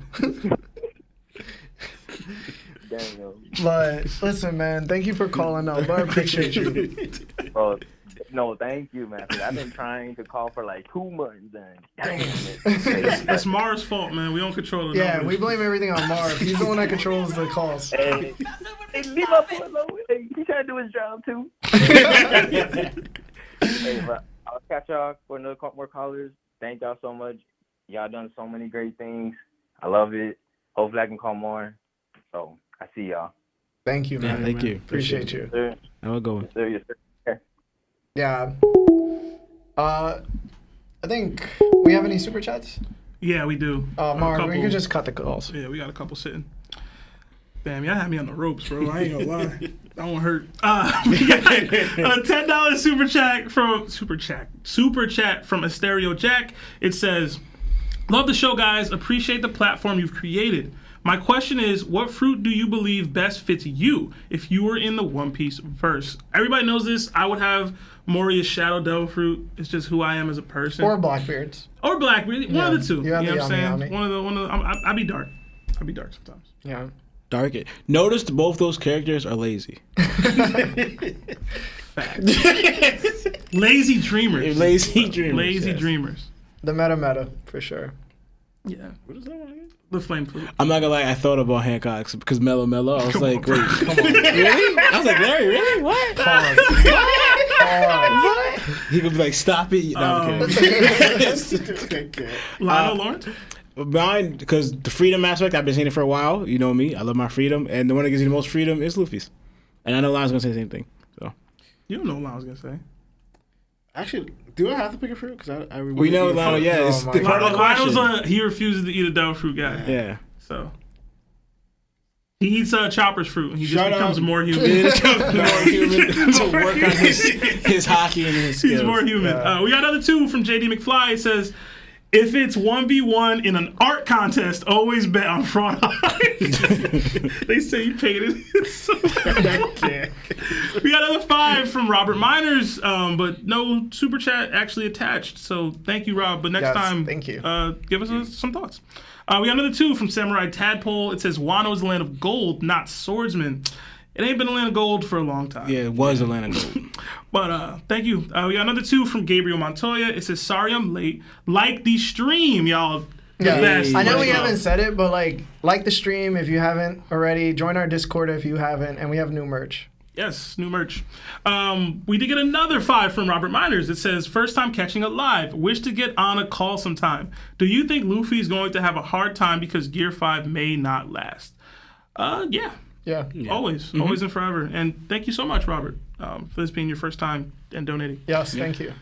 Daniel. But listen, man, thank you for calling out. But I appreciate you. Bro, no, thank you, man. 'Cause I've been trying to call for like 2 months and damn it. It's Mara's fault, man. We don't control the Yeah, numbers. we blame everything on Marv. He's the one that controls the calls. Hey, leave my boy alone. Hey, he's trying to do his job too. Hey, but I'll catch y'all for another more callers. Thank y'all so much. Y'all done so many great things. I love it. Hopefully I can call more. So I see y'all. Thank you, man. Yeah, thank you. Appreciate you. Sir. How we going? Sir, yes, sir. Yeah. I think we have any super chats? Yeah, we do. Marv, we couple. can just cut the calls. Yeah, we got a couple sitting. Damn, y'all had me on the ropes, bro. I ain't gonna lie. That won't hurt. We got a $10 super chat from Asterio Jack. It says, "Love the show, guys. Appreciate the platform you've created. My question is, what fruit do you believe best fits you if you were in the One Piece verse?" Everybody knows this. I would have Moria's Shadow Devil fruit. It's just who I am as a person. Or Blackbeard's. Or Blackbeard. One of the two. You You have know the what I'm saying? Yami Yami. One of the. I'd be dark. I'd be dark sometimes. Yeah. Dark it. Notice both those characters are lazy. Lazy dreamers. Lazy dreamers. Lazy yes. dreamers. The meta, for sure. Yeah. What is that one again? The flame flute. I'm not gonna lie, I thought about Hancock because Mellow. I was like, wait, come on. Really? I was like, Larry, really? What? Pause. What? He could be like, stop it. No, I'm kidding. Lionel Lawrence? Mine, because the freedom aspect, I've been saying it for a while. You know me, I love my freedom, and the one that gives you the most freedom is Luffy's. And I know Lionel's gonna say the same thing. So You don't know what Lionel's gonna say. Actually, do I have to pick a fruit? Because I we know Lionel. Yeah, it's the part of the question. Lionel's he refuses to eat a devil fruit guy. Yeah. So he eats Chopper's fruit, and he just Shout becomes out. more human. He becomes more human to work on his hockey and his skills. He's more human. We got another 2 from JD McFly. It says, "If it's 1v1 in an art contest, always bet on Fraud High." They say you paid it. We got another 5 from Robert Miners, but no super chat actually attached. So thank you, Rob. But next Yes, time, thank you. Give us some thoughts. We got another 2 from Samurai Tadpole. It says, "Wano's the land of gold, not swordsmen." It ain't been a land of gold for a long time. Yeah, it was Atlanta Gold. But thank you. We got another 2 from Gabriel Montoya. It says, "Sorry I'm late. Like the stream, y'all." The Yeah, best. I know we Much love. haven't said it, but like the stream if you haven't already. Join our Discord if you haven't, and we have new merch. Yes, new merch. We did get another 5 from Robert Miners. It says, "First time catching it live. Wish to get on a call sometime. Do you think Luffy is going to have a hard time because Gear 5 may not last?" Yeah. Yeah. Always and forever. And thank you so much, Robert, for this being your first time and donating. Yes, thank you.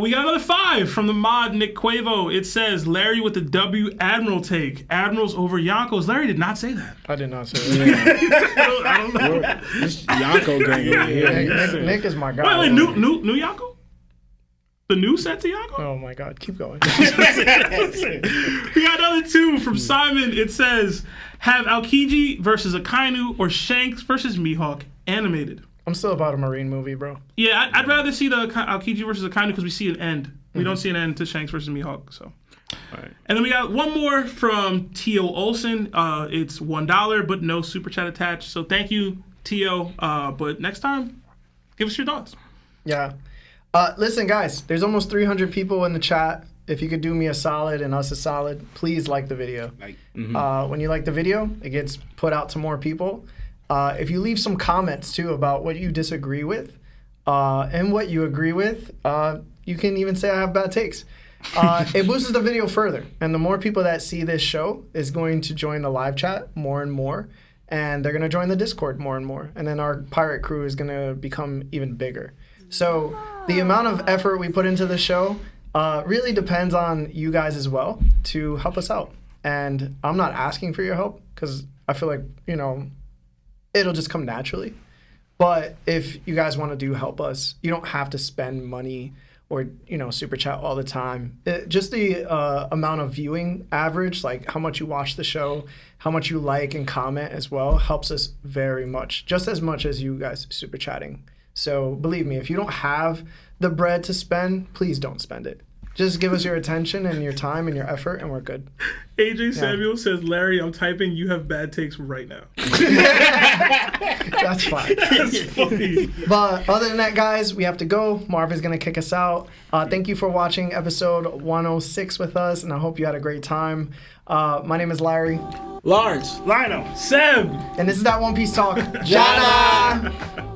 We got another 5 from the mod Nick Quavo. It says, "Larry with the W Admiral take. Admirals over Yonkos." Larry did not say that. I did not say that. I don't know. This Yonko gang over here. Nick is my guy. Wait, new Yonko? The new set to Yonko? Oh my God, keep going. We got another 2 from Simon. It says, "Have Aokiji versus Akainu or Shanks versus Mihawk animated?" I'm still about a Marine movie, bro. Yeah, I'd rather see the Aokiji versus Akainu because we see an end. We don't see an end to Shanks versus Mihawk. So And then we got one more from T.O. Olson. It's $1, but no super chat attached. So thank you, T.O. But next time, give us your thoughts. Yeah. Listen, guys, there's almost 300 people in the chat. If you could do me a solid and us a solid, please like the video. When you like the video, it gets put out to more people. If you leave some comments, too, about what you disagree with and what you agree with, you can even say I have bad takes. It boosts the video further. And the more people that see this show is going to join the live chat more and more. And they're going to join the Discord more and more. And then our pirate crew is going to become even bigger. So the amount of effort we put into the show really depends on you guys as well to help us out. And I'm not asking for your help because I feel like, you know, it'll just come naturally. But if you guys want to help us, you don't have to spend money or, you know, super chat all the time. Just the amount of viewing average, like how much you watch the show, how much you like and comment as well, helps us very much, just as much as you guys super chatting. So believe me, if you don't have the bread to spend, please don't spend it. Just give us your attention and your time and your effort, and we're good. AJ Samuel says, Larry, I'm typing you have bad takes right now. That's fine. That's funny. But other than that, guys, we have to go. Marv is going to kick us out. Thank you for watching episode 106 with us, and I hope you had a great time. My name is Larry. Lawrence. Lionel. Seb. And this is that One Piece Talk. Jana!